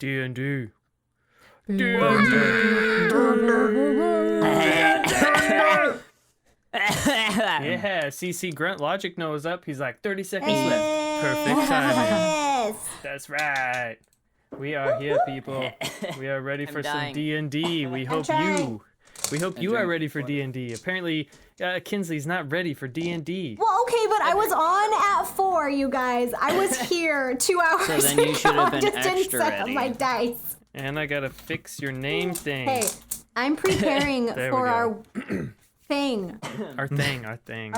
D&D. Yeah, CC Grunt Logic nose up. He's like 30 seconds left. Perfect timing. That's right. We are here, people. We are ready for some D&D. We hope you are ready for D&D. Apparently, Kinsley's not ready for D&D. Well, okay, but I was on at 4, you guys. I was here 2 hours ago. So then you should have been just extra didn't set up ready. my dice. And I gotta fix your name thing. Hey, I'm preparing for our thing. Our thing. Our thing.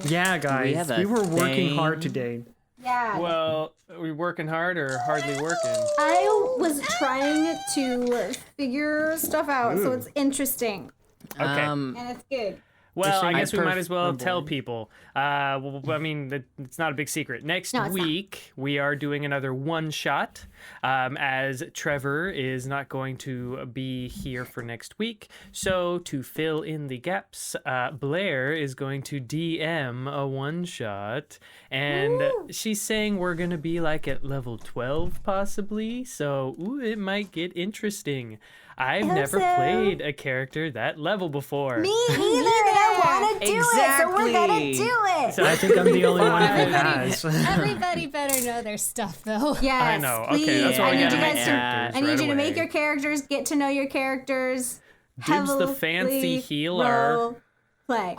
Yeah, guys, we were working hard today. Yeah. Well, are we working hard or hardly working? I was trying to figure stuff out, so it's interesting. Okay. And it's good. Well, I guess we might as well tell people. I mean, it's not a big secret. Next week, we are doing another one-shot, as Trevor is not going to be here for next week. So, to fill in the gaps, Blair is going to DM a one-shot, and she's saying we're going to be like at level 12, possibly. So, it might get interesting. I've never played a character that level before. Me either, and I want to do it, so we're going to do it. So I think I'm the only one who has. Everybody better know their stuff, though. Yes, I know. please. Okay, that's why I we need gotta you make guys characters I need right you to make away. your characters, get to know your characters. Dibs the fancy healer. Role play.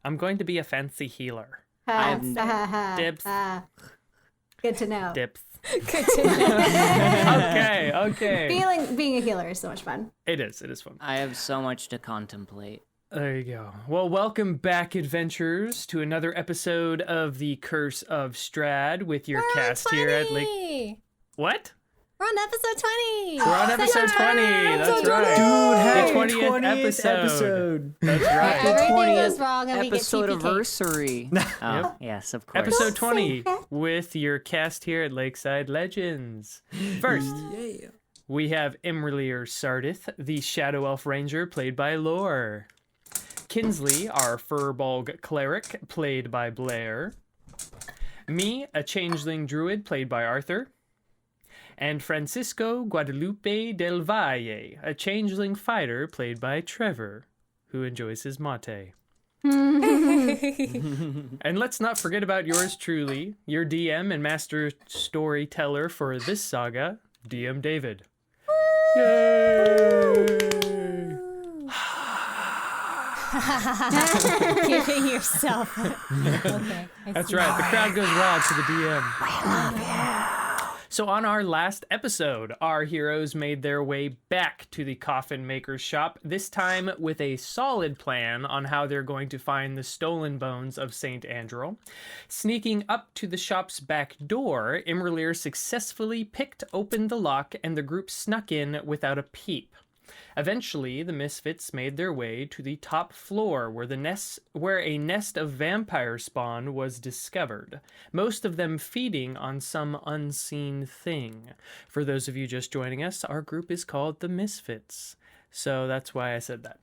I'm going to be a fancy healer. Dibs. Good to know. Dips. Good to know. Okay. Being a healer is so much fun. It is fun. I have so much to contemplate. There you go. Well, welcome back, adventurers, to another episode of the Curse of Strahd with your cast here at Lake. What? We're on episode 20. We're on episode 20. That's right. Dude, hey, the 20th episode. That's right. Everything goes wrong and we get Episode TPK. anniversary. Oh, yes, of course. Episode 20 with your cast here at Lakeside Legendz. First, we have imra'lyr Sardith, the Shadow Elf Ranger, played by Lore. Kinsley, our firbolg cleric, played by Blair. Me, a changeling druid, played by Arthur. And Francisco Guadalupe del Valle, a changeling fighter, played by Trevor, who enjoys his mate. And let's not forget about yours truly, your DM and master storyteller for this saga, DM David. Yay! Giving yourself. Okay. That's right. The crowd goes wild to the DM. We love you. So on our last episode, our heroes made their way back to the coffin maker's shop, this time with a solid plan on how they're going to find the stolen bones of Saint Andrel. Sneaking up to the shop's back door, imra'lyr successfully picked open the lock and the group snuck in without a peep. Eventually, the misfits made their way to the top floor where a nest of vampire spawn was discovered, most of them feeding on some unseen thing. For those of you just joining us, our group is called the Misfits. So that's why I said that.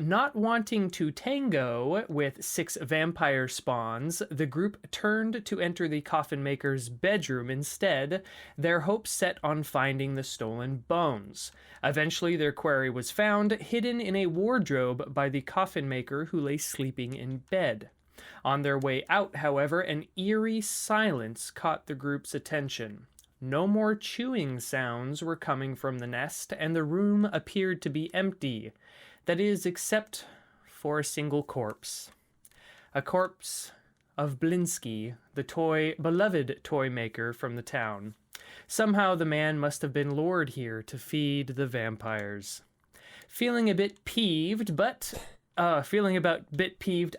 Not wanting to tango with 6 vampire spawns, the group turned to enter the coffin maker's bedroom instead, their hopes set on finding the stolen bones. Eventually, their quarry was found, hidden in a wardrobe by the coffin maker who lay sleeping in bed. On their way out, however, an eerie silence caught the group's attention. No more chewing sounds were coming from the nest, and the room appeared to be empty. That is, except for a single corpse. A corpse of Blinsky, the beloved toy maker from the town. Somehow the man must have been lured here to feed the vampires. Feeling a bit peeved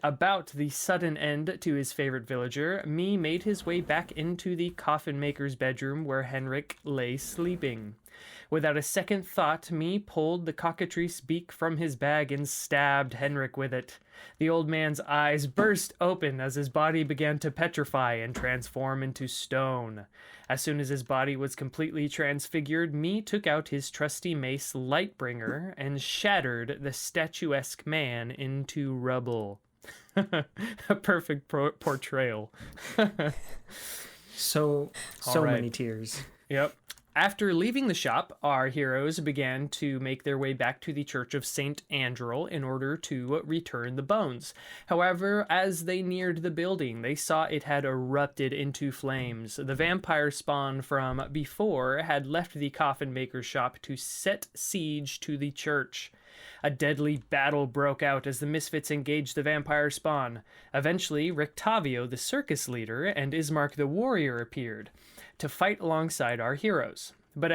about the sudden end to his favorite villager, Me made his way back into the coffin maker's bedroom where Henrik lay sleeping. Without a second thought, Me pulled the cockatrice beak from his bag and stabbed Henrik with it. The old man's eyes burst open as his body began to petrify and transform into stone. As soon as his body was completely transfigured, Me took out his trusty mace Lightbringer and shattered the statuesque man into rubble. A perfect portrayal. So All right. many tears. Yep. After leaving the shop, our heroes began to make their way back to the Church of St. Andrel in order to return the bones. However, as they neared the building, they saw it had erupted into flames. The vampire spawn from before had left the coffin maker's shop to set siege to the church. A deadly battle broke out as the misfits engaged the vampire spawn. Eventually, Rictavio, the circus leader, and Ismark the warrior appeared to fight alongside our heroes. But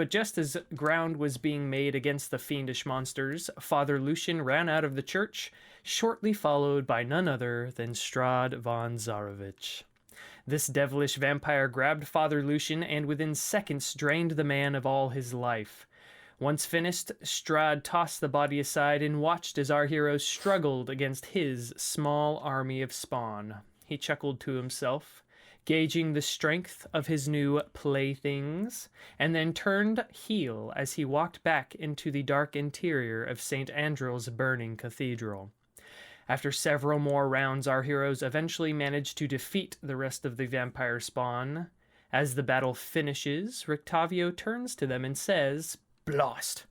just as ground was being made against the fiendish monsters, Father Lucian ran out of the church, shortly followed by none other than Strahd von Zarovich. This devilish vampire grabbed Father Lucian and within seconds drained the man of all his life. Once finished, Strahd tossed the body aside and watched as our heroes struggled against his small army of spawn. He chuckled to himself, gauging the strength of his new playthings, and then turned heel as he walked back into the dark interior of St. Andrew's burning cathedral. After several more rounds, our heroes eventually managed to defeat the rest of the vampire spawn. As the battle finishes, Rictavio turns to them and says, "Blast!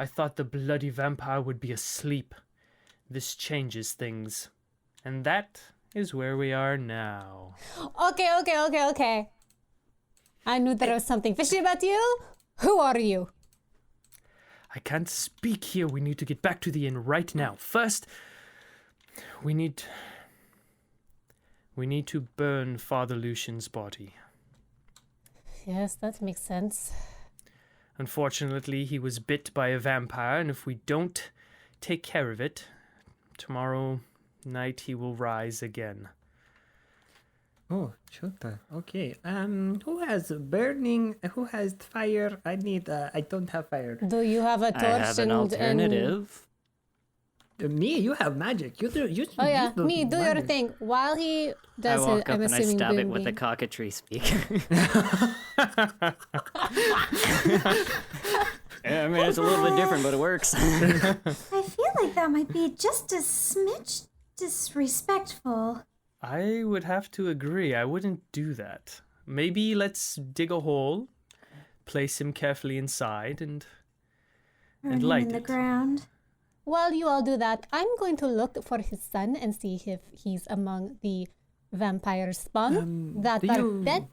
I thought the bloody vampire would be asleep. This changes things. And that is where we are now." Okay. I knew there was something fishy about you. Who are you? I can't speak here. We need to get back to the inn right now. First, we need to burn Father Lucian's body. Yes, that makes sense. Unfortunately, he was bit by a vampire, and if we don't take care of it, tomorrow night he will rise again. Oh, Shota. Okay. Who has fire? I don't have fire. Do you have a torch? I have an alternative. Me? You have magic. You do. Oh yeah, use the me. Do your magic. thing. While he I does walk it, up I'm and I assuming stab it Boom with a Beam. cockatoo speaker. Yeah, I mean, it's a little bit different, but it works. I feel like that might be just a smidge disrespectful. I would have to agree. I wouldn't do that. Maybe let's dig a hole, place him carefully inside, and Burn him light in the it. ground. While you all do that, I'm going to look for his son and see if he's among the vampire spawn that are dead.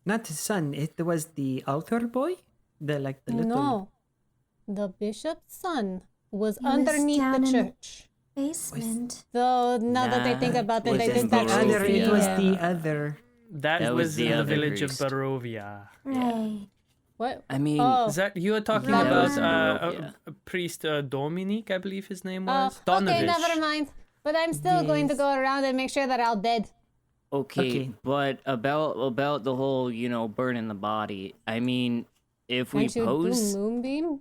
Not his son. It was the altar boy. The little. No, the bishop's son was He was underneath down the in the- church. Basement. So now that I think about it, was I in think that's Barovia. It was yeah. the other. That was the in the other village priest. of Barovia. Right. What? I mean, Oh. Is that you are talking That about was in Barovia. priest Dominic, I believe his name Oh, was? okay, never mind. But I'm still going to Yes. go around and make sure that I'm dead. okay, Okay. but about the whole, burning the body. I mean, if we Can't you pose, do moonbeam?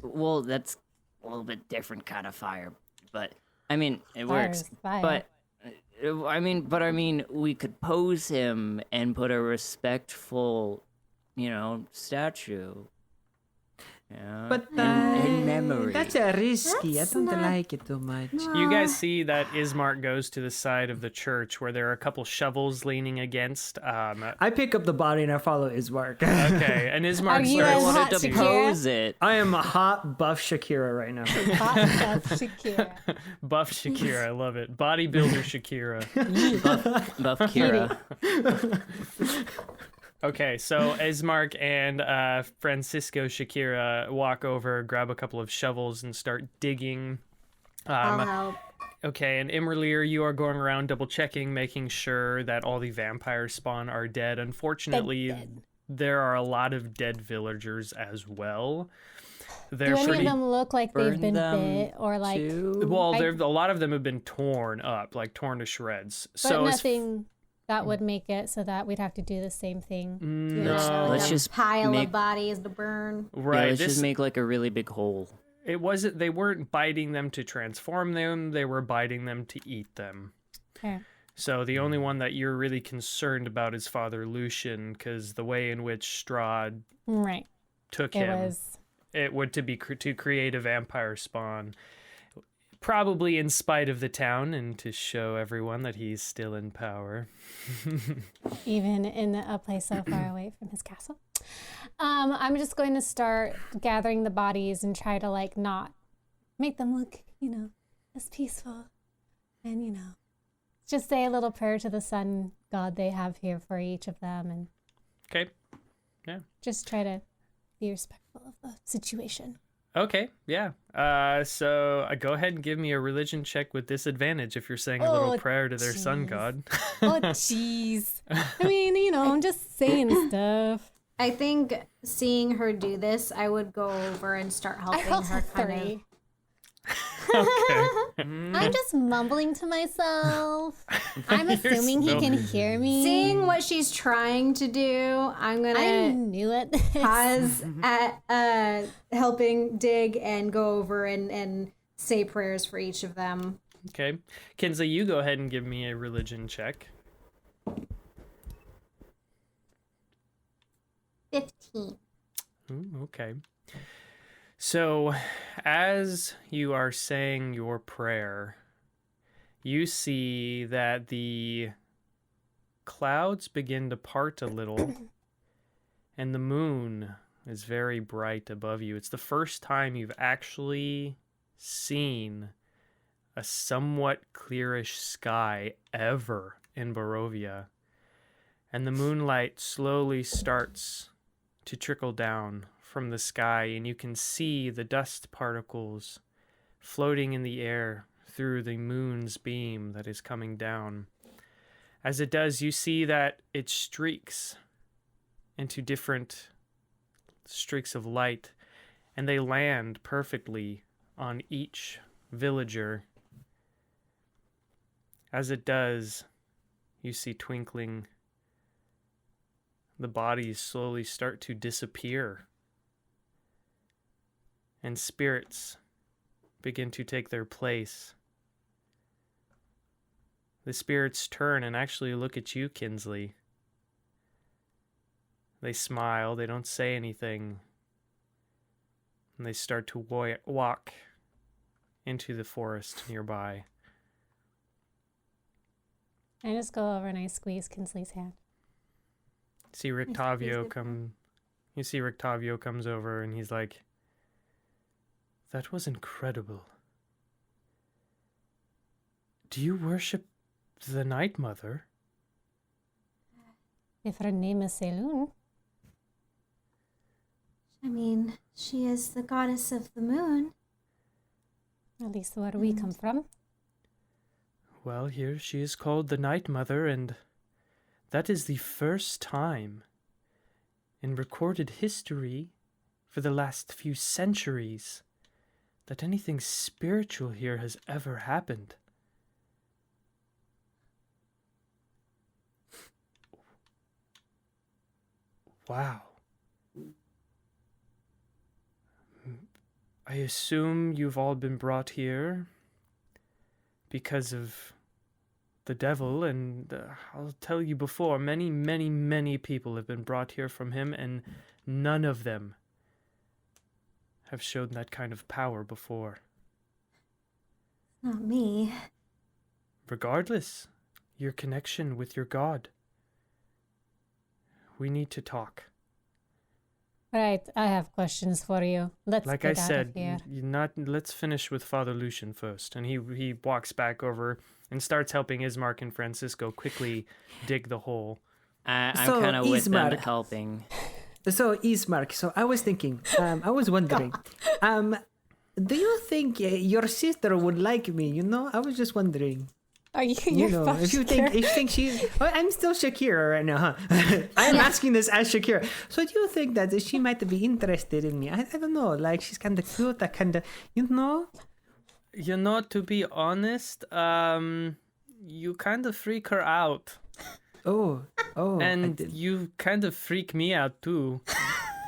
well, that's a little bit different kind of fire, but I mean, it Fire works. is fire. But I mean, we could pose him and put a respectful, statue. Yeah, But in memory. that's a risky. That's I don't not- like it too much. You guys see that Ismark goes to the side of the church where there are a couple shovels leaning against. I pick up the body and I follow his work. Okay, and Ismark Are you I as starts hot wanted to Shakira? pose it. I am a hot buff Shakira right now. Hot stuff, Shakira. buff Shakira. I love it. Bodybuilder Shakira. Buff Kira. Okay, so Ismark and Francisco Shakira walk over, grab a couple of shovels, and start digging. I'll help. Okay, and imra'lyr, you are going around double checking, making sure that all the vampire spawn are dead. Unfortunately, there are a lot of dead villagers as well. They're Do any pretty of them look like they've Burn been them bit or like, too. well. A lot of them have been torn up, like torn to shreds. but So it's nothing that would make it so that we'd have to do the same thing. no, Like Let's a just pile make- of bodies to burn. right. Yeah, let's this just make like a really big hole. it wasn't. They weren't biting them to transform them. They were biting them to eat them. Okay. So the only one that you're really concerned about is Father Lucian, because the way in which Strahd Right. took It him, was. it would to create a vampire spawn, probably in spite of the town and to show everyone that he's still in power. Even in a place so far away from his castle. I'm just going to start gathering the bodies and try to like not make them look, as peaceful. And, just say a little prayer to the sun god they have here for each of them and Okay. Yeah. just try to be respectful of the situation. Okay. Yeah. So go ahead and give me a religion check with disadvantage if you're saying a little Oh, prayer to their sun jeez. god. Oh, jeez. I mean, I'm just saying stuff. I think seeing her do this, I would go over and start I helping rolled her a kind of. 3. Okay. I'm just mumbling to myself. I'm assuming he can hear me. Seeing what she's trying to do, I'm I gonna knew it. pause at helping dig and go over and say prayers for each of them. Okay. Kinsley, you go ahead and give me a religion check. 15. Ooh, okay. So, as you are saying your prayer, you see that the clouds begin to part a little, and the moon is very bright above you. It's the first time you've actually seen a somewhat clearish sky ever in Barovia. And the moonlight slowly starts to trickle down from the sky, and you can see the dust particles floating in the air through the moon's beam that is coming down. As it does, you see that it streaks into different streaks of light, and they land perfectly on each villager. As it does, you see twinkling, the bodies slowly start to disappear, and spirits begin to take their place. The spirits turn and actually look at you, Kinsley. They smile, they don't say anything, and they start to walk into the forest nearby. I just go over and I squeeze Kinsley's hand. See Rictavio come. You see Rictavio comes over and he's like, "That was incredible. Do you worship the Night Mother?" If her name is Selûne, I mean, she is the goddess of the moon. at least where we come from. Well, here she is called the Night Mother, and that is the first time in recorded history for the last few centuries that anything spiritual here has ever happened. Wow. I assume you've all been brought here because of the devil, and I'll tell you before, many, many, many people have been brought here from him, and none of them have shown that kind of power before. Not me. Regardless, your connection with your god. We need to talk. Right, I have questions for you. Let's Like get I out said, of here. let's finish with Father Lucian first. And he walks back over and starts helping Ismark and Francisco quickly dig the hole. I'm So, kind of with them Ismark. helping. So, Ismark, I was thinking, I was wondering, do you think your sister would like me? I was just wondering. Are you If you think she's, I'm still Shakira right now, huh? I'm asking this as Shakira. So do you think that she might be interested in me? I don't know. Like she's kind of cute. I kind of, To be honest, you kind of freak her out. Oh. And you kind of freak me out too.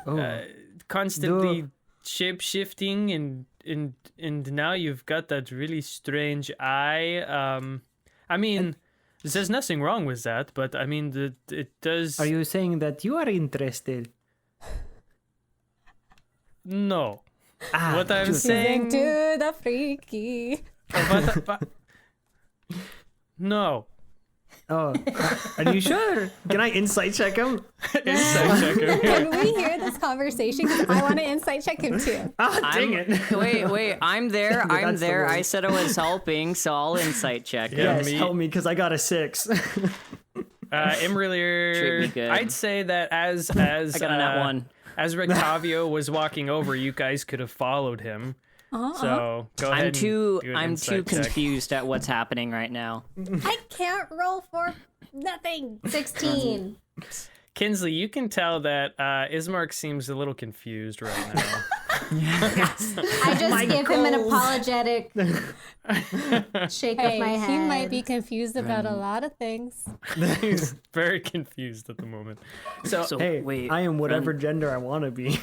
Oh. Constantly shape-shifting and now you've got that really strange eye. I mean, there's nothing wrong with that, but I mean, it does... Are you saying that you are interested? No. What I'm saying... To the freaky. No. Oh, are you sure? Can I insight check him? Insight check him. Can we hear this conversation? 'Cause I want to insight check him too. Ah, dang it. Wait, I'm there. But I'm that's the there. word. I said I was helping, so I'll insight check. Yeah. Yes, me- help me, because I got a 6. Imra'lyr, Treat me good. I'd say that as I got a nat 1. as Rictavio was walking over, you guys could have followed him. So go ahead. I'm and too do an I'm too insight check. confused at what's happening right now. I can't roll for nothing. 16. Kinsley, you can tell that Ismark seems a little confused right now. I just give him an apologetic shake of Hey, my head. he might be confused about a lot of things. He's very confused at the moment. So, So Hey, wait, I am whatever friend, gender I want to be.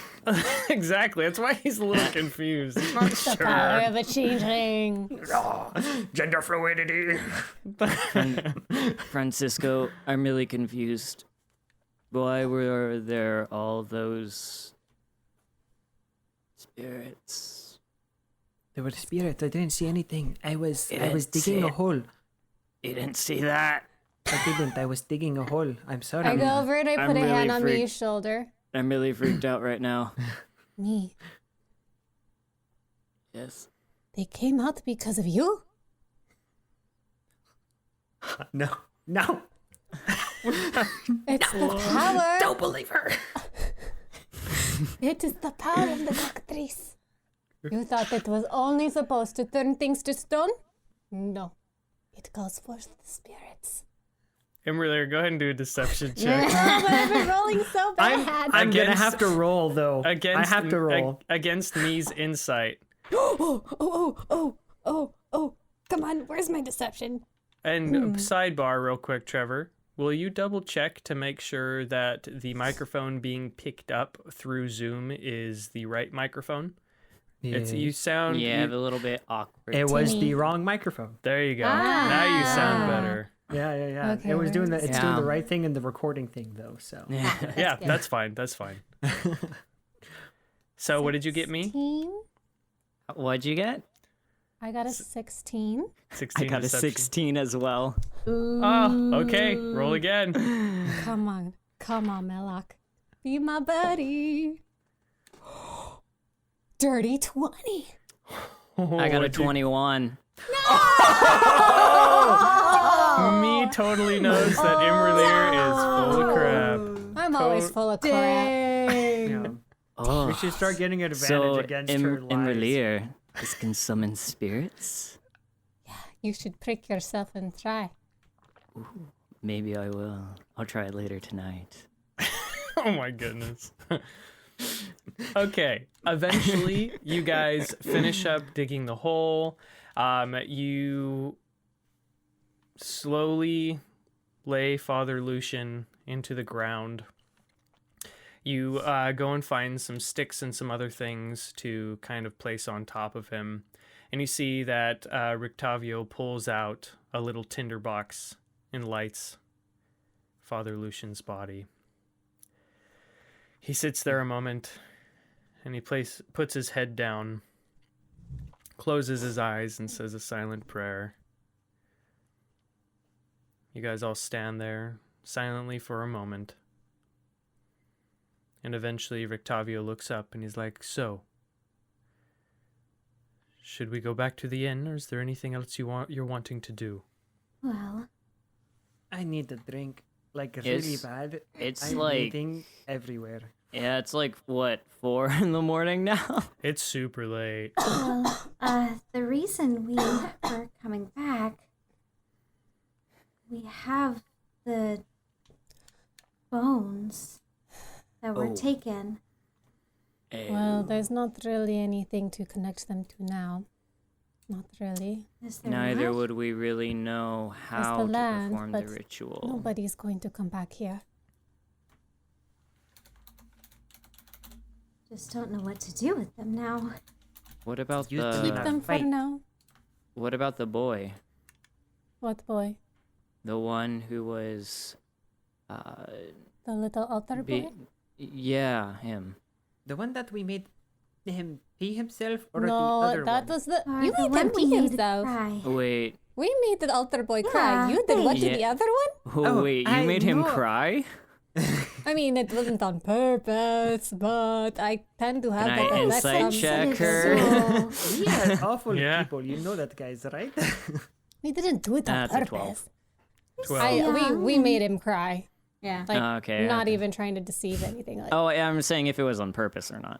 exactly, that's why he's a little confused. He's not The power sure. of a changeling. Gender fluidity. Francisco, I'm really confused. Why were there all those spirits? There were spirits. I didn't see anything. I was didn't digging see a it. hole. You didn't see that? I didn't. I was digging a hole. I'm sorry. I go over and I I'm put a really hand on freaked. Mee's shoulder. I'm really freaked out right now. Me, Yes. they came out because of you? No. No. It's the power. Don't believe her. It is the power of the cockatrice. You thought it was only supposed to turn things to stone? No. It calls forth the spirits. Imra'lyr, go ahead and do a deception check. Oh, but I've been rolling so bad. I'm gonna Against- have to roll though. Against, I have to roll. against me's insight. Oh. Come on, where's my deception? And sidebar, real quick, Trevor. Will you double check to make sure that the microphone being picked up through Zoom is the right microphone? It's you sound. Yeah, you- a little bit awkward. It was Timmy. the wrong microphone. there you go. Now you sound better. Yeah. Okay, It was doing the. It's doing Yeah. the right thing in the recording thing though. So. Yeah, that's fine. That's fine. So, what did you get me? 16? What'd you get? I got a 16. 16 I got a deception. 16 as well. Oh, okay. Roll again. Come on, Melloc. Be my buddy. Dirty 20. I got a What'd you- 21. Me totally knows that Imra'lyr is full of crap. I'm always full of crap. Yeah. Oh, We should start getting an advantage so against her lies. imra'lyr, this can summon spirits? You should prick yourself and try. Maybe I will. I'll try it later tonight. Oh my goodness. Okay. Eventually, you guys finish up digging the hole. You slowly lay Father Lucian into the ground. You go and find some sticks and some other things to kind of place on top of him. And you see that Rictavio pulls out a little tinderbox and lights Father Lucian's body. He sits there a moment, and he puts his head down, closes his eyes, and says a silent prayer. You guys all stand there silently for a moment. And eventually Rictavio looks up and he's like, "So, should we go back to the inn, or is there anything else you're wanting to do?" Well, I need a drink, like really It's- bad. It's I'm like, bleeding everywhere. yeah, it's like, what, 4 in the morning now? It's super late. the reason we were coming back, we have the bones that were Oh. taken. Well, there's not really anything to connect them to now. Not really. Is there Neither not? would we really know how to land, perform the but ritual. Nobody's going to come back here. Just don't know what to do with them now. What about You the Keep them for fight. now. what about the boy? What boy? The one who was The little altar boy? yeah, him. The one that we made him pee himself, or the No, other that one? was the. Or You the made one him we pee made himself. cry. Wait, We made the altar boy cry. You did what to the Yeah. other one? Oh, wait, you I made him know. cry? I mean, it wasn't on purpose, but I tend to have Can that I reflex insight on- check her? We are awful Yeah. people. You know that, guys, right? We didn't do it on That's a 12. purpose. 12. We made him cry. Yeah. Like, Okay, not okay. even trying to deceive anything. Like, Oh, yeah, I'm saying if it was on purpose or not.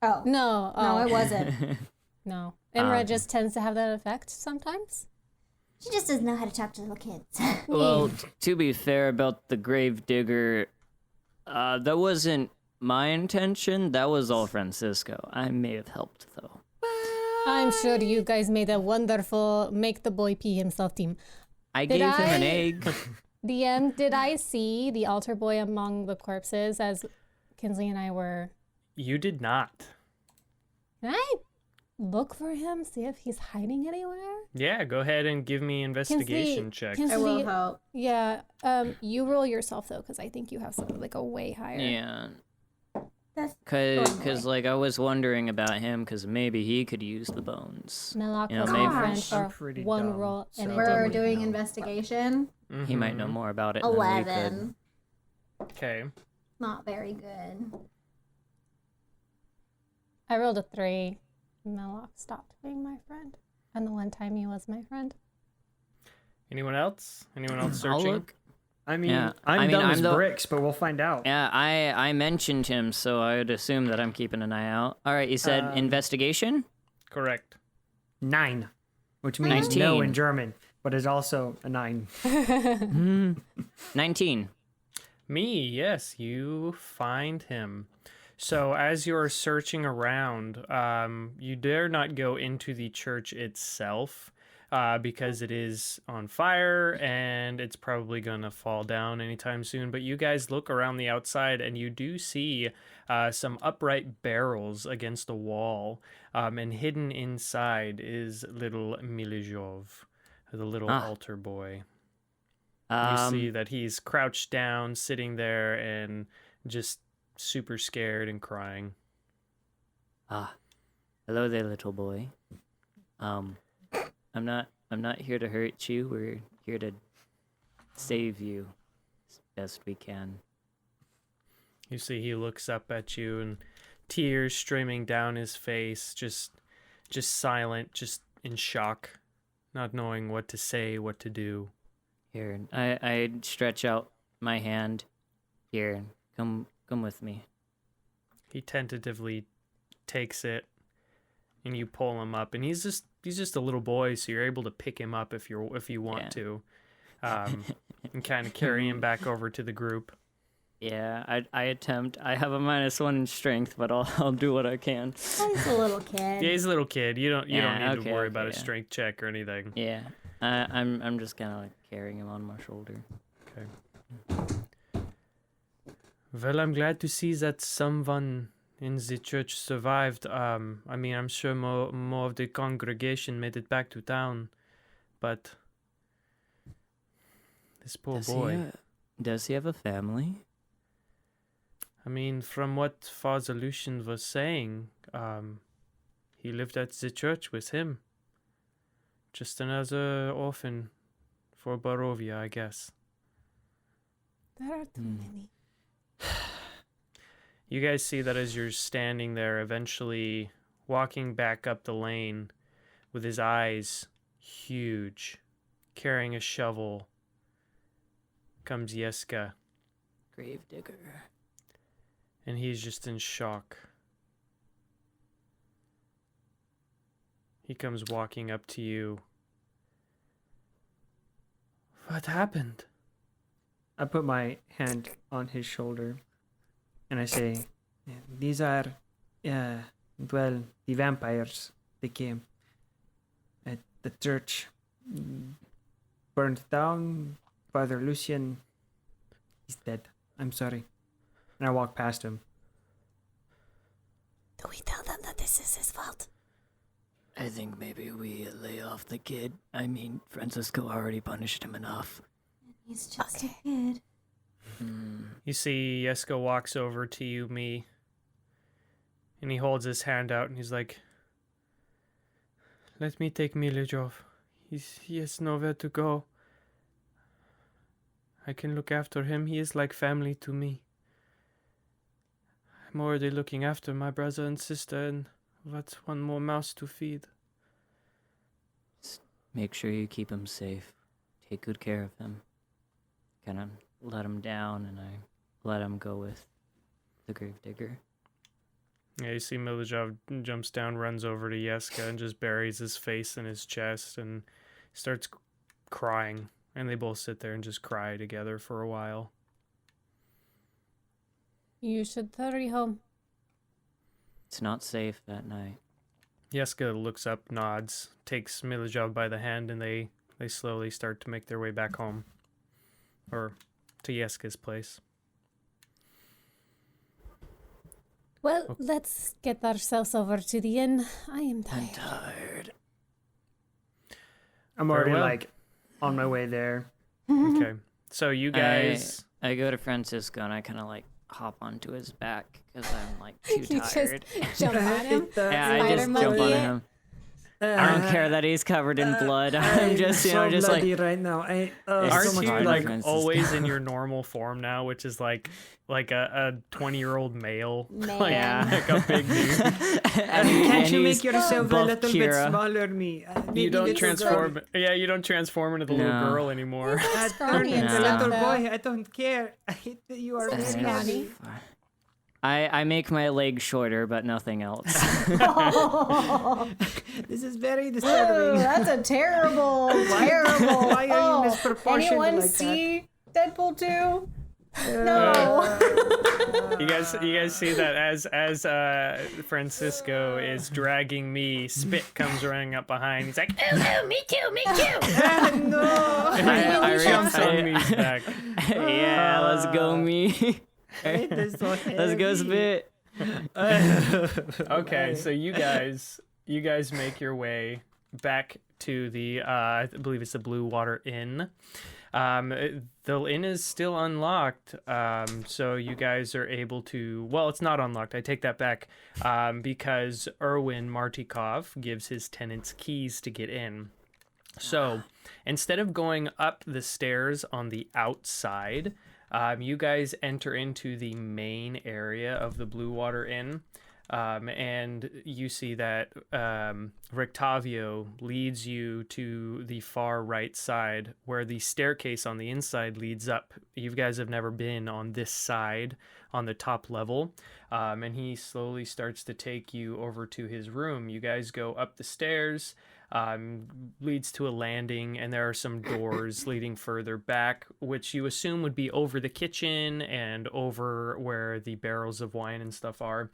Oh. no, No, it wasn't. no. Imra okay. just tends to have that effect sometimes. She just doesn't know how to talk to little kids. Well, to be fair about the grave digger, that wasn't my intention. That was all Francisco. I may have helped though. I'm sure you guys made a wonderful make the boy pee himself team. I Did gave him an I? egg. DM, did I see the altar boy among the corpses as Kinsley and I were? You did not. Can I look for him, see if he's hiding anywhere? Yeah, go ahead and give me investigation Kinsley- check. Kinsley- I will help. Yeah. You roll yourself though, because I think you have something like a way higher. Yeah. That's Cause like I was wondering about him, cause maybe he could use the bones. Melok Yeah, was maybe. my friend I'm for pretty one dumb, roll, and so- it We're didn't. doing investigation. He might know more about it. Than we could. 11. Okay. Not very good. I rolled a 3. Melok stopped being my friend, and the one time he was my friend. Anyone else? Anyone else I'll searching? look. I mean, Yeah. I'm I mean, dumb I'm as the- bricks, but we'll find out. Yeah, I mentioned him, so I would assume that I'm keeping an eye out. All right, you said investigation. Correct. 9, which means no 19. in German, but is also a 9. 19. Me, yes, you find him. So as you're searching around, you dare not go into the church itself because it is on fire and it's probably going to fall down anytime soon. But you guys look around the outside and you do see some upright barrels against the wall. And hidden inside is little Milizhov, the little altar boy. You see that he's crouched down, sitting there, and just super scared and crying. Hello there, little boy. I'm not here to hurt you. We're here to save you as best we can. You see he looks up at you and tears streaming down his face, just silent, just in shock, not knowing what to say, what to do. Here, I stretch out my hand. Here, come with me. He tentatively takes it and you pull him up, and he's just a little boy, so you're able to pick him up if you want Yeah. to. And kind of carry him back over to the group. Yeah, I attempt. I have a -1 in strength, but I'll do what I can. He's a little kid. Yeah, he's a little kid. You don't need okay, to worry about a yeah. strength check or anything. Yeah, I'm just kind of like carrying him on my shoulder. Okay. Well, I'm glad to see that someone in the church survived. I mean, I'm sure more of the congregation made it back to town, but this poor boy. Does he have a family? I mean, from what Father Lucian was saying, he lived at the church with him. Just another orphan for Barovia, I guess. There are too many. You guys see that as you're standing there, eventually walking back up the lane with his eyes huge, carrying a shovel, comes Yeska, Gravedigger. and he's just in shock. He comes walking up to you. What happened? I put my hand on his shoulder and I say, these are, the vampires. They came. At the church burned down. Father Lucian, he's dead. I'm sorry. And I walk past him. Do we tell them that this is his fault? I think maybe we lay off the kid. I mean, Francisco already punished him enough. He's just a kid. You see Yeska walks over to you, me, and he holds his hand out and he's like, let me take Milizhov. He has nowhere to go. I can look after him. He is like family to me. I'm already looking after my brother and sister, and what's one more mouse to feed? Just make sure you keep him safe. Take good care of him. Kind of let him down, and I let him go with the gravedigger. Yeah, you see Milojov jumps down, runs over to Yeska, and just buries his face in his chest and starts crying. And they both sit there and just cry together for a while. You should hurry home. It's not safe at night. Yeska looks up, nods, takes Milojov by the hand, and they slowly start to make their way back home. Or to Yeska's place. Well, let's get ourselves over to the inn. I am tired. I'm tired. I'm already Farewell. like on my way there. Okay. So you guys... I go to Francisco and I kind of like hop onto his back because I'm like too You just tired. jump on him. Yeah, I Spider just jump monkey on it. him. I don't care that he's covered in blood. I'm just, you know, so just bloody like. right now. It's Aren't so you much like Francisco. always in your normal form now, which is like a 20-year-old male, like, Man. like a big dude? Can't you make yourself a buff little bit Kira. smaller, me? You don't transform. Yeah, you don't transform into the little No. girl anymore. He's scrawny and No. stuff, Little though. boy, I don't care. I hate that you are That's very scrawny. happy. I make my legs shorter, but nothing else. This is very Ooh, disturbing. that's a terrible, terrible. Why are you misproportioned Anyone like that? see Deadpool 2? No. You guys see that as Francisco is dragging me, spit comes running up behind. He's like, "Oh, me too, me too." No. I Jumps on I- me's back. Yeah, let's go, me. Let's go, spit. Okay, so you guys make your way back to the I believe it's the Blue Water Inn. The inn is still unlocked, so you guys are able to. Well, it's not unlocked. I take that back, because Erwin Martikov gives his tenants keys to get in. So instead of going up the stairs on the outside, you guys enter into the main area of the Blue Water Inn. And you see that Rictavio leads you to the far right side where the staircase on the inside leads up. You guys have never been on this side on the top level. And he slowly starts to take you over to his room. You guys go up the stairs, leads to a landing, and there are some doors leading further back, which you assume would be over the kitchen and over where the barrels of wine and stuff are.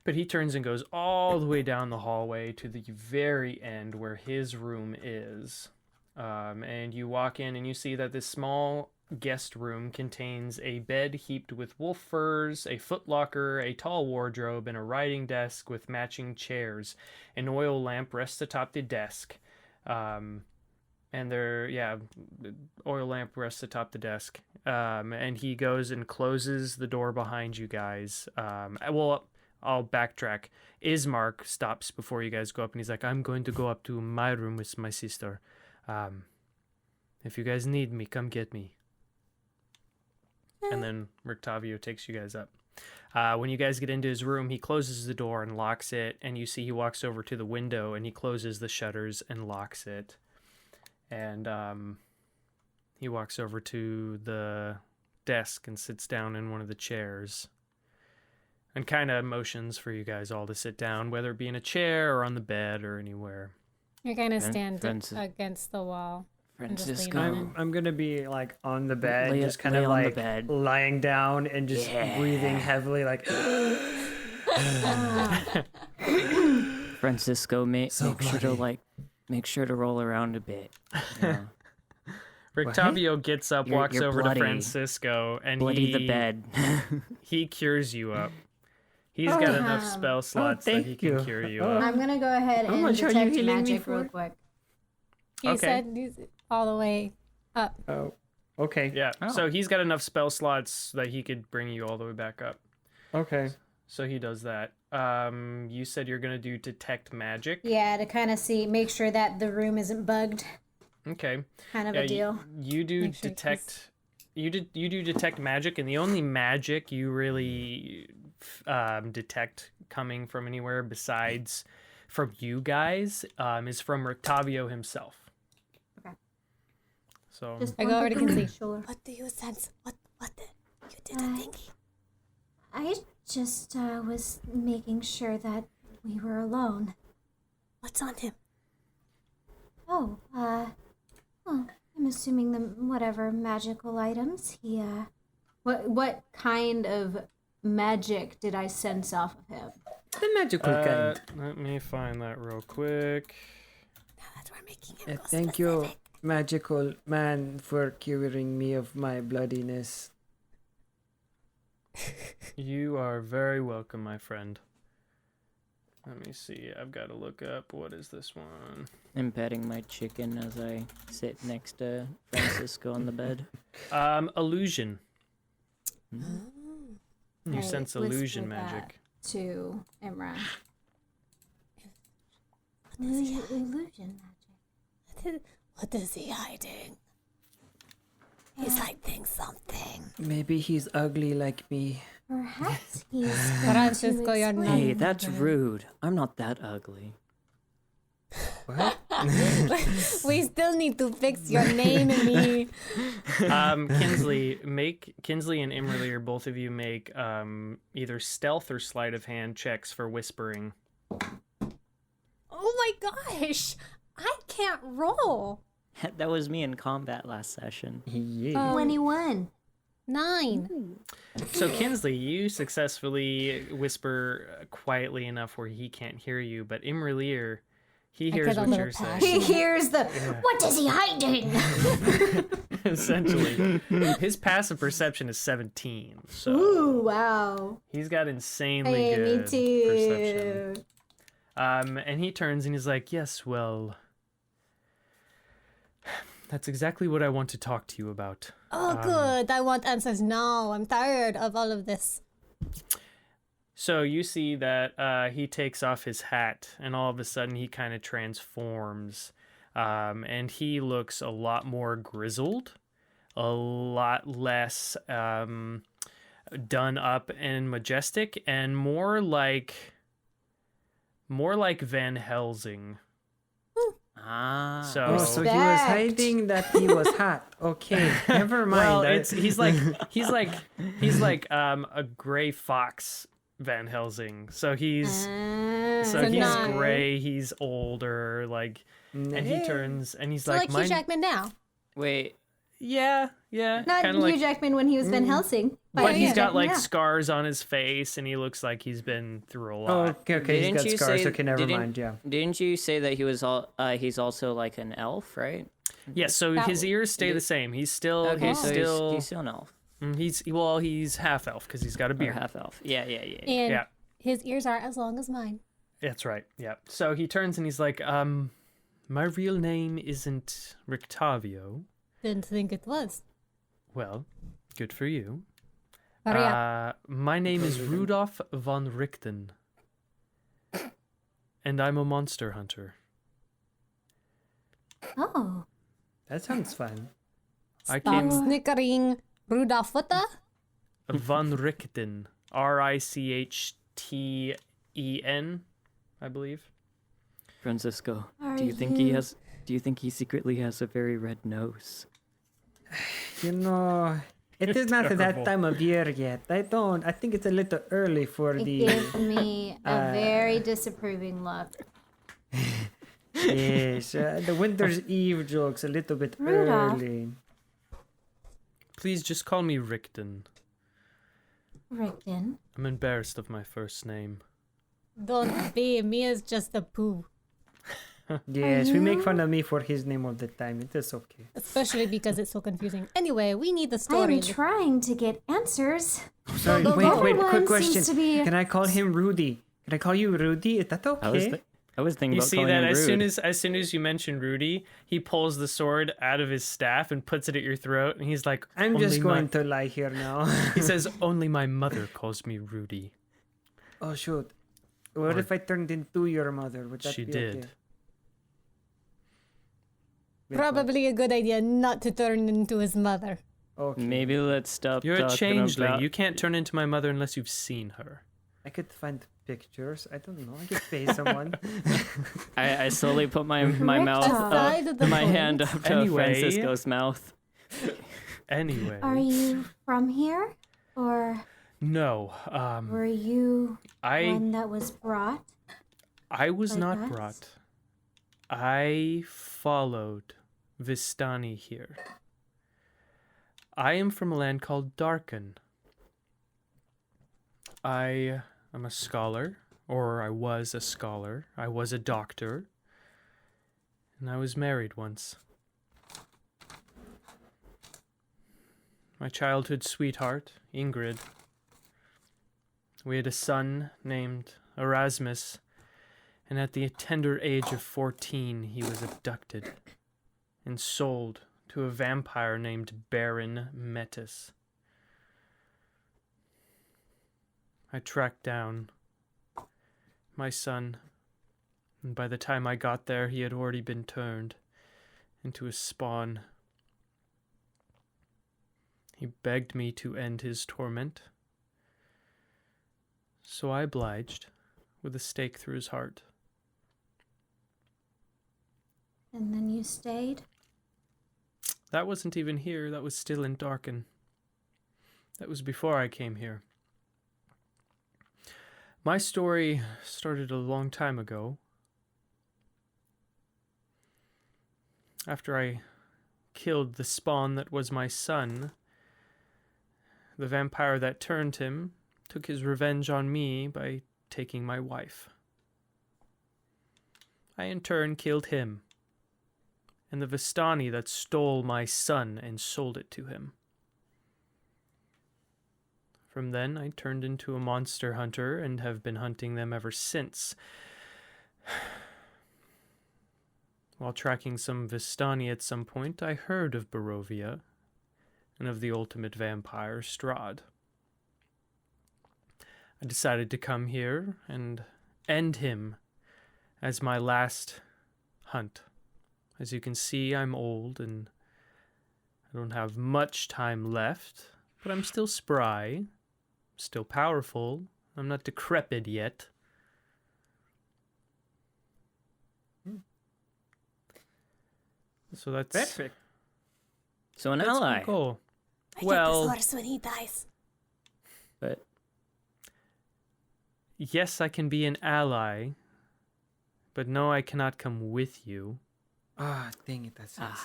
But he turns and goes all the way down the hallway to the very end where his room is. And you walk in and you see that this small guest room contains a bed heaped with wolf furs, a footlocker, a tall wardrobe, and a writing desk with matching chairs. An oil lamp rests atop the desk. And oil lamp rests atop the desk. And he goes and closes the door behind you guys. I'll backtrack. Ismark stops before you guys go up, and he's like, "I'm going to go up to my room with my sister. If you guys need me, come get me." And then Rictavio takes you guys up. When you guys get into his room, he closes the door and locks it, and you see he walks over to the window, and he closes the shutters and locks it. And he walks over to the desk and sits down in one of the chairs. And kind of motions for you guys all to sit down, whether it be in a chair or on the bed or anywhere. You're gonna stand Francis- against the wall. and just lean Francisco. on it. I'm gonna be like on the bed, Lay- just kind lay of on the like bed. lying down and just breathing heavily, like. Francisco, make sure to roll around a bit. You know? Rictavio gets up, walks You're over bloody. to Francisco, and Bloody the bed. he cures you up. He's got enough spell slots that thank he can you. cure you Oh. up. I'm gonna go ahead How and much are you detect healing me magic for? real quick. He Okay. said he's all the way up. Oh, okay. Yeah, Oh. so he's got enough spell slots that he could bring you all the way back up. Okay. So he does that. You said you're gonna do detect magic. Yeah, to kind of make sure that the room isn't bugged. Okay. kind of Yeah, a deal. You do Make sure detect. You do detect magic, and the only magic you really detect coming from anywhere besides from you guys is from Rictavio himself. Okay. So Just I go over to wanted Kinsey. make sure. What do you sense? What you did a thingy? I just was making sure that we were alone. What's on him? Oh, well, I'm assuming the whatever magical items he What kind of magic did I sense off of him? The magical kind. let me find that real quick. Now that we're making him go Thank you, specific. magical man, for curing me of my bloodiness. You are very welcome, my friend. Let me see. I've got to look up what is this one. I'm petting my chicken as I sit next to Francisco on the bed. Illusion. You I sense whisper illusion that magic. to Imra. Illusion magic. What is he hiding? He's hiding something. Maybe he's ugly like me. Perhaps he's Francisco, you're not. Hey, that's rude. I'm not that ugly. What? We still need to fix your name and me. Kinsley and imra'lyr, both of you make either stealth or sleight of hand checks for whispering. Oh my gosh. I can't roll. That was me in combat last session. Yeah. 21. 9. So Kinsley, you successfully whisper quietly enough where he can't hear you, but imra'lyr, he hears get a what little you're saying. He hears the, what is he hiding? Essentially, his passive perception is 17, so Ooh, wow. he's got insanely Hey, good me too. perception. And he turns and he's like, "Yes, well, that's exactly what I want to talk to you about." Oh, good. I want answers now. I'm tired of all of this. So you see that he takes off his hat, and all of a sudden he kind of transforms, and he looks a lot more grizzled, a lot less done up and majestic, and more like Van Helsing. Ah. So, Oh, so he was Respect. hiding that he was hot. Okay, never mind. well, he's like a gray fox Van Helsing. So he's nice. gray, he's older, like, and he turns and he's So like, like Hugh Jackman now. Wait, yeah, Not kind Hugh of like, Jackman when he was Van Helsing. but he's Hugh got like Jackman, yeah. scars on his face, and he looks like he's been through a Oh, lot. okay, he's Didn't got you scars. say- Okay, never didn't- mind. Yeah. didn't you say that he was he's also like an elf, right? Yes, so That- his ears stay the same. He's still Okay, he's so still he's still an elf. he's half elf because he's got a Or beard. half elf. Yeah. And Yeah. his ears are as long as mine. That's right. Yeah. So he turns and he's like, my real name isn't Rictavio. Didn't think it was. Well, good for you. Hurry up. My name is Rudolf von Richten. And I'm a monster hunter. Oh. That sounds fun. I Stop came snickering. Rudolph, what the? von Richten. Richten, I believe. Francisco, Are do you think he secretly has a very red nose? You know, it is not Terrible. that time of year yet. I think it's a little early for It the. gives me a very disapproving look. Yes, the Winter's Eve joke's a little bit Rudolph. early. Please just call me Richten. Richten. I'm embarrassed of my first name. Don't be. Me is just a poo. Yes, we make fun of me for his name all the time. It is okay. Especially because it's so confusing. Anyway, we need the I story. am trying to get answers. Sorry, the wait, other quick one question. seems to be- Can I call him Rudy? Can I call you Rudy? Is that okay? I was thinking You about see calling that him as rude. soon as you mention Rudy, he pulls the sword out of his staff and puts it at your throat, and he's like, I'm just "Only going to lie here now. He says, "Only my mother calls me Rudy." Oh shoot. What Or- if I turned into your mother? Would that She be did. okay? Probably a good idea not to turn into his mother. Okay. Maybe let's stop. You're a talking changeling. about- You can't turn into my mother unless you've seen her. I could find pictures. I don't know. I could pay someone. I slowly put my Correct mouth side of the my point. hand up to Anyway. Francisco's mouth. Anyway. Are you from here? Or No. were you I one that was brought? was like not us? brought. I followed Vistani here. I am from a land called Darken. I am a scholar, or I was a scholar. I was a doctor, and I was married once. My childhood sweetheart, Ingrid. We had a son named Erasmus, and at the tender age of 14, he was abducted and sold to a vampire named Baron Metis. I tracked down my son, and by the time I got there, he had already been turned into a spawn. He begged me to end his torment, so I obliged with a stake through his heart. And then you stayed? That wasn't even here, that was still in Darken. That was before I came here. My story started a long time ago. After I killed the spawn that was my son, the vampire that turned him took his revenge on me by taking my wife. I in turn killed him, and the Vistani that stole my son and sold it to him. From then, I turned into a monster hunter and have been hunting them ever since. While tracking some Vistani at some point, I heard of Barovia and of the ultimate vampire, Strahd. I decided to come here and end him as my last hunt. As you can see, I'm old and I don't have much time left, but I'm still spry, still powerful. I'm not decrepit yet. So that's Perfect. So an that's my ally. goal. I Well- get this horse when he dies. But Yes, I can be an ally, but no, I cannot come with you. Ah, dang it, that sounds...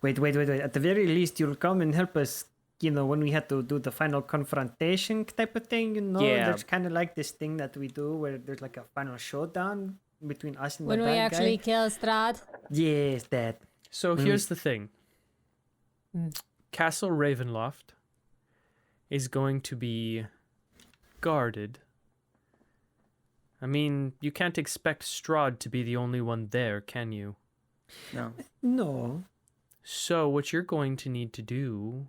Wait. At the very least, you'll come and help us, when we had to do the final confrontation type of thing, Yeah. There's kind of like this thing that we do where there's like a final showdown between us and When the we bad actually guy. kill Strahd. Yes, that. So here's the thing. Castle Ravenloft is going to be guarded. I mean, you can't expect Strahd to be the only one there, can you? no. No. So what you're going to need to do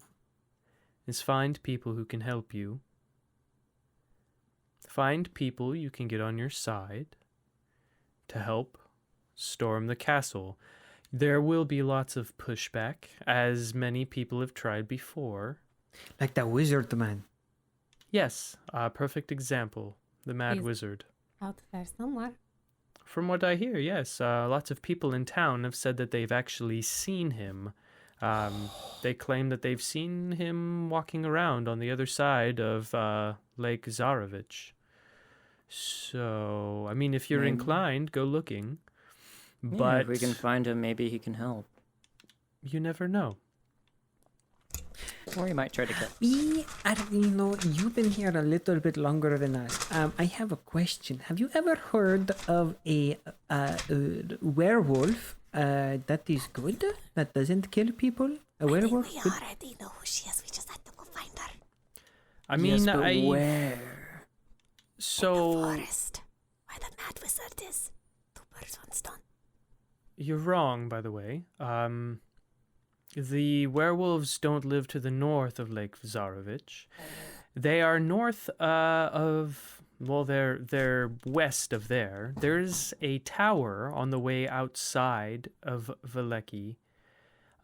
is find people who can help you. Find people you can get on your side to help storm the castle. There will be lots of pushback, as many people have tried before. Like that wizard man. Yes, a perfect example. The Mad He's- Wizard. Out there somewhere. From what I hear, yes. Lots of people in town have said that they've actually seen him. They claim that they've seen him walking around on the other side of Lake Zarovich. So, I mean, if you're Maybe. inclined, go looking. Yeah, But if we can find him, maybe he can help. you never know. Or he might try to kill. You've been here a little bit longer than us. I have a question. Have you ever heard of a werewolf that is good? That doesn't kill people? A I werewolf? think we Good? already know who she is. We just had to go find her. I mean, yes, but I... where? So, Forest. Where the mad wizard is. 2 birds, 1 stone. you're wrong, by the way. The werewolves don't live to the north of Lake Zarovich. They are north of well, they're west of there. There's a tower on the way outside of Valleki.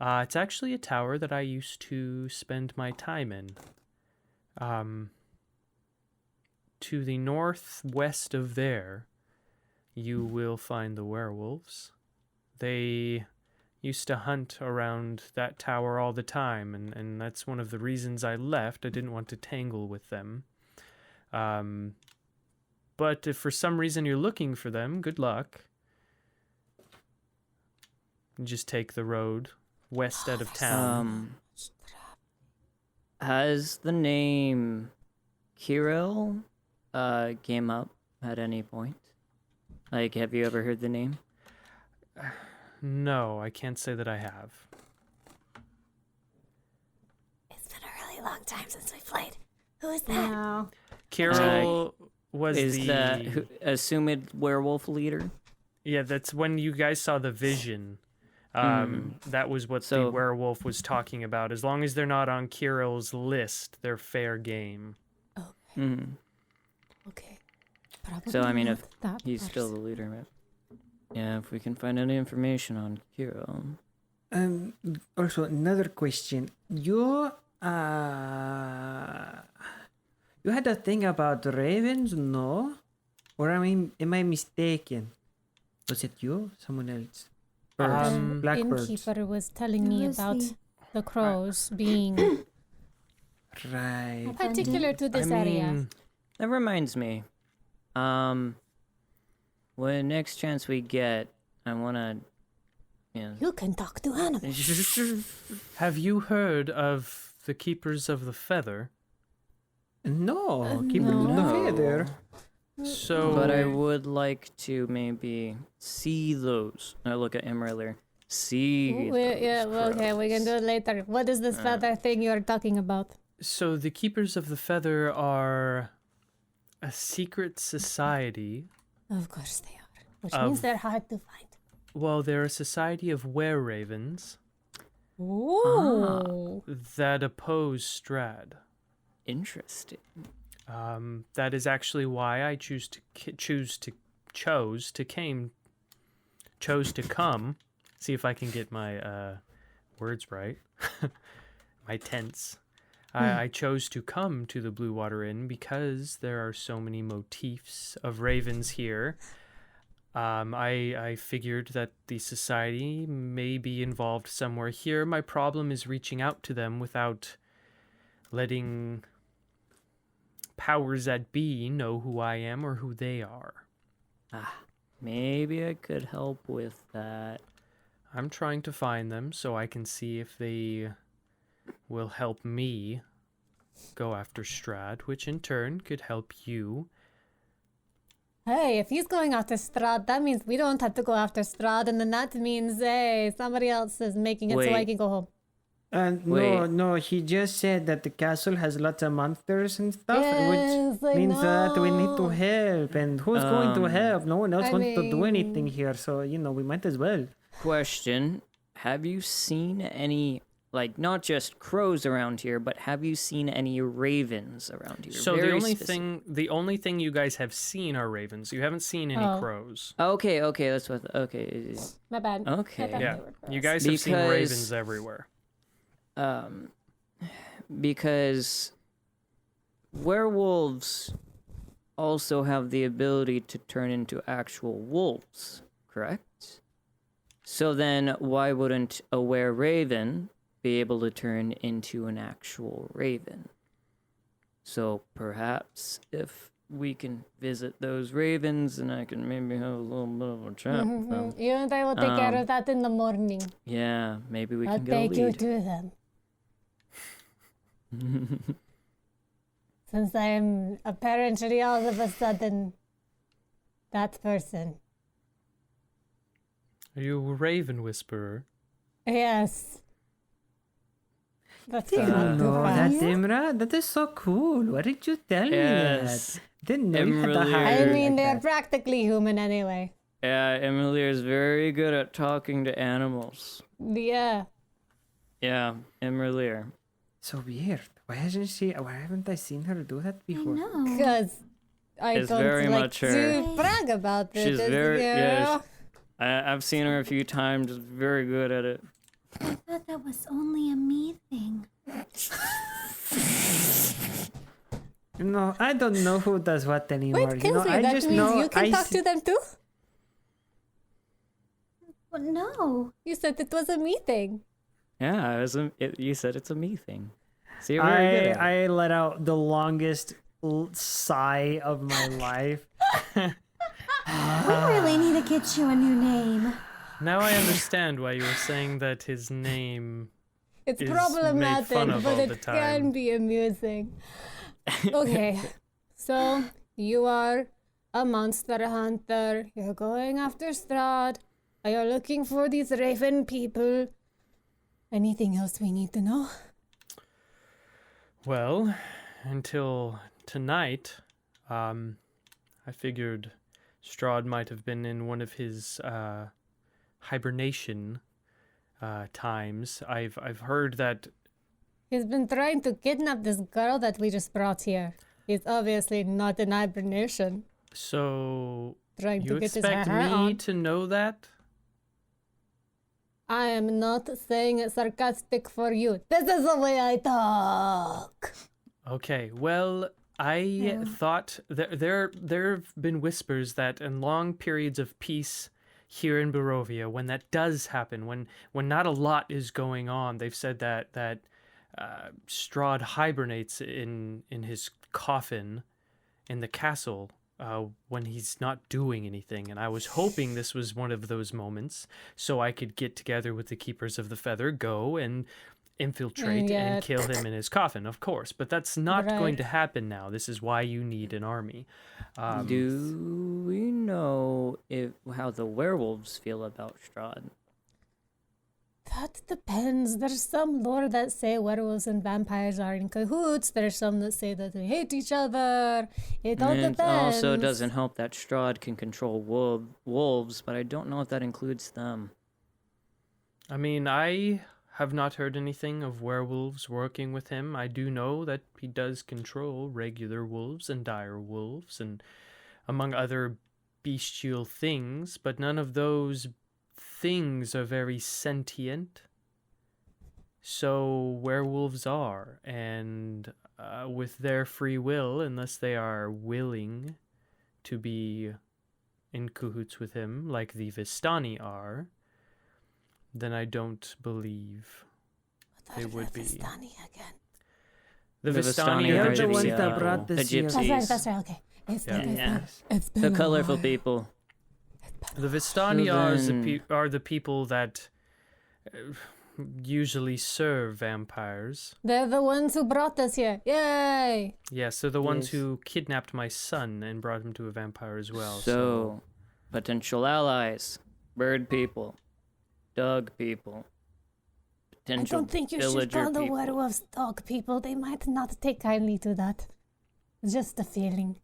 It's actually a tower that I used to spend my time in. To the northwest of there, you will find the werewolves. They used to hunt around that tower all the time, and that's one of the reasons I left. I didn't want to tangle with them. But if for some reason you're looking for them, good luck. You just take the road west out of town. Has the name Kirill came up at any point? Like, have you ever heard the name? No, I can't say that I have. It's been a really long time since we played. Who is that? No. Kirill was Is the... the assumed werewolf leader? Yeah, that's when you guys saw the vision. That was what the werewolf was talking about. As long as they're not on Kirill's list, they're fair game. Okay. Okay. Probably So, I mean, if not that he's still the leader, right? Yeah, if we can find any information on Kirill. Also, another question. You had a thing about ravens, no? Or am I mistaken? Was it you? Someone else? Birds, The blackbirds. innkeeper was telling me Who is about he? the crows being Right. particular to this area. That reminds me. When next chance we get, I wanna, You can talk to animals. Have you heard of the Keepers of the Feather? No, keep it no. the feather. So, But I would like to maybe see those. I look at imra'lyr. See. Yeah, those okay, we can do it later. What is this feather thing you're talking about? so the Keepers of the Feather are a secret society. Of course they are. Which Of- means they're hard to find. Well, they're a society of were-ravens Ooh. that oppose Strahd. Interesting. That is actually why I chose to come. See if I can get my words right. My tense. I chose to come to the Blue Water Inn because there are so many motifs of ravens here. I figured that the society may be involved somewhere here. My problem is reaching out to them without letting powers that be know who I am or who they are. Maybe I could help with that. I'm trying to find them so I can see if they will help me go after Strahd, which in turn could help you. Hey, if he's going after Strahd, that means we don't have to go after Strahd, and then that means, hey, somebody else is making it so I Wait. can go home. Wait. No, he just said that the castle has lots of monsters and stuff, Yes, which I means that we need to know. help. And who's going to help? No one else I wants to do anything mean- here, so, we might as well. Question: have you seen any, like, not just crows around here, but have you seen any ravens around here? So Very the only specific. thing you guys have seen are ravens. You haven't seen any Oh. crows. Okay, that's what. Okay. My bad. Okay. I thought Yeah, they were you gross. guys have seen Because- ravens everywhere. Because werewolves also have the ability to turn into actual wolves, correct? So then why wouldn't a were-raven be able to turn into an actual raven? So perhaps if we can visit those ravens and I can maybe have a little bit of a chat with them. You and I will take care of that in the morning. Yeah, maybe we I'll can get a take you lead. to them. Since I am apparently all of a sudden that person. Are you a raven whisperer? Yes. That's I didn't know that, fast. Imra. That is so cool. Why did you tell me Yes. that? Didn't know you had a Imra'lyr. habit I mean, like they're that. practically human anyway. Yeah, imra'lyr is very good at talking to animals. Yeah. Yeah, imra'lyr. So weird. Why haven't I seen her do that I before? know. Because I is don't very like much her. to brag about it. She's as very you yeah. know. I've seen her a few times. Very good at it. I thought that was only a me thing. No, I don't know who does what anymore. Wait, you know, Kinsley, I that just means know you can I talk see- to them too? Well, no. You said it was a me thing. Yeah, you said it's a me thing. So you're very good at it. I let out the longest sigh of my life. We really need to get you a new name. Now I understand why you were saying that his name. It's Is made problematic, fun of but all the it time. can be amusing. Okay, so you are a monster hunter. You're going after Strahd. You're looking for these raven people. Anything else we need to know? Well, until tonight, I figured Strahd might have been in one of his hibernation times. I've heard that. He's been trying to kidnap this girl that we just brought here. He's obviously not in hibernation. So Trying you to get his expect hair me on. to know that? I am not saying it sarcastic for you. This is the way I talk. Okay. Well, I thought there have been whispers that in long periods of peace here in Barovia, when that does happen, when not a lot is going on, they've said that Strahd hibernates in his coffin in the castle when he's not doing anything. And I was hoping this was one of those moments, so I could get together with the Keepers of the Feather, go and infiltrate and yet- kill him in his coffin, of course. But that's not going Right. to happen now. This is why you need an army. Do we know how the werewolves feel about Strahd? That depends. There's some lore that say werewolves and vampires are in cahoots. There's some that say that they hate each other. It all And it depends. also doesn't help that Strahd can control wolves, but I don't know if that includes them. I mean, I have not heard anything of werewolves working with him. I do know that he does control regular wolves and dire wolves and among other bestial things, but none of those things are very sentient. So werewolves are, and with their free will, unless they are willing to be in cahoots with him, like the Vistani are, then I don't believe they would be. Vistani again. The The Vistani Vistani are are the the ones gypsy that people. brought The this here. gypsies. That's right. Okay. It's Yeah. been, Yeah. it's been The a colorful while. people. The Vistani So then- are the people that usually serve vampires. They're the ones who brought us here. Yay! Yes, they're the ones Yes. who kidnapped my son and brought him to a vampire as well. So, potential allies, bird people, dog people, I potential don't think you should villager call the people. werewolves dog people. They might not take kindly to that. Just a feeling.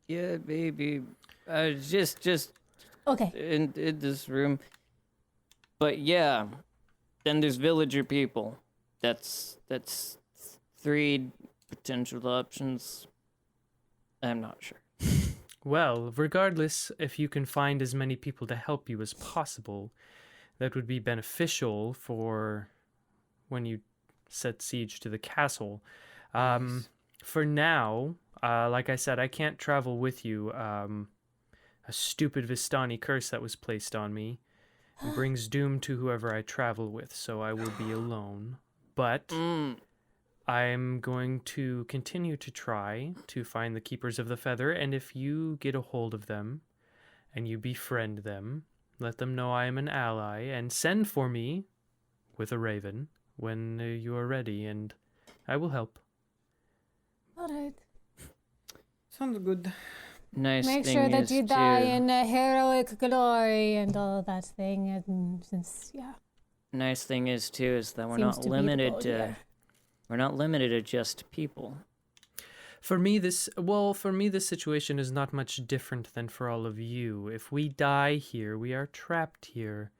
Yeah, maybe. Just Okay. in this room. But yeah, then there's villager people. That's 3 potential options. I'm not sure. well, regardless, if you can find as many people to help you as possible, that would be beneficial for when you set siege to the castle. For now, like I said, I can't travel with you. A stupid Vistani curse that was placed on me brings doom to whoever I travel with, so I will be alone. But I'm going to continue to try to find the Keepers of the Feather, and if you get a hold of them and you befriend them, let them know I am an ally, and send for me with a raven when you are ready, and I will help. All right. Sounds good. Nice Make thing sure that is you die too- in heroic glory and all that thing. And since Nice thing is too is that we're seems not to be the limited goal to here. we're not limited to just people. For me, this situation is not much different than for all of you. If we die here, we are trapped here.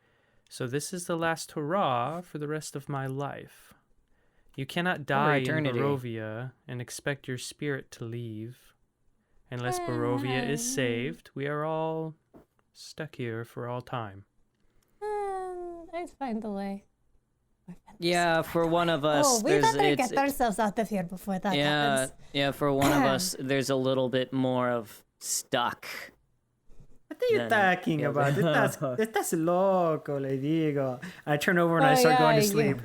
So this is the last hurrah for the rest of my life. You cannot die in eternity. Barovia and expect your spirit to leave. Unless Barovia is saved, we are all stuck here for all time. I'd find a way. Yeah, for one of us, Oh, we there's better get ourselves out of here before that happens. yeah. For one of us, there's a little bit more of stuck. What are you Then- talking yeah, about? but- Estás loco, le digo. I turn over and I Oh, start going yeah, to sleep.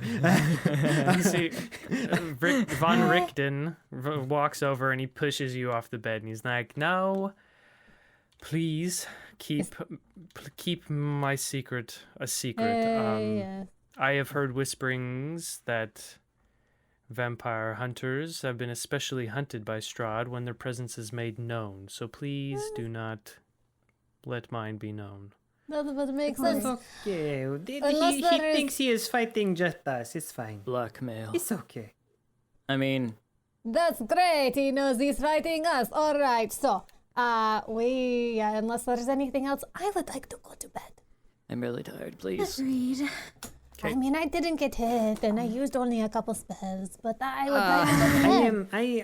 You see, Von Richten walks over and he pushes you off the bed and he's like, "No, please keep my secret a secret. Yeah. I have heard whisperings that vampire hunters have been especially hunted by Strahd when their presence is made known. So please do not let mine be known." That would make It's sense. okay. Unless He there is- thinks he is fighting just us. It's fine. Blackmail. It's okay. I mean, That's great. He knows he's fighting us. All right. So, unless there's anything else, I would like to go to bed. I'm really tired. Please. Agreed. I mean, I didn't get hit, and I used only a couple spells, but I would like to go to bed. I'm I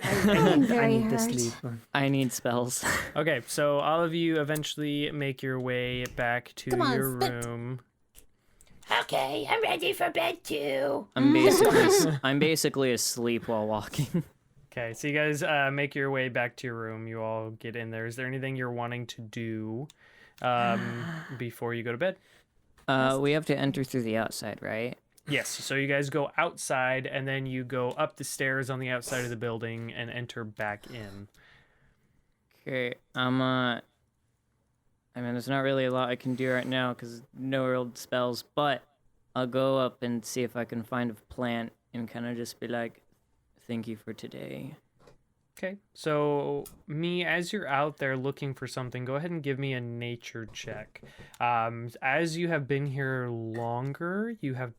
very need to hurt. sleep. I need spells. Okay, so all of you eventually make your way back to Come on, your spit. room. Okay, I'm ready for bed too. I'm basically asleep while walking. Okay, so you guys make your way back to your room. You all get in there. Is there anything you're wanting to do before you go to bed? We have to enter through the outside, right? Yes, so you guys go outside and then you go up the stairs on the outside of the building and enter back in. Okay, I mean, there's not really a lot I can do right now because no real spells, but I'll go up and see if I can find a plant and kind of just be like, "Thank you for today." Okay, so me, as you're out there looking for something, go ahead and give me a nature check. As you have been here longer, you have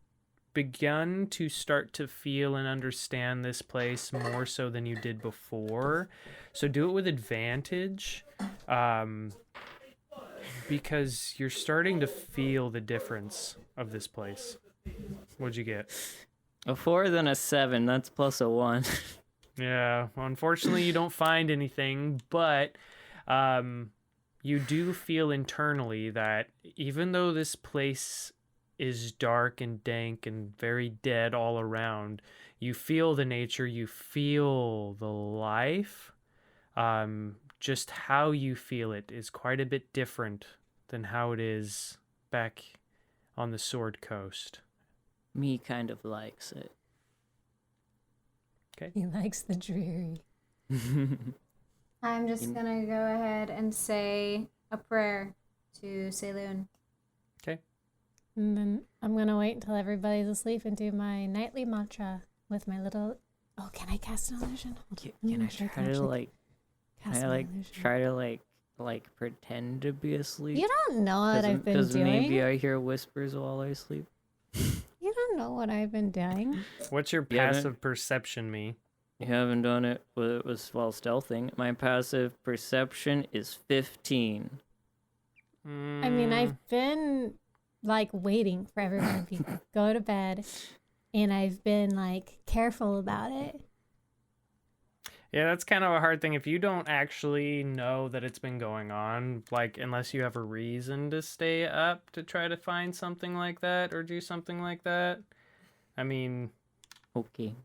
begun to start to feel and understand this place more so than you did before. So do it with advantage, because you're starting to feel the difference of this place. What'd you get? A 4 then a 7. That's plus a 1. Yeah, well, unfortunately, you don't find anything, but you do feel internally that even though this place is dark and dank and very dead all around, you feel the nature, you feel the life. Just how you feel it is quite a bit different than how it is back on the Sword Coast. Me kind of likes it. He likes the dreary. I'm just gonna go ahead and say a prayer to Saloon. Okay. And then I'm going to wait until everybody's asleep and do my nightly mantra with my little... Oh, can I cast an illusion? Can I'm I not sure I try can to actually like, cast can I my like illusion. try to like pretend to be asleep? You don't know what I've been doing. maybe I hear whispers while I sleep. You don't know what I've been doing. What's your Yeah, passive perception, me? You haven't done it while stealthing. My passive perception is 15. I mean, I've been like waiting for everyone to go to bed, and I've been like careful about it. Yeah, that's kind of a hard thing if you don't actually know that it's been going on, like unless you have a reason to stay up to try to find something like that or do something like that. I mean, Okay.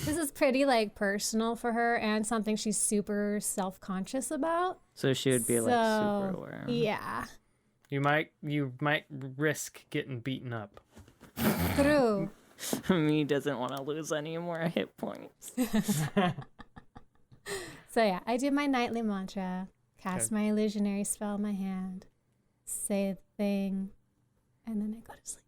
This is pretty like personal for her and something she's super self-conscious about. So she would be like super So, aware. Yeah, you might risk getting beaten up. true. Me doesn't want to lose any more hit points. So yeah, I do my nightly mantra, cast my illusionary spell in my hand, say the thing, and then I go to sleep.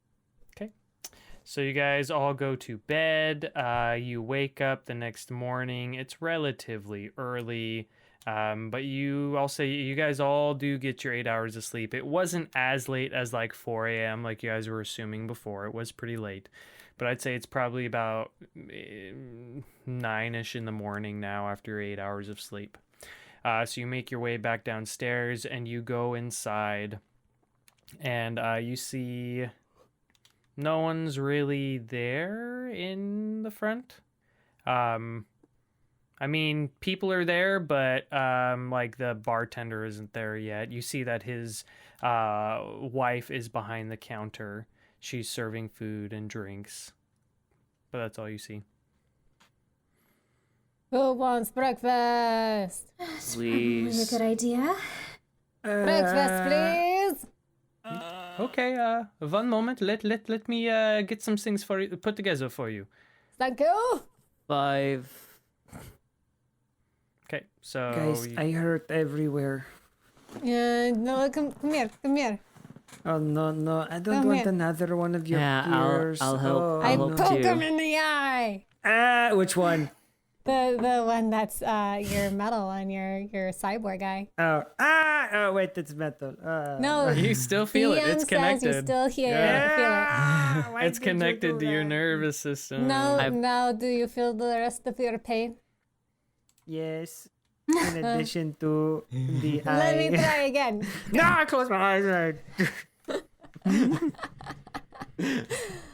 So you guys all go to bed. You wake up the next morning. It's relatively early, but I'll say you guys all do get your 8 hours of sleep. It wasn't as late as like 4 a.m. like you guys were assuming before. It was pretty late, but I'd say it's probably about 9-ish in the morning now after your 8 hours of sleep. So you make your way back downstairs and you go inside, and you see no one's really there in the front. I mean, people are there, but like the bartender isn't there yet. You see that his wife is behind the counter. She's serving food and drinks, but that's all you see. Who wants breakfast? Probably a good idea. Breakfast, please. Okay, 1 moment. Let me get some things for you put together for you. Thank you. 5. Okay, so Guys, I hurt everywhere. No, come here. Oh no! I don't Come want here. another one of your Yeah, gears. I'll help. Oh, I help poke too. him in the eye. which one? The one that's your metal one, your cyborg guy. Oh, wait, it's metal. No, you still feel it. PM It's says connected. you still hear Yeah. Why It's did you connected do to your that? nervous feel it. system. Now do you feel the rest of your pain? Yes. In addition to the eye. Let me try again. No, I closed my eyes. Right.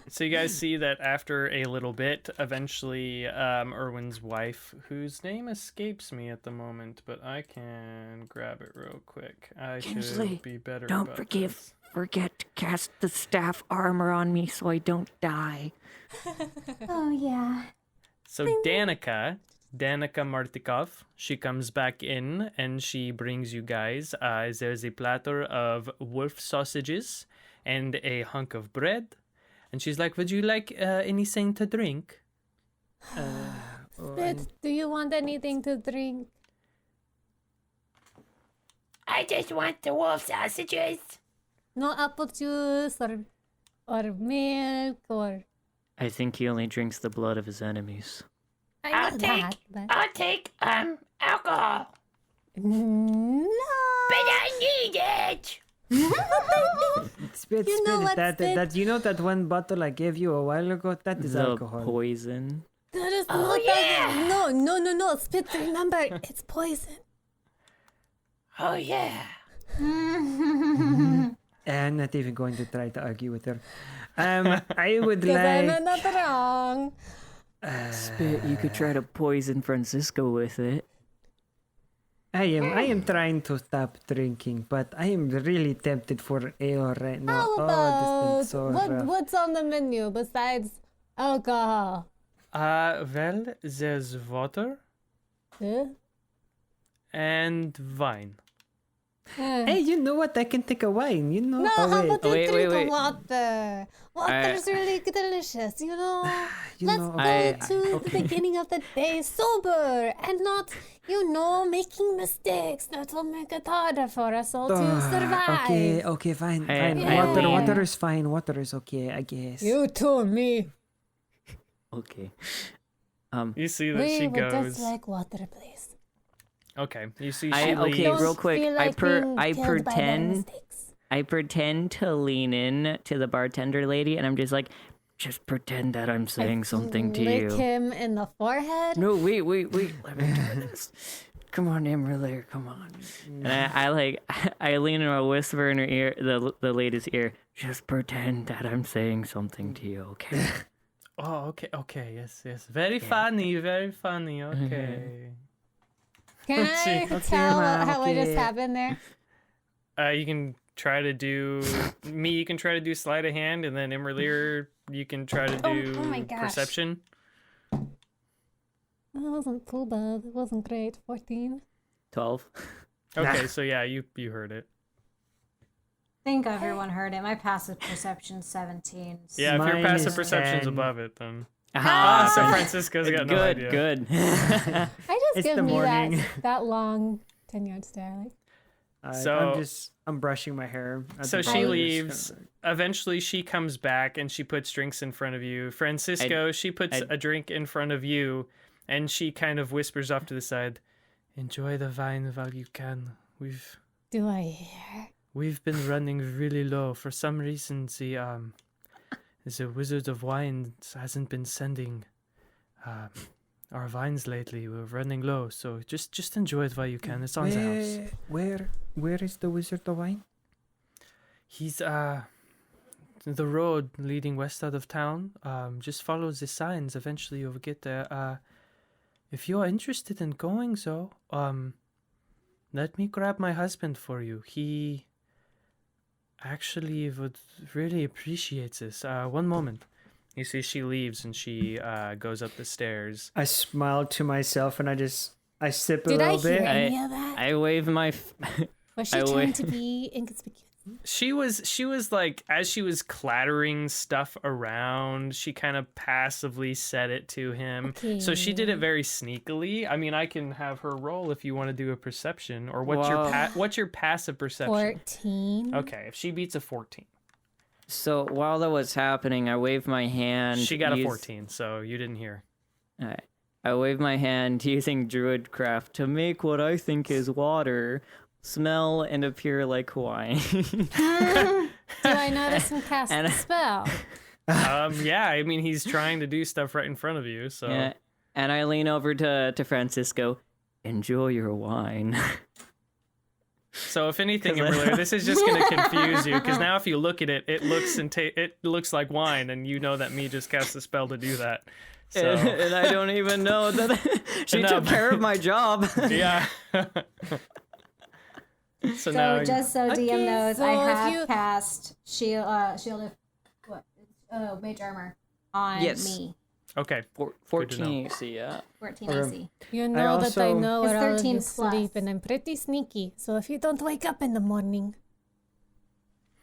So you guys see that after a little bit, eventually Erwin's wife, whose name escapes me at the moment, but I can grab it real quick. I Kingsley, should be better Don't about this. forget to cast the staff armor on me so I don't die. Oh, yeah. So Danica Martikov, she comes back in and she brings you guys, there's a platter of wolf sausages and a hunk of bread. And she's like, would you like anything to drink? Spit, do you want anything to drink? I just want the wolf sausages. No apple juice or milk or... I think he only drinks the blood of his enemies. I know that, but... I'll take alcohol. No! But I need it. Spit, You know spit. what, Spit? That you know that one bottle I gave you a while ago? That is The alcohol. poison. That is Oh, not yeah. No, Spit, remember, it's poison. Oh yeah. I'm not even going to try to argue with her. I would Because like. I'm not wrong. Spit, you could try to poison Francisco with it. I am trying to stop drinking, but I am really tempted for ale right now. How Oh, about this is so rough. what's on the menu besides alcohol? Well, there's water Huh? and wine. Hey, you know what? I can take a wine. You know. No, oh, how wait. about you Wait, drink wait. water? Water's really delicious, you know. You Let's know, go to the beginning of the day sober and not, making mistakes. That will make it harder for us all to survive. Okay, fine. I Water, mean- water is fine. Water is okay, I guess. You told me. Okay. You see that We she would goes. just like water, please. Okay, you see she Okay, leaves. real quick, Feel I like being I killed by their pretend mistakes. I pretend to lean in to the bartender lady, and I'm just like, just pretend that I'm saying something to Lick you. him in the forehead. No, wait. Let me do this. Come on, imra'lyr, come on. And I lean and I whisper in her ear, the lady's ear. Just pretend that I'm saying something to you, okay? Oh, okay, yes. Very funny, okay. Can Let's see. I Okay, tell ma'am, how I just okay. happened there? You can try to do you can try to do sleight of hand, and then imra'lyr, you can try to do oh my gosh. perception. It wasn't too bad. It wasn't great. 14. 12. Okay, so yeah, you heard it. I think everyone heard it. My passive perception's 17. so- Yeah, if your Mine passive is perception's 10. above it, then Ah, so Francisco's got no good, idea. good. I just It's give the me morning. that long 10-yard stare. Like, So- I'm brushing my hair. at So the she bar. leaves. Eventually, she comes back and she puts drinks in front of you. Francisco, she puts a drink in front of you, and she kind of whispers off to the side, "Enjoy the wine while you can. do I hear? We've been running really low. For some reason, the Wizard of Wines hasn't been sending our vines lately. We're running low, so just enjoy it while you can. It's on the house." Where is the Wizard of Wine? He's the road leading west out of town. Just follow the signs. Eventually, you'll get there. if you're interested in going, so, let me grab my husband for you. He actually would really appreciate this. One moment. You see she leaves and she goes up the stairs. I smile to myself and I sip a Did I little hear bit. any of that? I wave my. Was she I trying wait. to be inconspicuous? She was like, as she was clattering stuff around, she kind of passively said it to him. So she did it very sneakily. I mean, I can have her roll if you want to do a perception, or what's your passive perception? 14. Okay, if she beats a 14. So while that was happening, I waved my hand. She got a 14, so you didn't hear. Alright. I waved my hand using druidcraft to make what I think is water smell and appear like wine. Do I notice him cast And- the spell? Yeah, I mean, he's trying to do stuff right in front of you, so. Yeah, and I lean over to Francisco. Enjoy your wine. So if anything, imra'lyr, this is just going to confuse you, because now if you look at it, it looks like wine, and you know that me just cast a spell to do that. So and I don't even know that she took care of my job. yeah. So now So just so Okay, DM knows, so I if have you- cast shield of mage armor on Yes. me. okay. 14 AC, yeah. 14 Or- AC. You know that I also- know It's where all of 13 you plus. sleep, and I'm pretty sneaky. So if you don't wake up in the morning,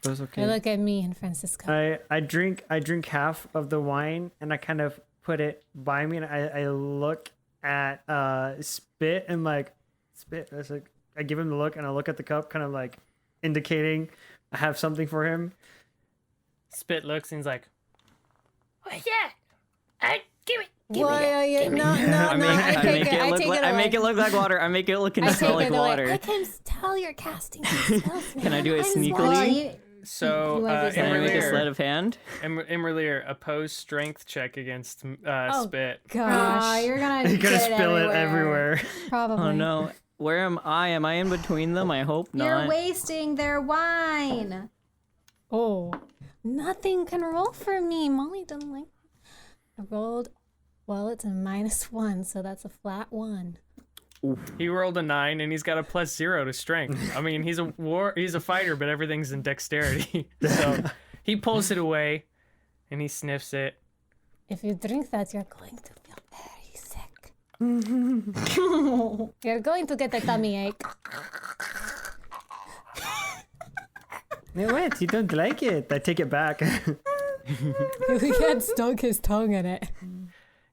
That's you okay. look at me and Francisco. I drink half of the wine and I kind of put it by me and I look at Spit and like Spit. It's like I give him the look and I look at the cup, kind of like indicating I have something for him. Spit looks and he's like, What's that? Give it. Why are you? No, I take it. I take it I away. make it look like water. I make it look and I smell take like it away. water. I can tell you're casting these spells, man. Can I do it I'm sneakily? Well, watching. you, so You wanna do Can I make a sleight imra'lyr, of hand? imra'lyr, oppose strength check against Oh, Spit. Gosh, you're gonna You're gonna get spill it everywhere. probably. Oh no. Where am I? Am I in between them? I hope not. You're wasting their wine. Oh, nothing can roll for me. Molly doesn't like. I rolled. Well, it's a -1, so that's a flat 1. He rolled a 9 and he's got a +0 to strength. I mean, he's a fighter, but everything's in dexterity. So he pulls it away and he sniffs it. If you drink that, you're going to feel very sick. You're going to get a tummy ache. No, wait, you don't like it. I take it back. He had stuck his tongue in it.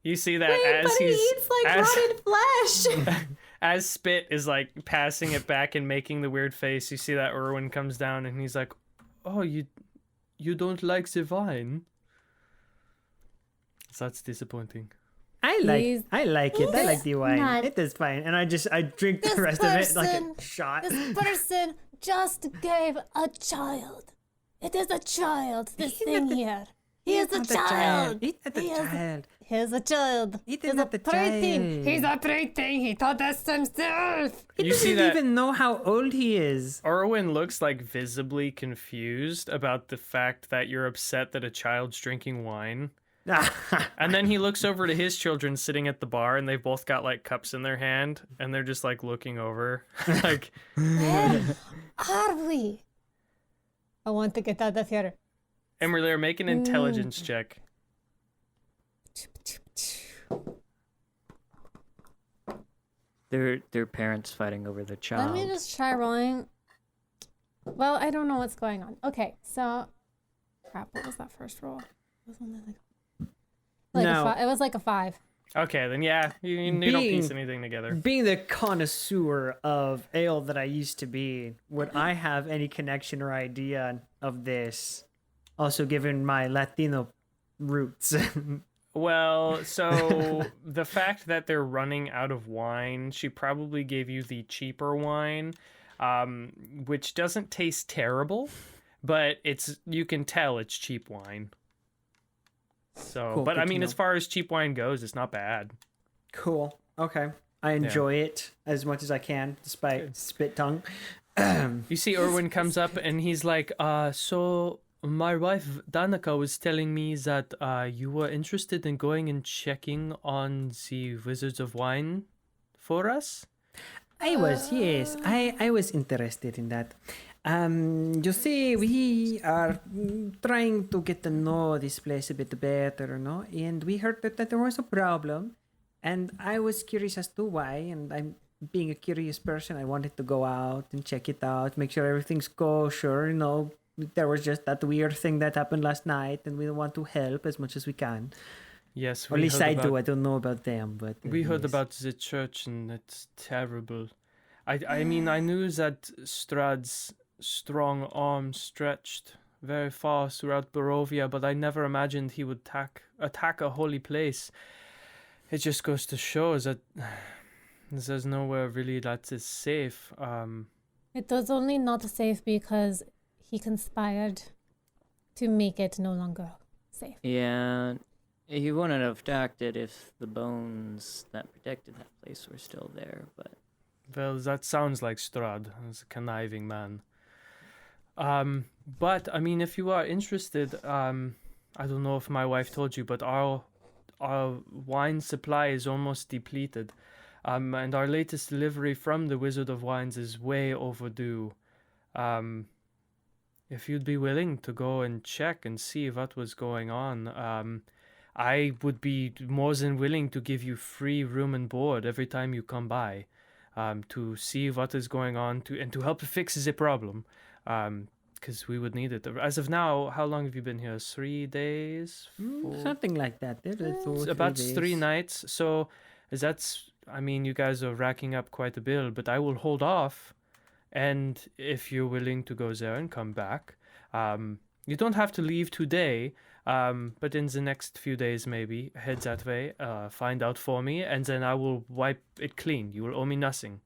You see that Wait, as but he he's eats like rotted flesh. as Spit is like passing it back and making the weird face, you see that Erwin comes down and he's like, "Oh, you don't like the wine?" So that's disappointing. I like He's- it. I like the wine. not- It is fine. And I drink the This rest of it like a person- shot. This person just gave a child. It is a child, this thing here. He is a child. Eat at the He is- child. He's a child. Eat He's it a at the preteen. child. He's a preteen. He taught us himself. He You see doesn't that even know how old he is. Erwin looks like visibly confused about the fact that you're upset that a child's drinking wine. And then he looks over to his children sitting at the bar and they've both got like cups in their hand and they're just like looking over. Like, Where are we? I want to get out of here. imra'lyr, make an intelligence check. Their parents fighting over the Let child. me just try rolling. Well, I don't know what's going on. Okay, so crap. What was that first roll? It was only No. it was like a 5. Okay, then yeah, you don't piece anything together. Being the connoisseur of ale that I used to be, would I have any connection or idea of this? Also, given my Latino roots. Well, so the fact that they're running out of wine, she probably gave you the cheaper wine, which doesn't taste terrible, but you can tell it's cheap wine. So, Cool, but good I to mean, know. as far as cheap wine goes, it's not bad. Cool. Okay. I enjoy it as much as I can, despite spit tongue. You see Erwin comes up and he's like, so My wife Danica was telling me that you were interested in going and checking on the Wizards of Wine for us. I was, yes. I was interested in that. You see, we are trying to get to know this place a bit better, no? And we heard that there was a problem. And I was curious as to why. And I'm being a curious person. I wanted to go out and check it out, make sure everything's kosher, There was just that weird thing that happened last night, and we want to help as much as we can. Yes, Or at least I do. I don't know about them, but we heard yes. about the church, and it's terrible. I mean, I knew that Strahd's strong arm stretched very far throughout Barovia, but I never imagined he would attack a holy place. It just goes to show that there's nowhere really that is safe. It was only not safe because he conspired to make it no longer safe. Yeah, he wouldn't have attacked it if the bones that protected that place were still there, but... Well, that sounds like Strahd. He's a conniving man. But, I mean, if you are interested, I don't know if my wife told you, but our wine supply is almost depleted. And our latest delivery from the Wizard of Wines is way overdue. If you'd be willing to go and check and see what was going on, I would be more than willing to give you free room and board every time you come by, to see what is going on and to help fix the problem, because we would need it. As of now, how long have you been here? 3 days? Something like that. It's about 3 nights. So I mean, you guys are racking up quite a bill, but I will hold off. And if you're willing to go there and come back, you don't have to leave today, but in the next few days maybe, head that way, find out for me, and then I will wipe it clean. You will owe me nothing.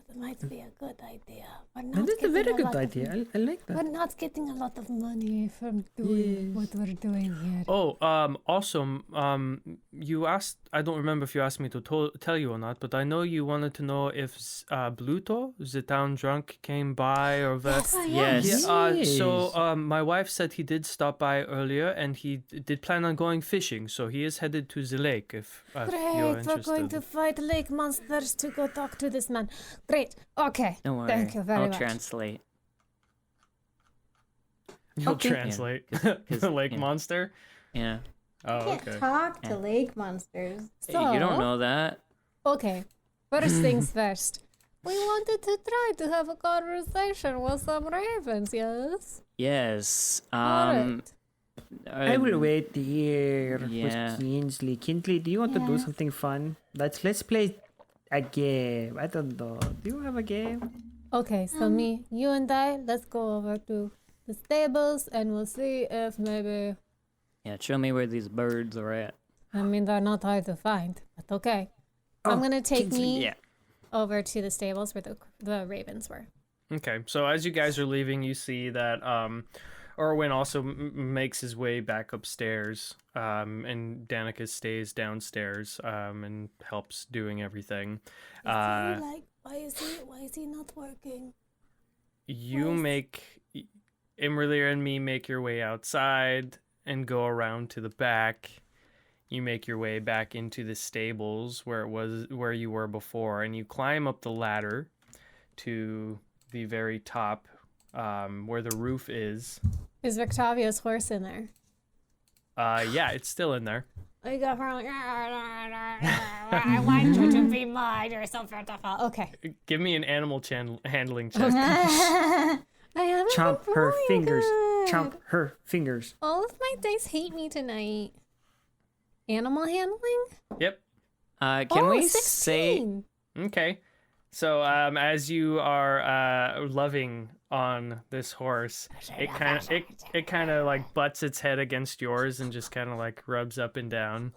That might be a good idea. That is a very good idea. I like that. We're not getting a lot of money from doing what we're doing here. Oh, also, you asked, I don't remember if you asked me to tell you or not, but I know you wanted to know if Bluto, the town drunk, came by or that. Yes. Yeah, so my wife said he did stop by earlier, and he did plan on going fishing, so he is headed to the lake if you're Great, interested. we're going to fight lake monsters to go talk to this man. Great, okay. Don't worry. Thank you very I'll much. translate. You'll Okay. translate Yeah, 'cause- the lake yeah. monster? Yeah. Oh, Can't okay. talk to Yeah. lake monsters. So, You don't know that. Okay, first things first. We wanted to try to have a conversation with some ravens, yes? Yes. Alright. I will wait here Yeah. with Kinsley. Kinsley, do you want to do Yeah. something fun? Let's play a game. I don't know. Do you have a game? Okay, so you and I, let's go over to the stables and we'll see if maybe, Yeah, show me where these birds are at. I mean, they're not hard to find, but okay. I'm gonna take me Yeah. over to the stables where the ravens were. Okay, so as you guys are leaving, you see that Erwin also makes his way back upstairs, and Danica stays downstairs and helps doing everything. Why is he not working? Imra'lyr and me make your way outside and go around to the back. You make your way back into the stables where you were before, and you climb up the ladder to the very top, where the roof is. Is Victavia's horse in there? Yeah, it's still in there. I got her like, I want you to be mine. You're so beautiful. Okay. Give me an animal handling check. I haven't Chomp been her rolling fingers. good. Chomp her fingers. All of my dice hate me tonight. Animal handling? Yep. Can we 16. Okay. So as you are loving on this horse, it kind of like butts its head against yours and just kind of like rubs up and down.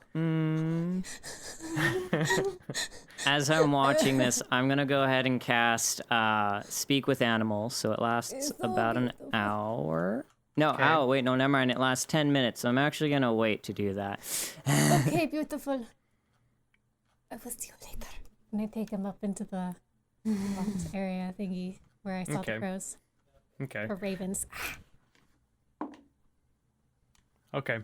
As I'm watching this, I'm gonna go ahead and cast Speak with Animals, so it lasts about an hour. No, Okay. wait, no, never mind. It lasts 10 minutes, so I'm actually gonna wait to do that. Okay, beautiful. I will see you later. And I take him up into the loft area thingy where I saw Okay. the crows Okay. or ravens. Okay.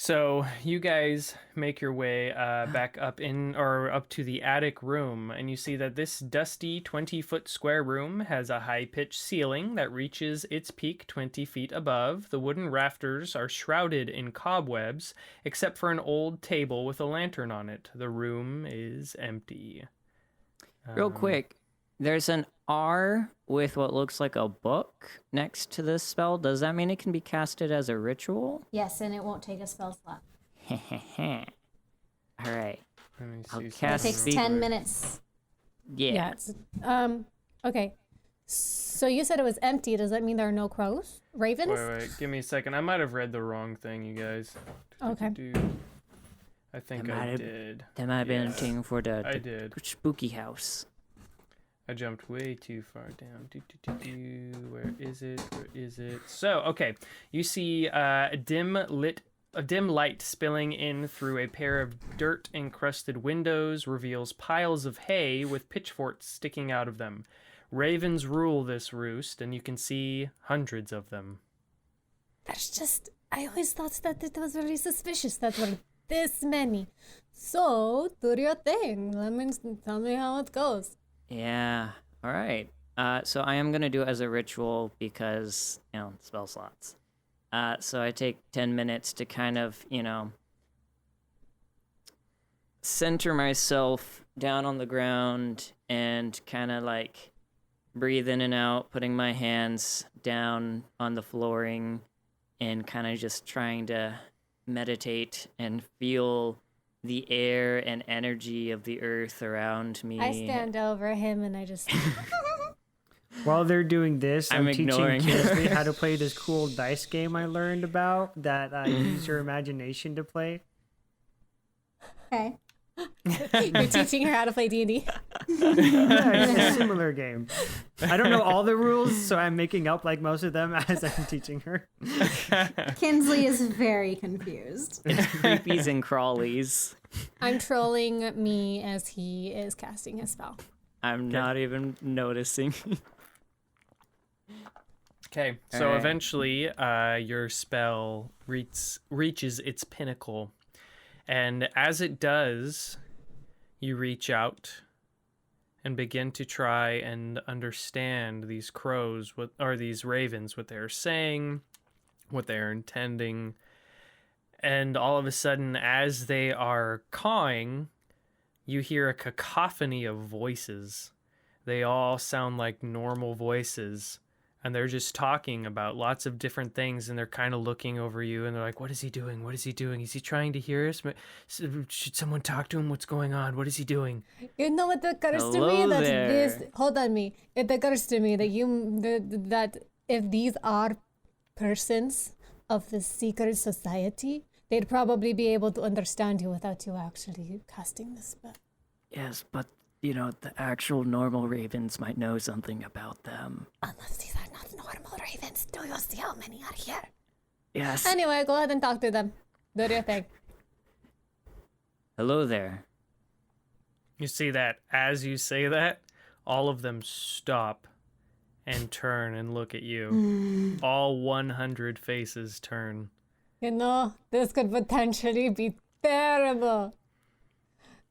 So you guys make your way back up to the attic room, and you see that this dusty 20-foot square room has a high-pitched ceiling that reaches its peak 20 feet above. The wooden rafters are shrouded in cobwebs, except for an old table with a lantern on it. The room is empty. Real quick, there's an R with what looks like a book next to this spell. Does that mean it can be casted as a ritual? Yes, and it won't take a spell slot. All right. Let me I'll see It cast takes the- 10 minutes. Yeah. It's, okay. So you said it was empty. Does that mean there are no crows? Ravens? Wait, give me a second. I might have read the wrong thing, you guys. Okay. I think That I might have- did. That might have been Yeah, a thing for I the did. spooky house. I jumped way too far down. Where is it? Where is it? So, okay. You see a dim light spilling in through a pair of dirt-encrusted windows reveals piles of hay with pitchforks sticking out of them. Ravens rule this roost, and you can see hundreds of them. That's just. I always thought that it was very suspicious that were this many. So, do your thing. Tell me how it goes. Yeah. All right. So I am gonna do it as a ritual because spell slots. So I take 10 minutes to kind of center myself down on the ground and kind of like breathe in and out, putting my hands down on the flooring and kind of just trying to meditate and feel the air and energy of the earth around me. I stand over him and I just. While they're doing this, I'm I'm teaching ignoring Kinsley how to play this cool dice game I learned about that I use your imagination to play. Okay. You're teaching her how to play D&D. Yeah, it's a similar game. I don't know all the rules, so I'm making up like most of them as I'm teaching her. Kinsley is very confused. It's creepies and crawlies. I'm trolling me as he is casting his spell. I'm not even noticing. Okay, so Alright. eventually your spell reaches its pinnacle. And as it does, you reach out and begin to try and understand these crows, these ravens, what they're saying, what they're intending. And all of a sudden, as they are cawing, you hear a cacophony of voices. They all sound like normal voices. And they're just talking about lots of different things, and they're kind of looking over you, and they're like, what is he doing? What is he doing? Is he trying to hear us? Should someone talk to him? What's going on? What is he doing? You know what occurs to Hello me? That there. this. Hold on me. It occurs to me that that if these are persons of the secret society, they'd probably be able to understand you without you actually casting the spell. Yes, but the actual normal ravens might know something about them. Unless these are not normal ravens. Do you see how many are here? Yes. Anyway, go ahead and talk to them. Do your thing. Hello there. You see that as you say that, all of them stop and turn and look at you. All 100 faces turn. This could potentially be terrible.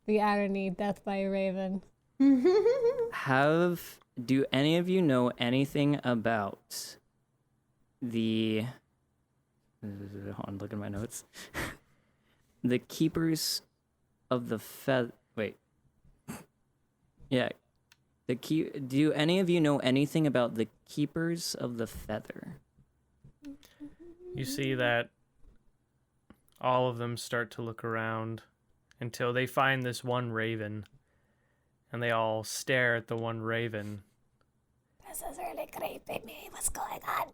The irony, death by a raven. Do any of you know anything about the... Hold on, look at my notes. The keepers of the feather... Wait. Yeah. Do any of you know anything about the keepers of the feather? You see that all of them start to look around until they find this one raven, and they all stare at the one raven, This is really creepy me. What's going on?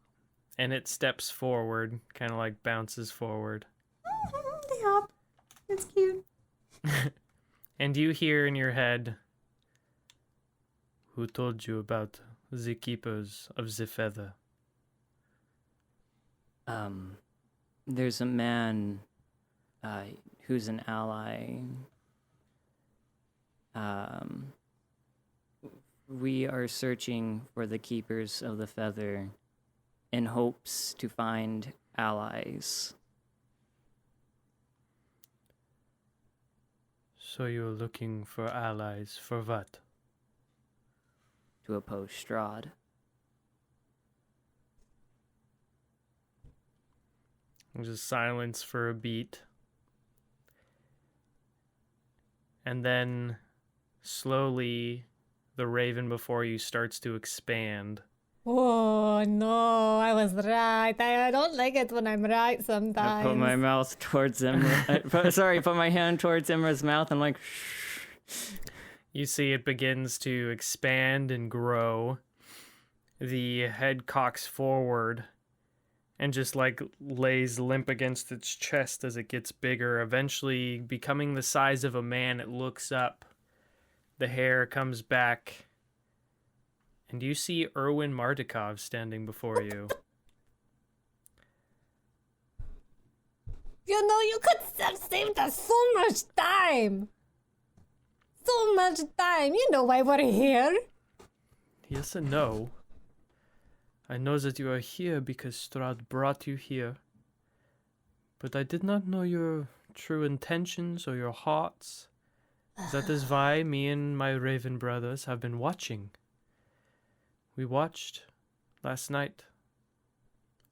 and it steps forward, kind of like bounces forward. They hop. It's cute. And you hear in your head, who told you about the keepers of the feather? There's a man who's an ally. We are searching for the keepers of the feather in hopes to find allies. So you're looking for allies for what? To oppose Strahd. Just silence for a beat. And then slowly the raven before you starts to expand. Oh no, I was right. I don't like it when I'm right I sometimes. put my mouth towards Imra. Put my hand towards Imra's mouth and like. You see it begins to expand and grow. The head cocks forward and just like lays limp against its chest as it gets bigger, eventually becoming the size of a man. It looks up. The hair comes back. And you see Erwin Martikov standing before you. You know, you could have saved us so much time. So much time. You know why we're here. Yes and no. I know that you are here because Strahd brought you here. But I did not know your true intentions or your hearts. That is why me and my raven brothers have been watching. We watched last night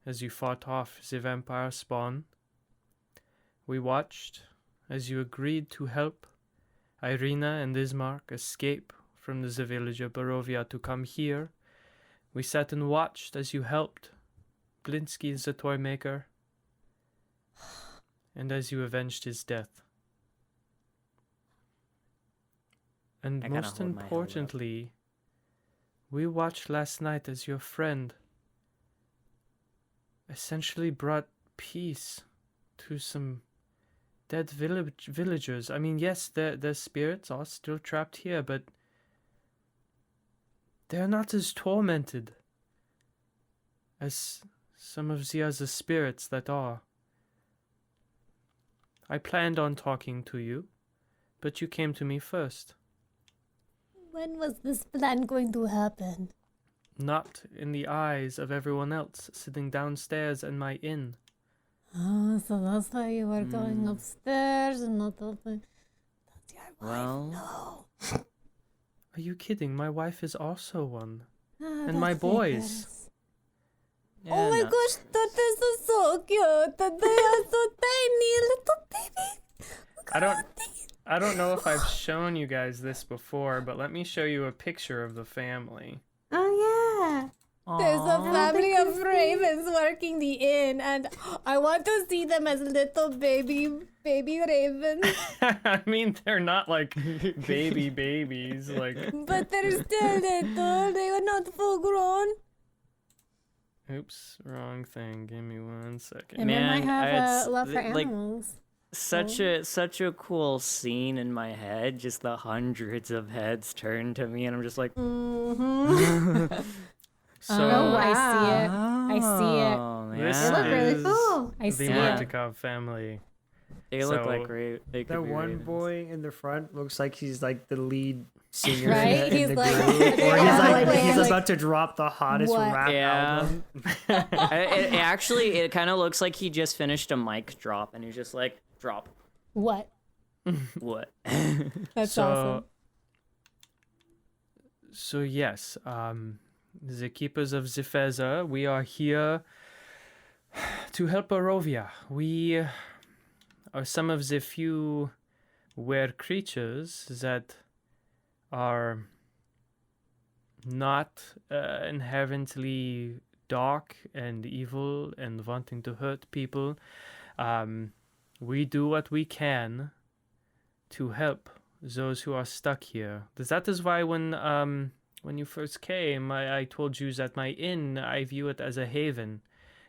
as you fought off the vampire spawn. We watched as you agreed to help Irina and Ismark escape from the village of Barovia to come here. We sat and watched as you helped Blinsky the toy maker and as you avenged his death. And I kinda most hold my head up. importantly, we watched last night as your friend essentially brought peace to some dead villagers. I mean, yes, their spirits are still trapped here, but they're not as tormented as some of the other spirits that are. I planned on talking to you, but you came to me first. When was this plan going to happen? Not in the eyes of everyone else sitting downstairs in my inn. Oh, so that's why you were going upstairs and not up. That's your wife. Well, No. Are you kidding? My wife is also one. Ah, And my that's boys. nice. yeah, Oh my no. gosh, that is so cute. That they are so tiny, little baby. I don't know if I've shown you guys this before, but let me show you a picture of the family. Oh yeah. There's a Aw. family of ravens working the inn, and I want to see them as little baby ravens. I mean, they're not like babies, like. But they're still little. They are not full grown. Oops, wrong thing. Give me 1 second. And then I Man, have it's a love for like- animals. Such a cool scene in my head. Just the hundreds of heads turn to me, and I'm just like, Mm-hmm. So Oh, I see it. I see it. oh, this yeah. They look really is cool. I the see Yeah. it. Martikov family. They look So- like they could That be one ravens. boy in the front looks like he's like the lead singer Right? in the, He's in the like- group. they're Or he's all like, like- he's like, about to drop the hottest what? rap Yeah. album. it actually, it kind of looks like he just finished a mic drop, and he's just like, drop. What? What? That's So- awesome. So yes, the keepers of the feather, we are here to help Barovia. We are some of the few were creatures that are not inherently dark and evil and wanting to hurt people. We do what we can to help those who are stuck here. That is why when you first came, I told you that my inn, I view it as a haven.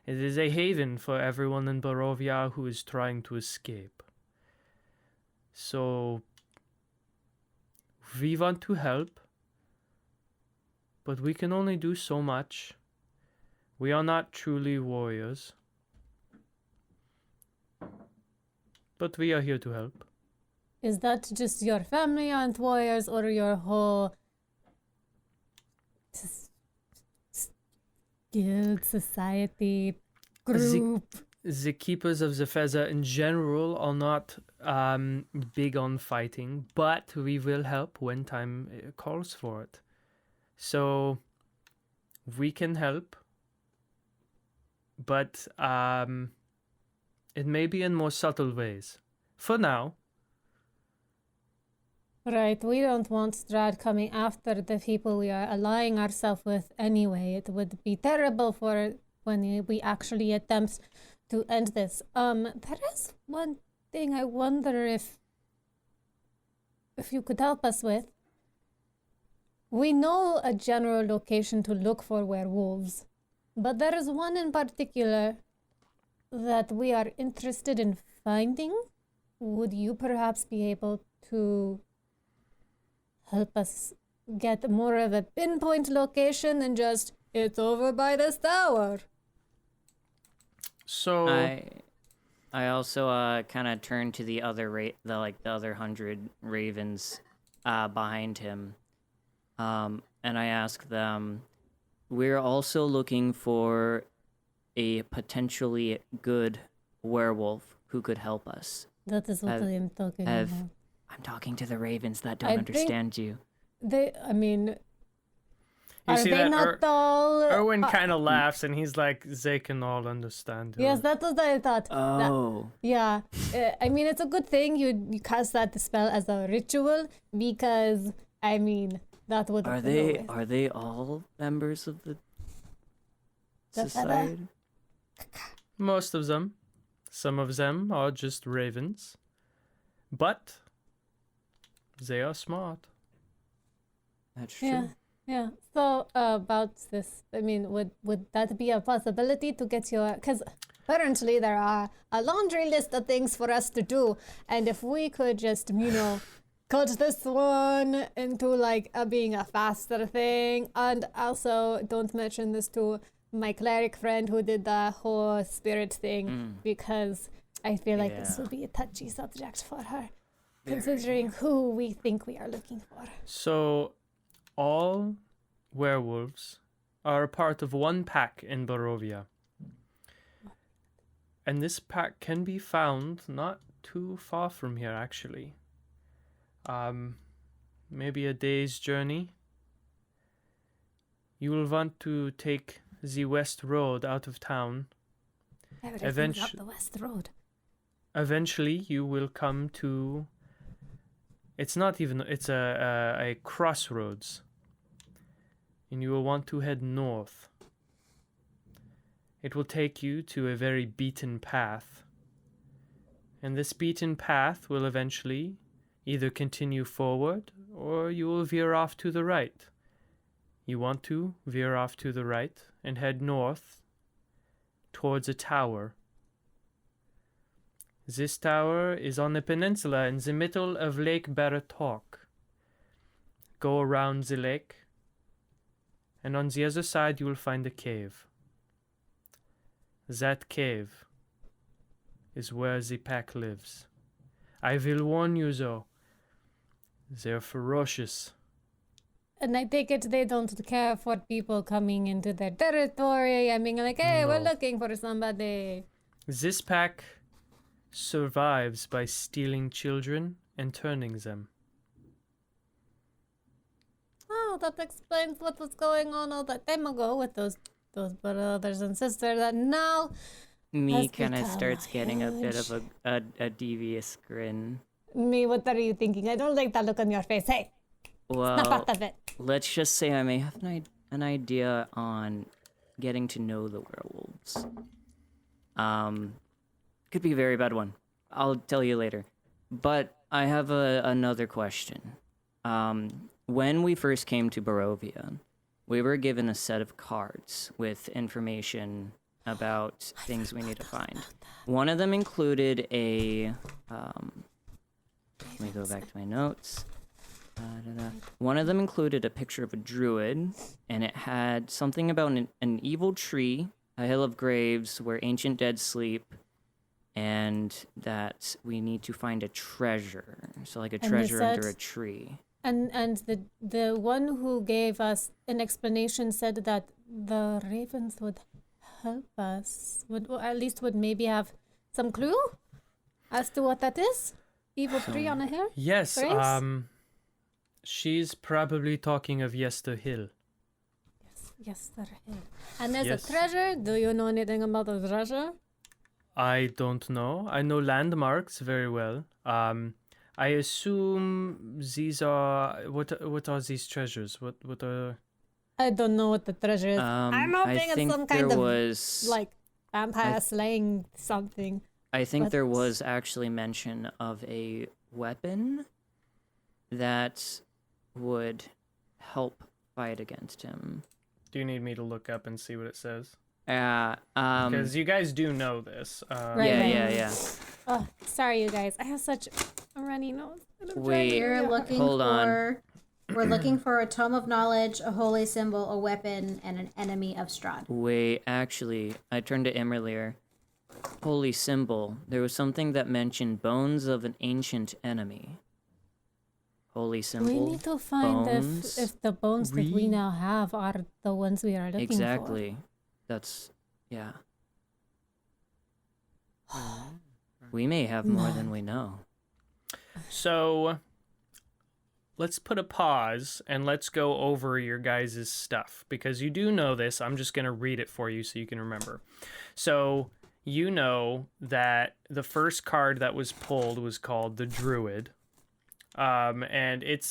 It is a haven for everyone in Barovia who is trying to escape. So, we want to help, but we can only do so much. We are not truly warriors, but we are here to help. Is that just your family and warriors, or your whole guild, society, group? the keepers of the feather in general are not big on fighting, but we will help when time calls for it. So we can help, but it may be in more subtle ways. For now. Right, we don't want Strahd coming after the people we are allying ourselves with anyway. It would be terrible for when we actually attempt to end this. There is one thing I wonder if you could help us with. We know a general location to look for werewolves, but there is one in particular that we are interested in finding. Would you perhaps be able to help us get more of a pinpoint location than just, it's over by this tower? So I also kind of turned to the other the other 100 ravens behind him, and I asked them, we're also looking for a potentially good werewolf who could help us. That is what I am talking about. I'm talking to the ravens that don't I understand you. I mean, You are see they that not all... Erwin kind of laughs and he's like, they can all understand. Yes, that's what I thought. Oh. Yeah. I mean, it's a good thing you cast that spell as a ritual because, I mean, that would... Are they all members of the society? Most of them. Some of them are just ravens. But they are smart. That's true. Yeah. So about this, I mean, would that be a possibility to get your? Because apparently there are a laundry list of things for us to do, and if we could just, cut this one into like being a faster thing, and also don't mention this to my cleric friend who did the whole spirit thing, because I feel like this will be a touchy subject for her, considering who we think we are looking for. So, all werewolves are a part of one pack in Barovia. And this pack can be found not too far from here, actually. Maybe a day's journey. You will want to take the west road out of town. Everything's up the west road. Eventually, you will come to... It's a crossroads. And you will want to head north. It will take you to a very beaten path. And this beaten path will eventually either continue forward or you will veer off to the right. You want to veer off to the right and head north towards a tower. This tower is on the peninsula in the middle of Lake Baratok. Go around the lake, and on the other side you will find a cave. That cave is where the pack lives. I will warn you though, they're ferocious. And I take it they don't care for people coming into their territory. I mean, like, hey, we're looking for somebody. This pack survives by stealing children and turning them. Oh, that explains what was going on all that time ago with those brothers and sisters that now Me has kind of become starts getting a bit huge. of a devious grin. Me, what are you thinking? I don't like that look on your face. Hey, Well, snap out of it. let's just say I may have an idea on getting to know the werewolves. Could be a very bad one. I'll tell you later. But I have another question. When we first came to Barovia, we were given a set of cards with information about things we need to find. One of them included a... let me go back to my notes. One of them included a picture of a druid, and it had something about an evil tree, a hill of graves where ancient dead sleep, and that we need to find a treasure. So like a And you treasure under said- a tree. And the one who gave us an explanation said that the ravens would help us? Or at least would maybe have some clue as to what that is? Evil tree on a hill? Yes, Grace? she's probably talking of Yester Hill. Yes, the hill. And there's Yes. a treasure. Do you know anything about the treasure? I don't know. I know landmarks very well. I assume these are what are these treasures? What are? I don't know what the treasure is. I'm hoping I it's think some there kind of was like vampire slaying something. I think there but- was actually mention of a weapon that would help fight against him. Do you need me to look up and see what it says? Um, Because you guys do know this. Right, yeah, right. yeah. Oh, sorry, you guys. I have such a runny nose. And I'm trying Wait. to- We're looking Hold on. for. We're looking for a tome of knowledge, a holy symbol, a weapon, and an enemy of Strahd. Wait, actually, I turned to imra'lyr. Holy symbol. There was something that mentioned bones of an ancient enemy. Holy symbol. We need to find bones. if the bones that we now have are the ones we are looking for. Exactly. That's yeah. We may have more than we know. So let's put a pause and let's go over your guys' stuff because you do know this. I'm just going to read it for you so you can remember. So you know that the first card that was pulled was called the Druid. And it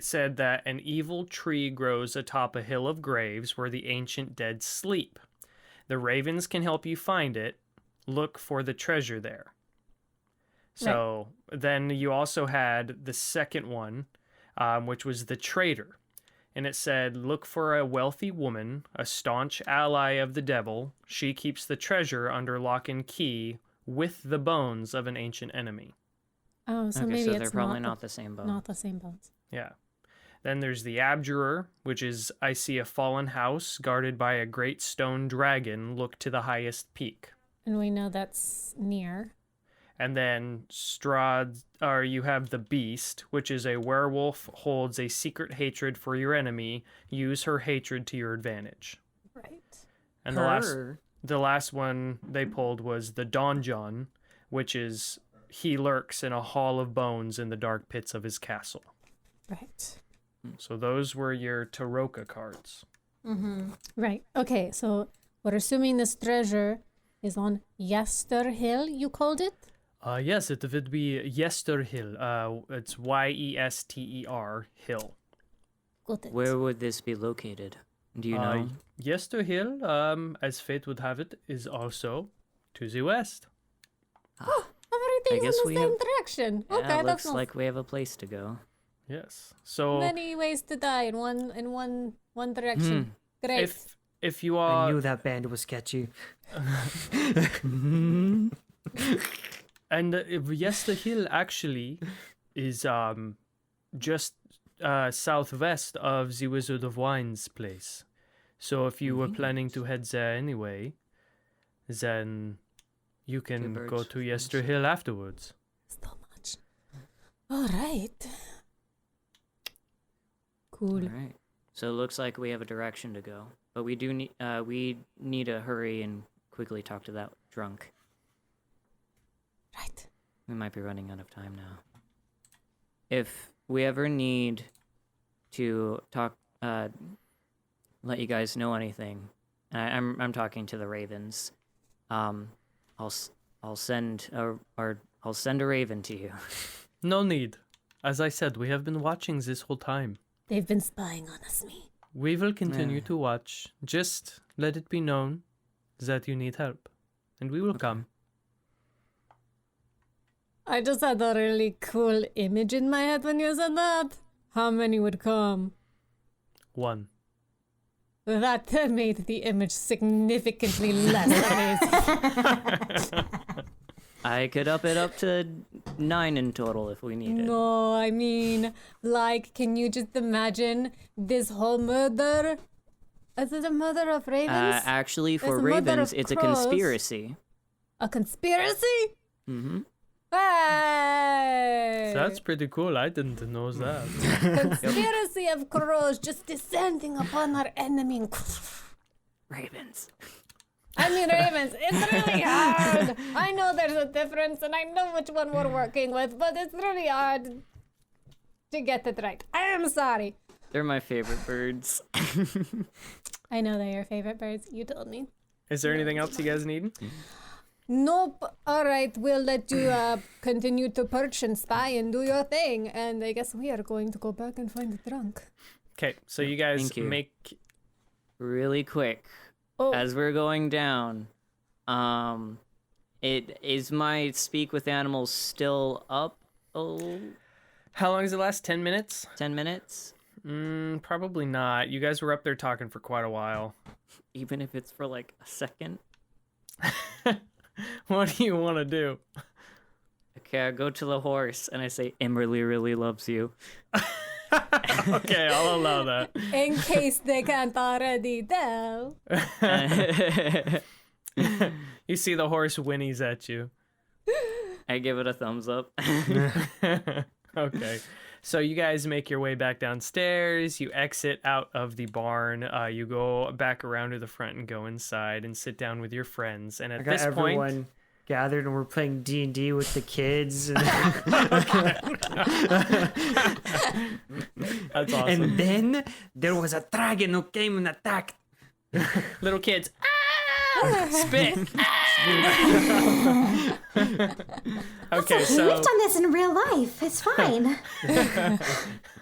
said that an evil tree grows atop a hill of graves where the ancient dead sleep. The ravens can help you find it. Look for the treasure there. So then you also had the second one, which was the traitor. And it said, look for a wealthy woman, a staunch ally of the devil. She keeps the treasure under lock and key with the bones of an ancient enemy. Oh, so Okay, maybe so it's they're probably not the same bone. not the same bones. Yeah. Then there's the abjurer, which is, I see a fallen house guarded by a great stone dragon. Look to the highest peak. And we know that's near. And then Strahd, or you have the beast, which is a werewolf, holds a secret hatred for your enemy. Use her hatred to your advantage. Right. And Her. the last one they pulled was the donjon, which is he lurks in a hall of bones in the dark pits of his castle. Right. So those were your Taroka cards. Right. Okay, so we're assuming this treasure is on Yester Hill, you called it? Yes, it would be Yester Hill. It's Yester Hill. Got it. Where would this be located? Do you know? Yester Hill, as fate would have it, is also to the west. Everything's guess in we the same have- direction. Yeah, Okay, looks that's not like we have a place to go. Yes. So many ways to die in one direction. Great. if you I are knew that band was sketchy. and Yester Hill actually is just southwest of the Wizard of Wine's place. So if you were planning to head there anyway, then you can Two go birds, to one Yester Hill afterwards. So much. All right. Cool. All right. So it looks like we have a direction to go, but we do need to hurry and quickly talk to that drunk. Right. We might be running out of time now. If we ever need to talk, let you guys know anything, and I'm talking to the ravens. I'll send a raven to you. No need. As I said, we have been watching this whole time. They've been spying on us, me. We will continue Yeah. to watch. Just let it be known that you need help, and we will come. I just had a really cool image in my head when you said that. How many would come? One. That made the image significantly less amazing. I could up it up to 9 in total if we needed. No, I mean, like, can you just imagine this whole murder? Is it a murder of ravens? Actually, for There's a murder ravens, of it's a crows. conspiracy. A conspiracy? Mm-hmm. Hey! That's pretty cool. I didn't know that. Conspiracy of crows just descending upon our enemy. Ravens. I mean, ravens. It's really hard. I know there's a difference, and I know which one we're working with, but it's really hard to get it right. I am sorry. They're my favorite birds. I know they're your favorite birds. You told me. Is there anything else you guys need? Nope. All right, we'll let you continue to perch and spy and do your thing. And I guess we are going to go back and find the trunk. Okay, so you guys Thank you. make... Really quick, Oh, as we're going down, it is my speak with animals still up? Oh, How long does it last? 10 minutes? 10 minutes? Probably not. You guys were up there talking for quite a while. Even if it's for like a second? What do you want to do? Okay, I go to the horse and I say, imra'lyr really loves you. Okay, I'll allow that. in case they can't already tell. You see the horse whinnies at you. I give it a thumbs up. Okay. So you guys make your way back downstairs. You exit out of the barn. You go back around to the front and go inside and sit down with your friends. And I at got this everyone point, gathered and we're playing D&D with the kids. And, that's awesome. and then there was a dragon who came and attacked. Little kids, spit. Okay, We so lived on this in real life. It's fine.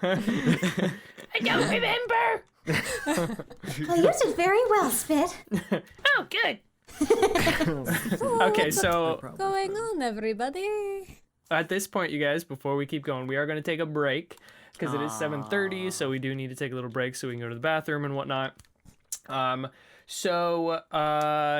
I don't remember. Well, you did very well, Spit. Oh, good. okay, so Going on, everybody? at this point, you guys, before we keep going, we are going to take a break because it is 7:30, so we do need to take a little break so we can go to the bathroom and whatnot.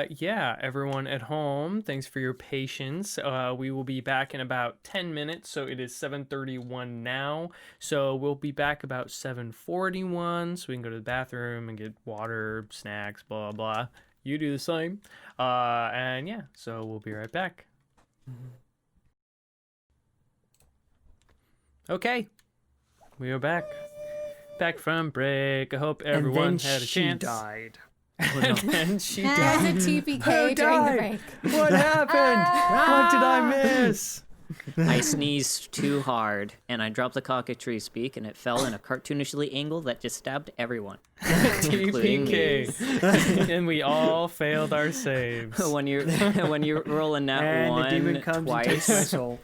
Yeah, everyone at home, thanks for your patience. We will be back in about 10 minutes, so it is 7:31 now. So we'll be back about 7:41, so we can go to the bathroom and get water, snacks, blah, blah. You do the same. And yeah, so we'll be right back. Okay, we are back. Back from break. I hope everyone and then had a she chance. died. And then she There's died. a TPK during the break. What happened? What did I miss? I sneezed too hard and I dropped the cockatrice speak and it fell in a cartoonishly angle that just stabbed everyone. including me. TPK. And we all failed our saves. when you're rolling that And one the demon comes and takes my twice. soul.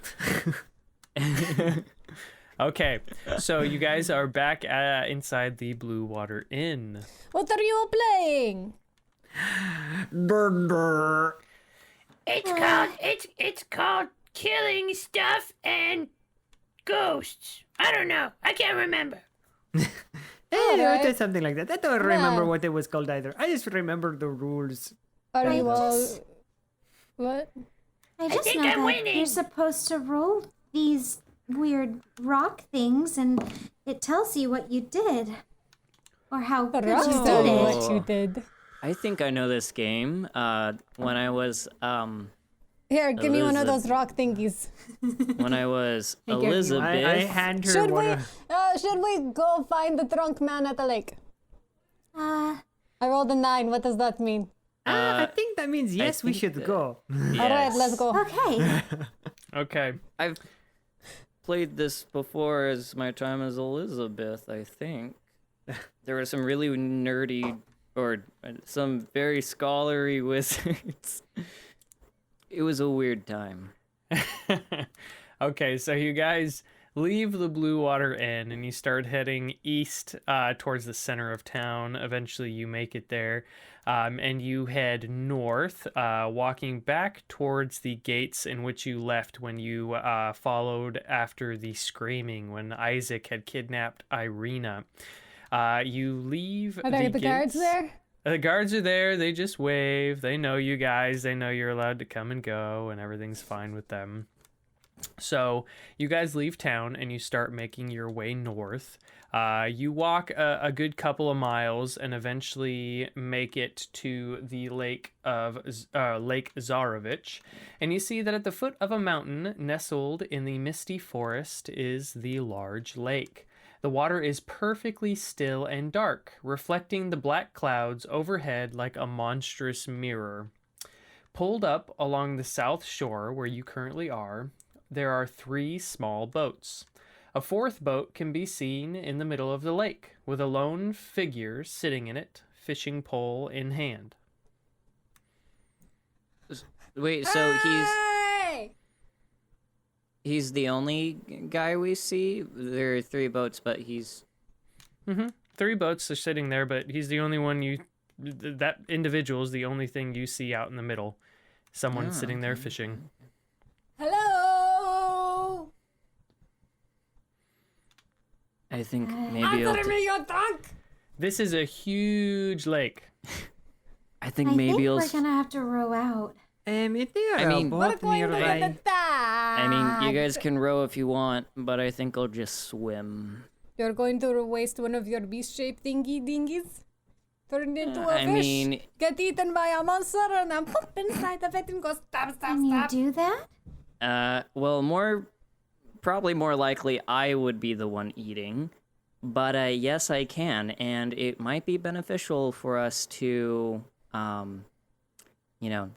Okay, so you guys are back inside the Blue Water Inn. What are you playing? It's called killing stuff and ghosts. I don't know. I can't remember. It was something like that. I don't remember Yeah. what it was called either. I just remember the rules. Are I you all... just- What? I just think know I'm that winning. you're supposed to roll these weird rock things, and it tells you what you did. Or how good you Tell did me it. what you did. I think I know this game. When I was Here, give me one of Elizabeth. those rock thingies. when I was give you- Elizabeth. I hand her Should one we, of... should we go find the drunk man at the lake? Uh, I rolled a 9. What does that mean? I think that means yes, we think should that- go. All right, let's go. okay. Okay. I've played this before as my time as Elizabeth, I think. There were some really nerdy or some very scholarly wizards. It was a weird time. Okay, so you guys leave the Blue Water Inn and you start heading east towards the center of town. Eventually you make it there. And you head north, walking back towards the gates in which you left when you followed after the screaming when Isaac had kidnapped Irina. You leave Are there the gates. guards there? The guards are there. They just wave. They know you guys. They know you're allowed to come and go, and everything's fine with them. So you guys leave town and you start making your way north. You walk a good couple of miles and eventually make it to the Lake Zarovich. And you see that at the foot of a mountain nestled in the misty forest is the large lake. The water is perfectly still and dark, reflecting the black clouds overhead like a monstrous mirror. Pulled up along the south shore where you currently are, there are 3 small boats. A 4th boat can be seen in the middle of the lake, with a lone figure sitting in it, fishing pole in hand. Wait, so he's the only guy we see? There are 3 boats, but he's... 3 boats are sitting there, but he's the only one that individual is the only thing you see out in the middle. Someone sitting there fishing. Hello. I think maybe This is a huge lake. I think I maybe think you'll... we're gonna have to row out. If there I are mean- a boat nearby, I mean, you guys can row if you want, but I think I'll just swim. You're going to waste one of your beast-shaped dinghies? Turned into a I fish? mean- Get eaten by a monster and then pop inside of it and go stop. Can you do that? Well, probably more likely I would be the one eating. But yes, I can, and it might be beneficial for us to,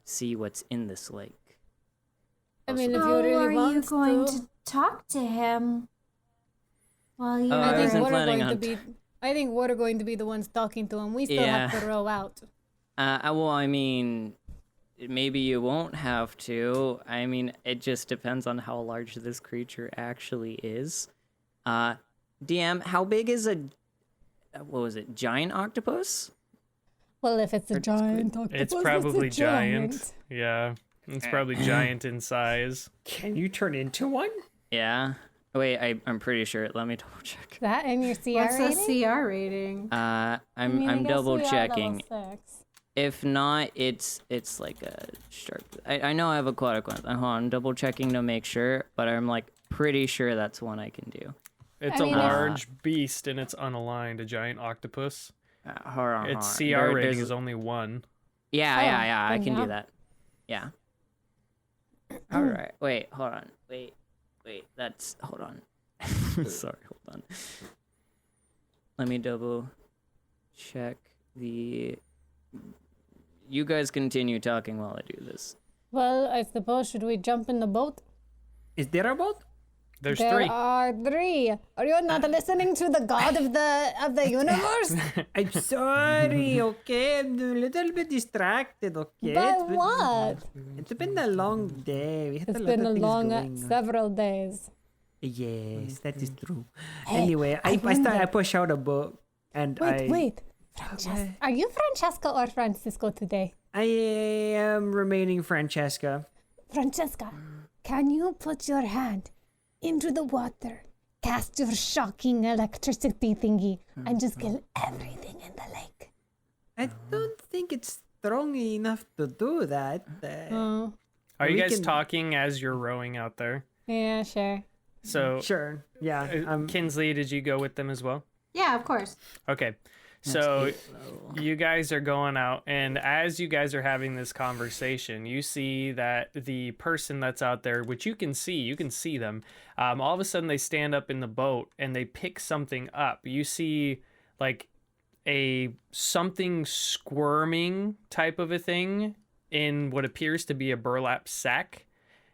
see what's in this lake. I mean, if How you really are you want going to... to talk to him while you're I I think wasn't we're planning going to on be... I think we're going to be the ones talking to him. We still have Yeah. to row out. Well, I mean, maybe you won't have to. I mean, it just depends on how large this creature actually is. DM, how big is giant octopus? Well, if it's a giant octopus, It's probably it's a giant. Yeah. It's probably giant in size. can you turn into one? Yeah. Wait, I'm pretty sure. Let me double check. That and your CR What's rating? the CR rating? I I'm mean, I guess double we are checking. level 6. If not, it's like a shark. I know I have aquatic ones. Hold on, I'm double checking to make sure, but I'm like pretty sure that's one I can do. It's I a mean, large beast and it's unaligned, a giant octopus. Hold on. Its hold on. CR rating There's- is only 1. Yeah, I then can yeah. do that. Yeah. All right. Wait, hold on. Wait. That's hold on. Sorry, hold on. Let me double check the. You guys continue talking while I do this. Well, I suppose, should we jump in the boat? Is there a boat? There's There 3. are 3. Are you not listening to the god of the universe? I'm sorry, okay? I'm a little bit distracted, okay? By what? It's been a long day. We had It's a lot been of a things long going on. several days. Yes, that is true. Hey, Anyway, I wonder- I push out a book and Wait. Are you Francesca or Francisco today? I am remaining Francesca. Francesca, can you put your hand into the water, cast your shocking electricity thingy, and just kill everything in the lake? I don't think it's strong enough to do that. Oh, Are you we guys can- talking as you're rowing out there? yeah, sure. So, Sure, yeah. Kinsley, did you go with them as well? Yeah, of course. Okay. So you guys are going out, and as you guys are having this conversation, you see that the person that's out there, which you can see them, all of a sudden they stand up in the boat and they pick something up. You see like something squirming type of a thing in what appears to be a burlap sack,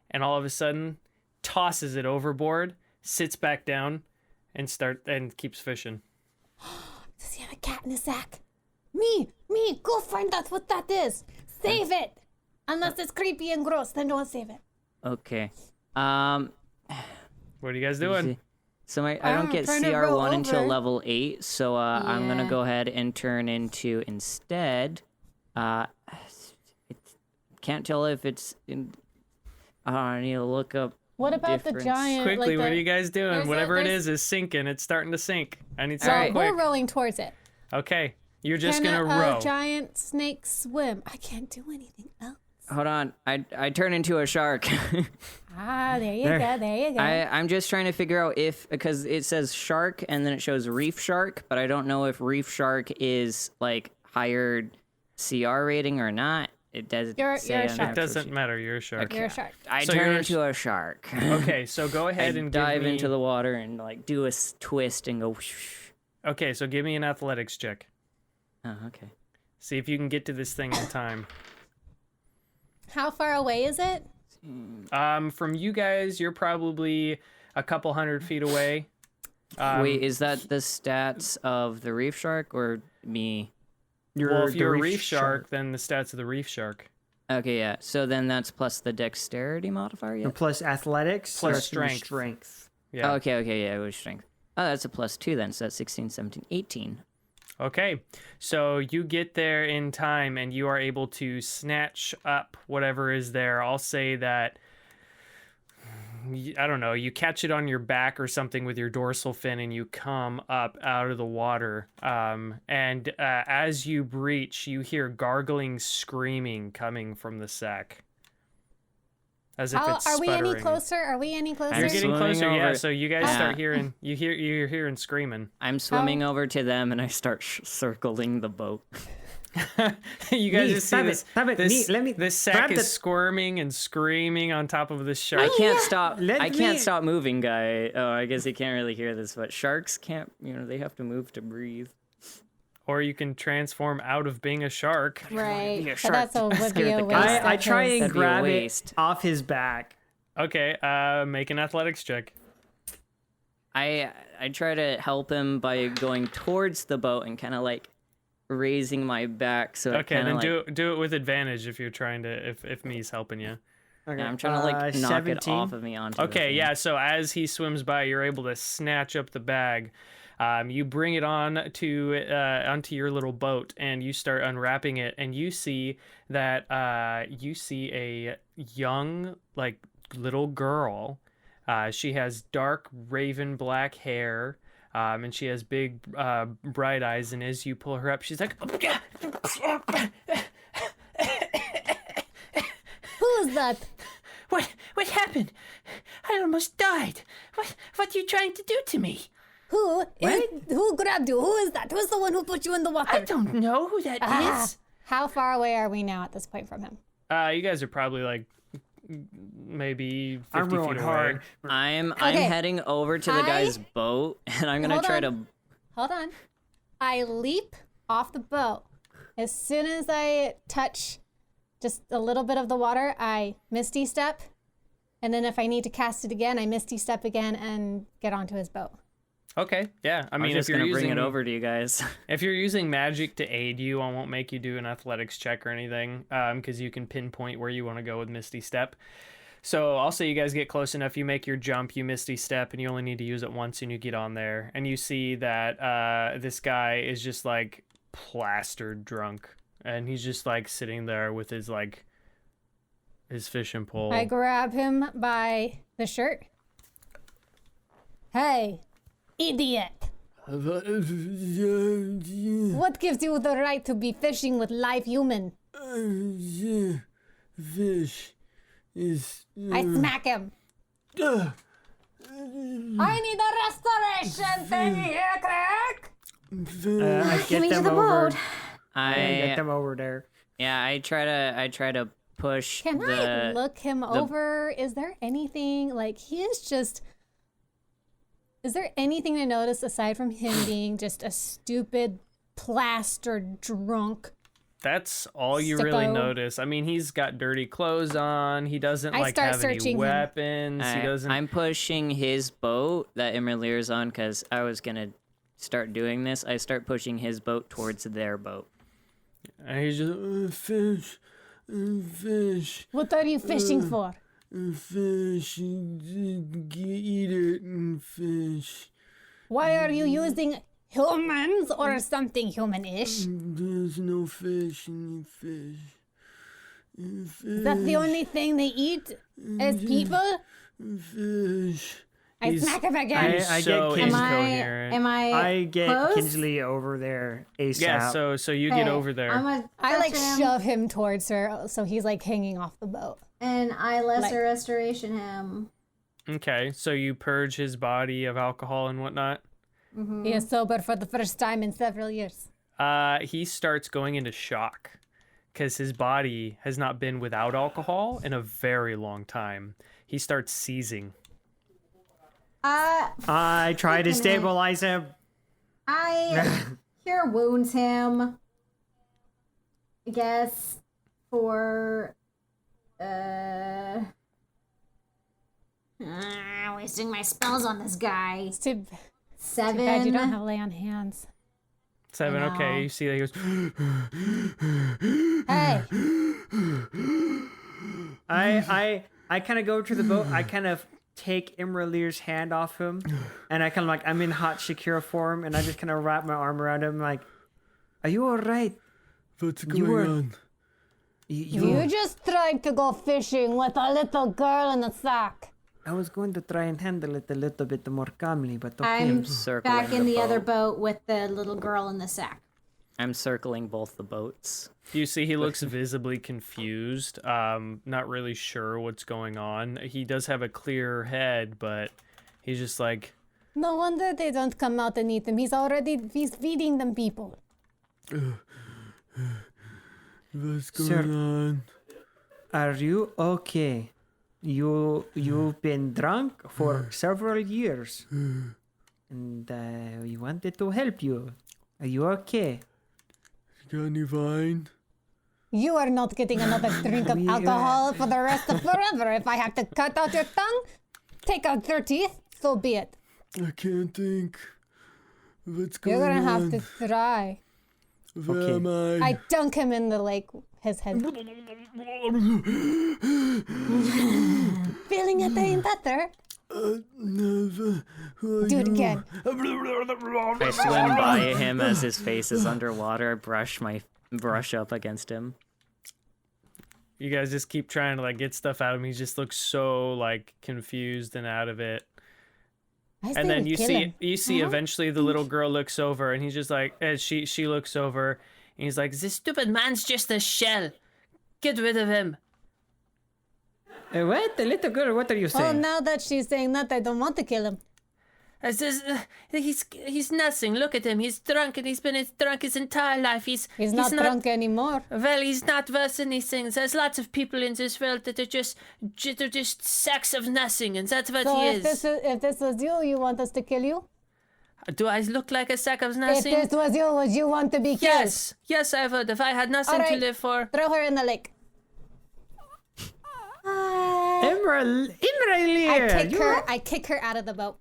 and all of a sudden tosses it overboard, sits back down, and keeps fishing. Does he have a cat in his sack? Me, go find out what that is. Save it. Unless it's creepy and gross, then don't save it. Okay. What are you guys doing? So I I'm don't get trying to roll CR1 until over. level 8, so I'm gonna Yeah. go ahead and turn into instead. Can't tell if it's. I need to look up. What about the difference. giant? Quickly, like what are you guys doing? there's a- Whatever it there's- is sinking. It's starting to sink. I need All something right. quick. We're rowing towards it. Okay, you're just Can gonna a row. giant snake swim? I can't do anything else. Hold on, I turn into a shark. There you go. I'm just trying to figure out because it says shark and then it shows reef shark, but I don't know if reef shark is like higher CR rating or not. It doesn't You're say a on shark. the It actual doesn't sheet. matter. You're a shark. You're a shark. I So turn you're a into a shark. Okay, so go ahead I and dive give me... into the water and like do a twist and go. Whoosh. Okay, so give me an athletics check. Oh, okay. See if you can get to this thing in time. How far away is it? From you guys, you're probably a couple 100 feet away. Wait, is that the stats of the reef shark or me? Well, if the you're a reef shark, then the stats of the reef shark. Okay, yeah. So then that's plus the dexterity modifier, yeah. And plus athletics. Plus or it's gonna be strength. Strength. Yeah. Okay, yeah, it was strength. Oh, that's a +2 then. So that's 16, 17, 18. Okay, so you get there in time and you are able to snatch up whatever is there. I'll say that, I don't know, you catch it on your back or something with your dorsal fin and you come up out of the water. And as you breach, you hear gargling screaming coming from the sack. As if it's Are we any sputtering. closer? Are we any closer? You're getting Swimming closer, yeah. over- So you guys Yeah. start hearing, you're hearing screaming. I'm swimming over to them and I start circling the boat. You guys Me, just see stop it, this. stop it, This, me, let me this sack grab is the- squirming and screaming on top of this shark. I can't stop. Let I can't me- stop moving, guy. Oh, I guess he can't really hear this, but sharks can't. They have to move to breathe. Or you can transform out of being a shark. Right. Be a But shark that's to would scare be the a guys. waste. I of try his- and That'd be a grab it waste. off his back. Okay, make an athletics check. I try to help him by going towards the boat and kind of like raising my back so it Okay, kind then of like. do it with advantage if you're trying to if me's helping you. Okay. Yeah, I'm trying to like knock 17. it off of me onto. the Okay, thing. yeah. So as he swims by, you're able to snatch up the bag. You bring it on to onto your little boat, and you start unwrapping it, and you see that you see a young like little girl. She has dark raven black hair. And she has big, bright eyes. And as you pull her up, she's like, Who is that? What happened? I almost died. What are you trying to do to me? Who grabbed you? Who is that? Who's the one who put you in the water? I don't know who that is. How far away are we now at this point from him? you guys are probably like maybe 50 I'm feet rolling away. hard. I'm Okay. heading over to the I- guy's boat, and I'm gonna Hold try on. to. Hold on. I leap off the boat. As soon as I touch just a little bit of the water, I misty step. And then if I need to cast it again, I misty step again and get onto his boat. Okay, yeah. I I'm mean, if just you're gonna using bring it over to you guys. if you're using magic to aid you, I won't make you do an athletics check or anything, because you can pinpoint where you want to go with Misty Step. So I'll say you guys get close enough, you make your jump, you Misty Step, and you only need to use it once, and you get on there, and you see that this guy is just like plastered drunk, and he's just like sitting there with his like his fishing pole. I grab him by the shirt. Hey, idiot. What gives you the right to be fishing with live human? Fish is. I smack him. I need a restoration thing here, cleric. I Get get me to them the over. boat. I get I them over there. yeah, I try to push Can the. I look him over? Is there anything like he is just? Is there anything to notice aside from him being just a stupid plastered drunk? That's all you really Sicko. notice. I mean, he's got dirty clothes on. He doesn't I like start have any searching him. weapons. He doesn't. I'm pushing his boat that imra'lyr's on because I was gonna start doing this. I start pushing his boat towards their boat. And he's just Fish. Fish. What are you fishing for? Fish. Eat it. Fish. Why are you using humans or something human-ish? There's no fish in the fish. Is that the only thing they eat as people? Fish. I He's- smack him again. he's I so get Am I? incoherent. Am I? I get close? Kinsley over there ASAP. Yeah, so you get Okay, over there. I'm gonna I like touch him, shove him towards her, so he's like hanging off the boat. and I lesser like- restoration him. Okay, so you purge his body of alcohol and whatnot. Mm-hmm. He is sober for the first time in several years. He starts going into shock. because his body has not been without alcohol in a very long time. He starts seizing. I try to stabilize him. I cure wounds him. I guess for wasting my spells on this guy. It's too 7. bad you don't have lay on hands. 7. I know. Okay, you see that he goes. Hey, I kind of go to the boat. I kind of take imra'lyr's hand off him, and I kind of like I'm in hot Shakira form, and I just kind of wrap my arm around him, like, "Are you all right? What's You were- going on? you just tried to go fishing with a little girl in a sack. I was going to try and handle it a little bit more calmly, but okay." I'm circling back in the other boat. boat with the little girl in the sack. I'm circling both the boats. You see, he looks visibly confused. Not really sure what's going on. He does have a clear head, but he's just like, No wonder they don't come out and eat him. He's feeding them people. What's going Sir. on? Are you okay? You've been drunk for several years, and we wanted to help you. Are you okay? Got any wine? You are not getting another drink of alcohol for the rest of forever. If I have to cut out your tongue, take out your teeth, so be it. I can't think. What's going You're gonna on? have to try. Where Okay. am I? I dunk him in the lake. His head. Feeling it ain't better. Never. Who are Do it you? again. I swim by him as his face is underwater, brush up against him. you guys just keep trying to like get stuff out of him. He just looks so like confused and out of it. I say And then we you kill see him. eventually the little girl looks over and he's just like, as she looks over and he's like, this stupid man's just a shell. Get rid of him. What? The little girl, what are you Oh, saying? now that she's saying that, I don't want to kill him. I says, he's nothing. Look at him. He's drunk and he's been drunk his entire life. He's He's not drunk anymore. Well, he's not worse than these things. There's lots of people in this world that are just sacks of nothing, and that's what So he if this was you, you want us to kill you? Do I look like a sack of If nothing? this was you, would you want to be killed? Yes, I would. If I had nothing to Alright. live for. Throw her in the lake. Imra'lyr! I kick her out of the boat.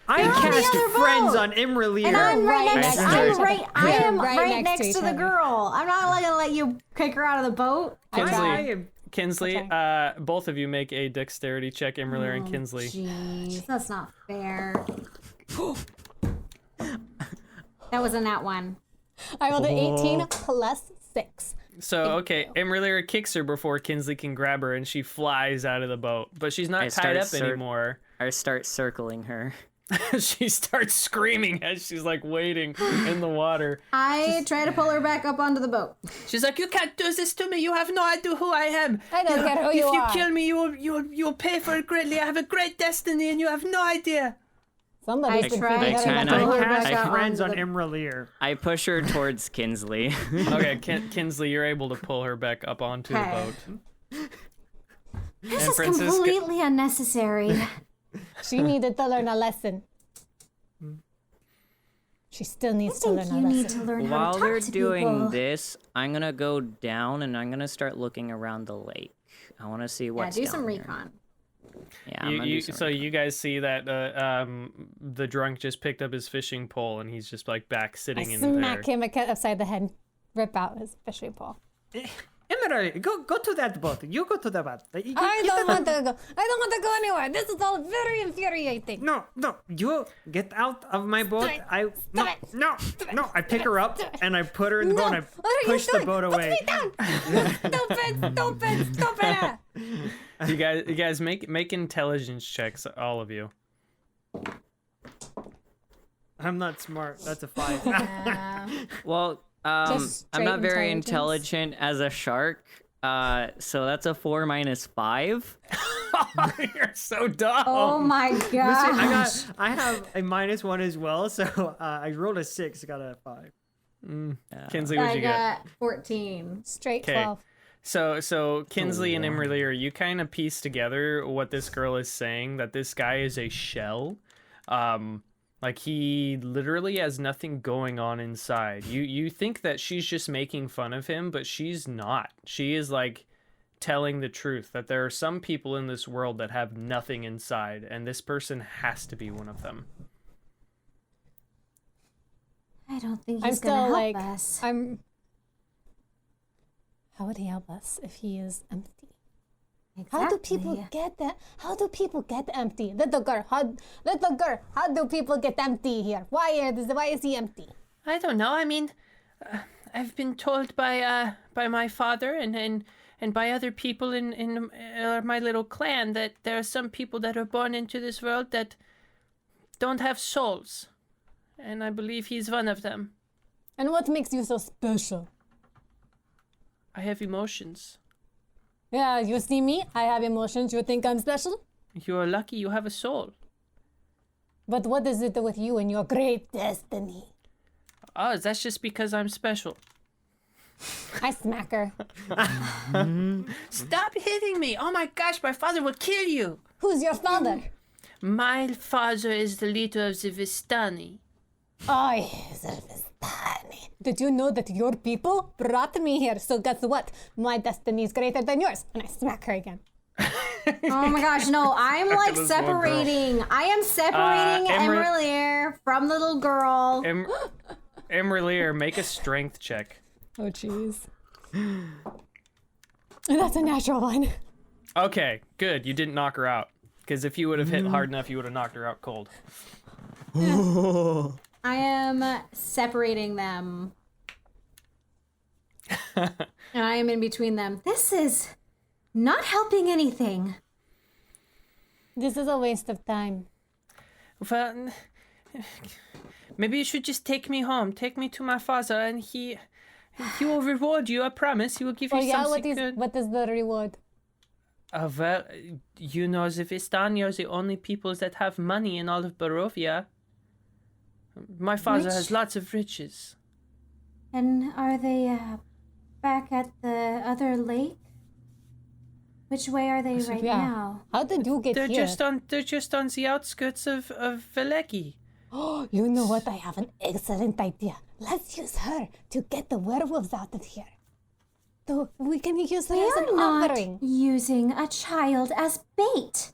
I cast other friends boat. on Imra'lyr. And I'm right Right next. next to I'm each right. other. I Yeah, am right right next next to to each the other. girl. I'm not gonna let you kick her out of the boat. Kinsley, both of you make a dexterity check, imra'lyr and Kinsley. Jeez, that's not fair. That wasn't that one. I rolled an 18 plus 6. So, okay, imra'lyr kicks her before Kinsley can grab her, and she flies out of the boat. But she's not I tied up start anymore. I start circling her. She starts screaming as she's like wading in the water. I try to pull her back up onto the boat. She's like, "You can't do this to me. You have no idea who I am. I don't care who if you you are." kill me, you'll pay for it greatly. I have a great destiny, and you have no idea." Somebody's I been tried feeding to her kinda- enough. pull her I back cast up friends on onto the- Imra'lyr. I push her towards Kinsley. Okay, Kinsley, you're able to pull her back up onto the Okay. boat. This And is Francisca- completely unnecessary. She needed to learn a lesson. She still I needs to think learn you a need lesson. to learn how While to they're talk to doing people. this, I'm gonna go down and I'm gonna start looking around the lake. I want to see Yeah, what's do down some here. recon. Yeah, I'm gonna do some So recon. you guys see that the drunk just picked up his fishing pole, and he's just like back I sitting in smack there. him upside the head, rip out his fishing pole. Imra'lyr, go to that boat. You go to the boat. I don't want to go. I don't want to go anywhere. This is all very infuriating. No, you get out of my boat. Stop it. No. I pick her up and I put her in the boat and I What are you push the doing? boat Put away. me down. Stupid. You guys make intelligence checks, all of you. I'm not smart. That's a 5. Well, Just I'm not straight very intelligence. intelligent as a shark. So that's a 4 minus 5. You're so dumb. Oh my god! I have a -1 as well, so I rolled a 6, got a 5. Kinsley, what'd you get? got 14. Straight 'Kay. 12. So Kinsley and imra'lyr, you kind of piece together what this girl is saying, that this guy is a shell. Like he literally has nothing going on inside. You think that she's just making fun of him, but she's not. She is like telling the truth that there are some people in this world that have nothing inside, and this person has to be one of them. I don't think I'm he's gonna still help like, us. How would he help us if he is empty? Exactly. How do people get that? How do people get empty? Little girl, how do people get empty here? Why is he empty? I don't know. I mean, I've been told by my father and by other people in my little clan that there are some people that are born into this world that don't have souls, and I believe he's one of them. And what makes you so special? I have emotions. Yeah, you see me? I have emotions. You think I'm special? You are lucky you have a soul. But what is it with you and your great destiny? Oh, that's just because I'm special. I smack her. Stop hitting me! Oh my gosh, my father will kill you! Who's your father? My father is the leader of the Vistani. I Vistani. Did you know that your people brought me here? So guess what? My destiny is greater than yours. And I smack her again. Oh my gosh, no, I'm like this one girl. separating. I am separating Imra- imra'lyr from the little girl. imra'lyr, make a strength check. Oh, jeez. That's a natural one. Okay, good. You didn't knock her out. Because if you would have hit hard enough, you would have knocked her out cold. I am separating them. And I am in between them. This is not helping anything. This is a waste of time. Well, maybe you should just take me home. Take me to my father, and he will reward you. I promise. He will give you something good. What is the reward? Well, you know, the Vistani are the only people that have money in all of Barovia. My father has lots of riches. And are they back at the other lake? Which way are they right now? How did you get They're here? they're just on the outskirts of Veleki. Oh, you know what? I have an excellent idea. Let's use her to get the werewolves out of here. So we can use her We as are an not offering. using a child as bait.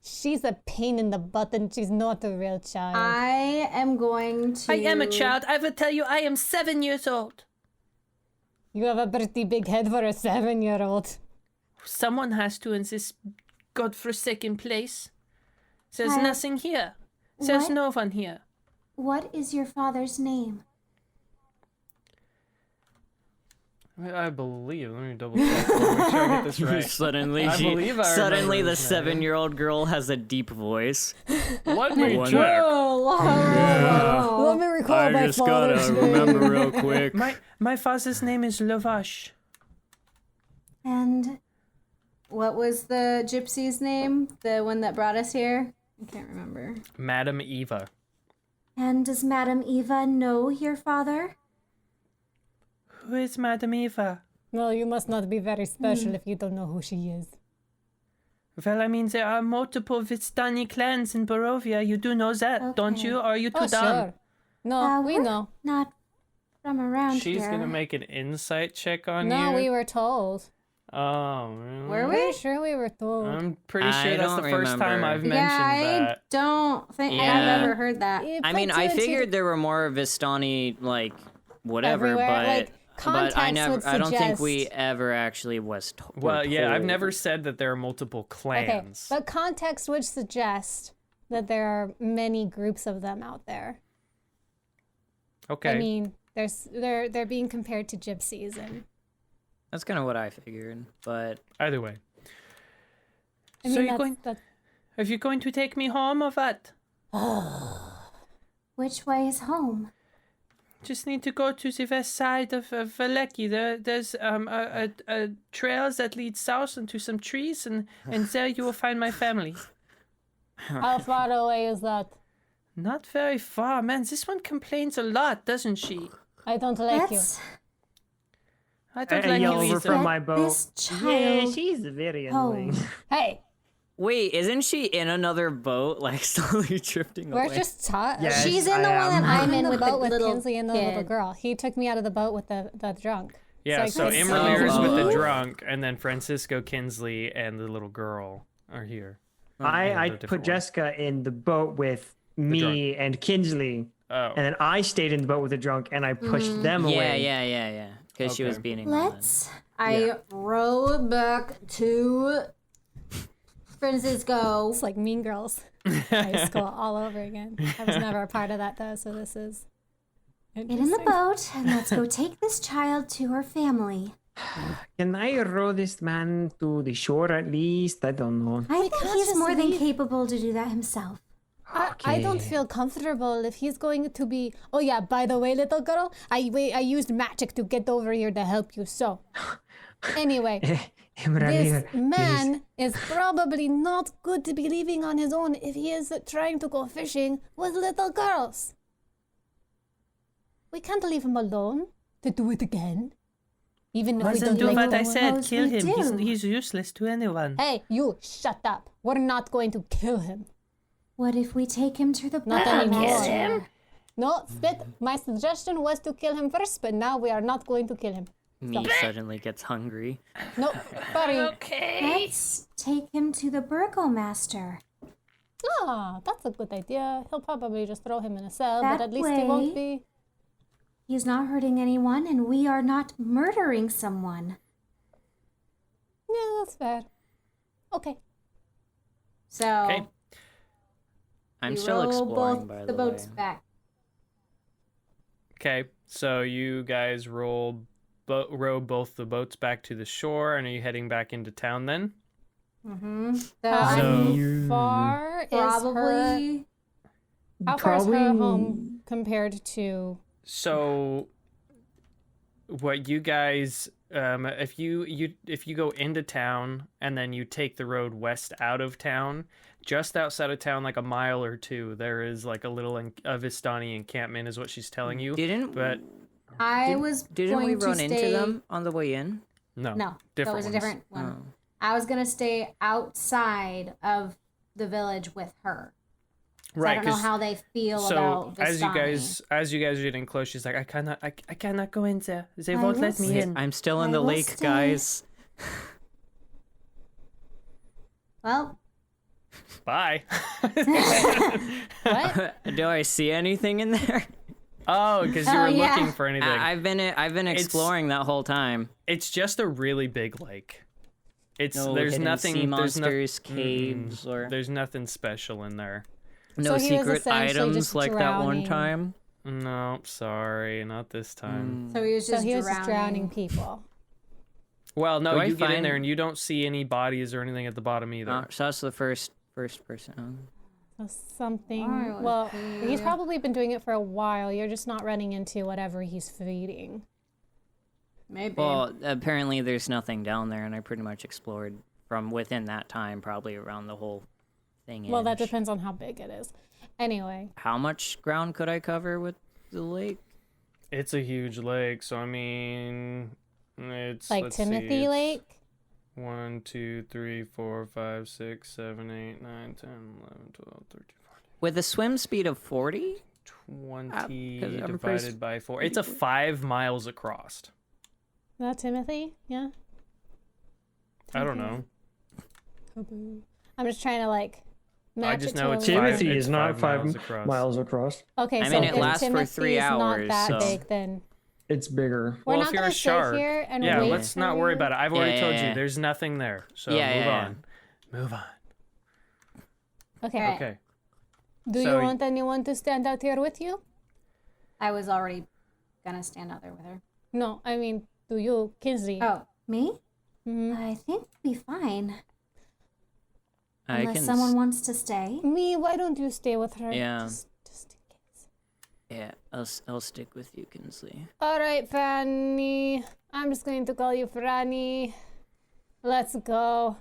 She's a pain in the butt and she's not a real child. I am going to... I am a child. I will tell you, I am 7 years old. You have a pretty big head for a 7-year-old. Someone has to in this godforsaken place. There's nothing here. There's What? no one here. What is your father's name? I believe. Let me double check. Make sure I get this right. Suddenly, I believe I suddenly remember the his name. 7-year-old girl has a deep voice. Let me One- check. Let me recall my father's name. real quick. My father's name is Lavash. And what was the gypsy's name? The one that brought us here? I can't remember. Madam Eva. And does Madame Eva know your father? Who is Madame Eva? Well, you must not be very special if you don't know who she is. Well, I mean, there are multiple Vistani clans in Barovia. You do know that, don't Okay. you? Or are you too Oh, dumb? sure. No, we we're know. Not from around She's here. gonna make an insight check on No, you. we were told. Oh, really? Were we? Pretty sure we were told. I'm pretty I sure that's the don't first time remember. I've mentioned Yeah, I that. don't think Yeah. I've ever heard that. I mean, I figured there were more Vistani, like, whatever, Everywhere, but like, but I context would I don't think we suggest- ever actually was told. Well, yeah, I've never said that there are multiple Okay, clans. but context would suggest that there are many groups of them out there. Okay. I mean, they're being compared to gypsies, and That's kind of what I figured, but Either way. I So mean, you're going- that's Are you going to take me home or what? Which way is home? Just need to go to the west side of Veleki. There's a trails that lead south into some trees, and there you will find my family. how far away is that? Not very far, man. This one complains a lot, doesn't she? I don't like you. Let's I don't I like yell you over either. from my let boat. this child Yeah, she's very annoying. home. Hey, Wait, isn't she in another boat, like slowly drifting we're away? just taught. Yes, She's in the I one that am. I'm in the with boat the with little Kinsley and the little kid. girl. He took me out of the boat with the drunk. Yeah, It's so like- imra'lyr is with the Oh. drunk, and then Francisco, Kinsley, and the little girl are here. I the put different one. Jessica in the boat with me and Kinsley, Oh, and then I stayed in the boat with the drunk, and I pushed them Yeah, away. yeah. Because she was Okay. beating I row back to Francisco. It's like Mean Girls high school all over again. I was never a part of that though, so this is Get in the boat and let's go take this child to her family. Can I row this man to the shore at least? I don't know. I think can't he's just more than leave. capable to do that himself. I don't Okay. feel comfortable if he's going to be. Oh yeah, by the way, little girl, I used magic to get over here to help you. So, anyway, imra'lyr, this man is probably not good to be leaving on his own if he is trying to go fishing with little girls. We can't leave him alone to do it again. Even if we Wasn't don't do like what I him. said. Suppose Kill we him. do. He's useless to anyone. Hey, you, shut up. We're not going to kill him. What if we take him to the Not anymore. burgomaster? No, Spit, my suggestion was to kill him first, but now we are not going to kill him. Me suddenly gets hungry. No, sorry. Okay. Let's take him to the burgomaster. Ah, that's a good idea. He'll probably just throw him in a cell, That but at least he won't way- be. He's not hurting anyone and we are not murdering someone. Yeah, that's fair. Okay. So Okay. I'm we still row exploring, both by the the boats way. back. okay. So you guys row both the boats back to the shore, and are you heading back into town then? Mm-hmm. How So- far is her? probably How far is her Probably- home compared to? So, what you guys, if you go into town and then you take the road west out of town, just outside of town, like a mile or two, there is like a little Vistani encampment, is what she's telling you. But I was Didn't going we to run stay... into them on the way in? no, No, that was a ones. different one. Oh. I was gonna stay outside of the village with her. So I Right, don't know 'cause- how they feel So about as you Vistani. guys are getting close, she's like, I cannot go in there. They I won't will let me in. I'm still in I the will lake, stay. guys. Well, Bye. What? Do I see anything in there? Oh, because you Oh, were yeah. looking for anything. I've been exploring that whole time. It's just a really big lake. It's No there's hidden nothing. sea there's no- monsters, caves, or There's nothing special in there. no So he was secret essentially items just like that one drowning. time. No, sorry, not this time. so he was So just he was drowning. just drowning people. Well, no, Do I you get in there find- and you don't see any bodies or anything at the bottom either. So that's the first person. So something. I was Well, he's here. probably been doing it for a while. You're just not running into whatever he's feeding. Maybe. Well, apparently there's nothing down there, and I pretty much explored from within that time, probably around the whole thing. Well, that depends on how big it is. Anyway, How much ground could I cover with the lake? It's a huge lake, so I mean, it's like let's see, Timothy it's Lake. 1, 2, 3, 4, 5, 6, 7, 8, 9, 10, 11, 12, 13, 14, With a swim speed of 40? 20 'cause I'm divided pretty by 4. It's a 5 miles across. Is that Timothy? Yeah. I don't know. I'm just trying to like match just it know to it's a five- Timothy it's is not 5 5 miles across. miles across. Okay, I so mean, it if lasts for Timothy's 3 not hours, that so- big, then It's bigger. we're Well, not if you're gonna a shark, sit here and yeah, wait. let's for not worry you. about it. I've already Yeah, told yeah, you yeah. there's nothing there. So Yeah, move yeah, on. Move on. Okay. Okay. Do So- you want anyone to stand out here with you? I was already gonna stand out there with her. No, I mean, do you, Kinsley? Oh, me? Mhm. I think we'll be fine. I Unless can. someone wants to stay. Me, why don't you stay with her? Yeah. Just in case. Yeah, I'll stick with you, Kinsley. All right, Franny. I'm just going to call you Franny. Let's go.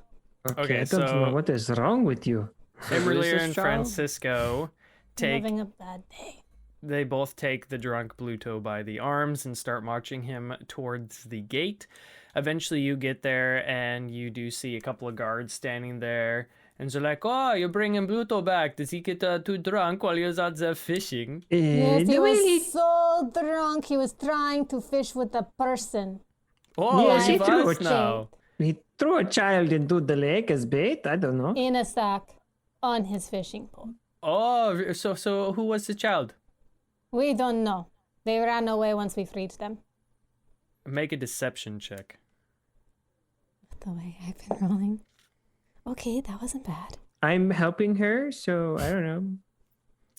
Okay, I don't know so- what is wrong with you. imra'lyr this and child? Francisco take Having a bad day. they both take the drunk Bluto by the arms and start marching him towards the gate. Eventually you get there and you do see a couple of guards standing there. And they're like, oh, you're bringing Bluto back. Does he get too drunk while you're out there fishing? Yes, he was so drunk. He was trying to fish with a person. Oh, Yes, he leave threw us it. now. He threw a child into the lake as bait. I don't know. In a sack on his fishing pole. Oh, so who was the child? We don't know. They ran away once we freed them. Make a deception check. The way I've been rolling. Okay, that wasn't bad. I'm helping her, so I don't know.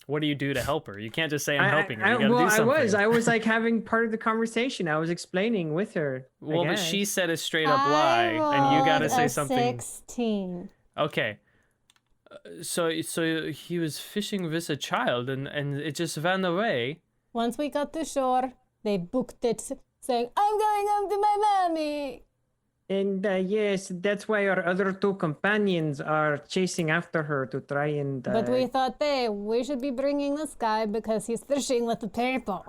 What do you do to help her? You can't just say I'm helping her. You gotta well, do something. I was like having part of the conversation. I was explaiing with her. I Well, but guess. she said a straight up lie, and you gotta rolled say a something. 16. Okay. So he was fishing with a child, and it just ran away. Once we got to shore, they booked it, saying, I'm going home to my mommy. And yes, that's why our other two companions are chasing after her to try and. But we thought, hey, we should be bringing this guy because he's fishing with the people.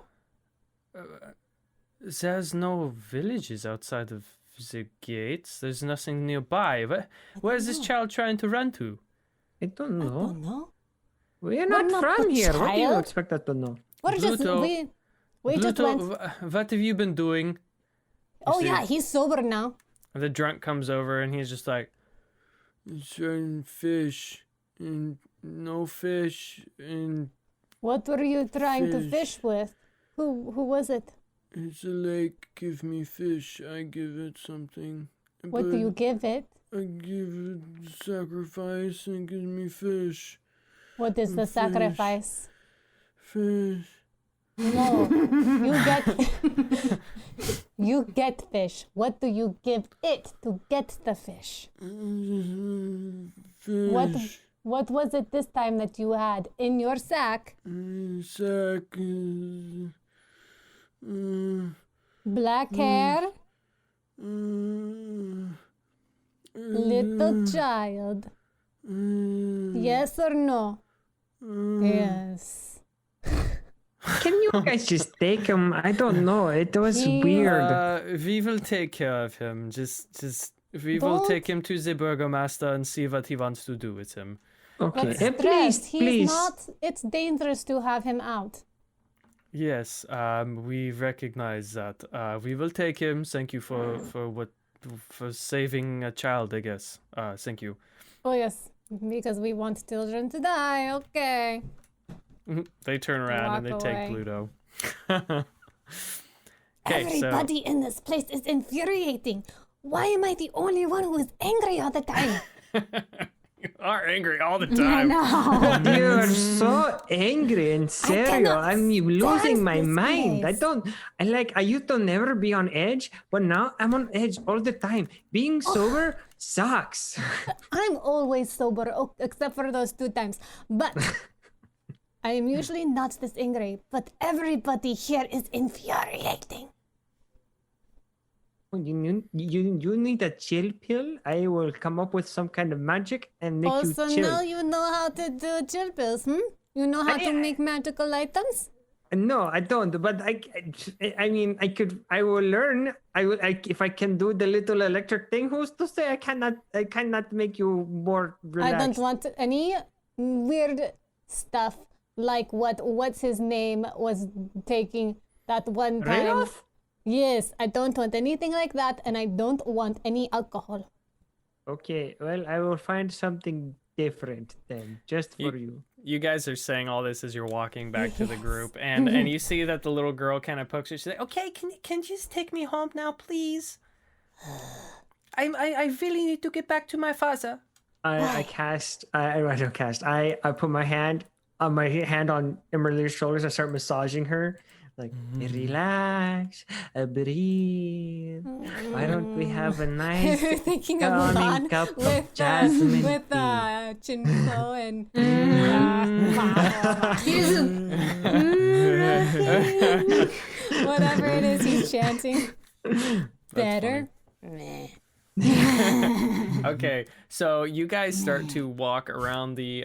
There's no villages outside of the gates. There's nothing nearby. Where's this child trying to run to? I don't know. Oh, no. We're We're not not from the here. What do you child. expect us to know? We're just, Bluto- we just Bluto, went. what have you been doing? Oh, see- yeah, he's sober now. The drunk comes over and he's just like, trying fish, and no fish, and What were you trying to Fish. fish with? Who was it? It's a lake. Give me fish. I give it something. What do you give it? I give it sacrifice and it gives me fish. What is the Fish. sacrifice? Fish. No, you get fish. What do you give it to get the fish? Fish. What was it this time that you had in your sack? Sack is. Black hair, little child. Yes or no? Yes. Can you guys just take him? I don't know. It was weird. we will take care of him. Just we will Don't- take him to the burgomaster and see what he wants to do with him. Okay. But Please, stressed. He's please. not. It's dangerous to have him out. Yes, we recognize that. We will take him. Thank you for saving a child, I guess. Thank you. Oh yes, because we want children to die. Okay. They turn around and they walk take away. Pluto. Okay, so Everybody in this place is infuriating. Why am I the only one who is angry all the time? you are angry all the time. No. You are so angry and serious. cannot I'm losing stand my this mind. place. I used to never be on edge, but now I'm on edge all the time. Being sober sucks. I'm always sober, except for those 2 times. But I am usually not this angry. But everybody here is infuriating. You need a chill pill. I will come up with some kind of magic and make Also, you chill. now you know how to do chill pills, You know how to make magical items? No, I don't. But I mean, I will learn. If I can do the little electric thing. Who's to say I cannot make you more relaxed? I don't want any weird stuff like what's his name was taking that one time. Rayoth? Yes, I don't want anything like that, and I don't want any alcohol. Okay, well, I will find something different then, just for you. You guys are saying all this as you're walking back to the group, and you see that the little girl kind of pokes her. She's like, "Okay, can you just take me home now, please? I really need to get back to my father." I put my hand on imra'lyr's shoulders. I start massaging her, like relax, breathe. Why don't we have a nice You're thinking of calming Mulan cup of with jasmine with tea? Chinko and whatever it is he's chanting. Better. Meh. Okay, so you guys start to walk around the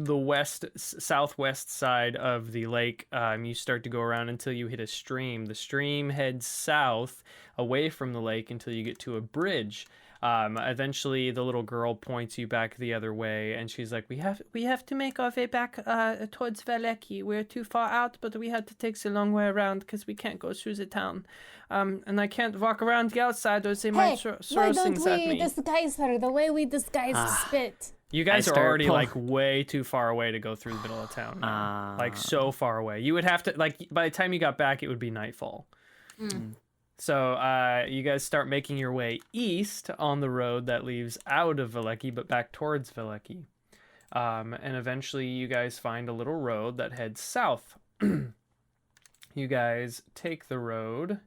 the southwest side of the lake. You start to go around until you hit a stream. The stream heads south away from the lake until you get to a bridge. Eventually, the little girl points you back the other way, and she's like, We have to make our way back towards Valeki. We're too far out, but we had to take the long way around because we can't go through the town. And I can't walk around the outside or they might throw why things don't at we me. disguise her the way we disguise spit? You guys I are start already pull- like way too far away to go through the middle of town now. Like so far away. You would have to like by the time you got back it would be nightfall. So you guys start making your way east on the road that leaves out of Valeki but back towards Valeki. And eventually you guys find a little road that heads south. You guys take the road,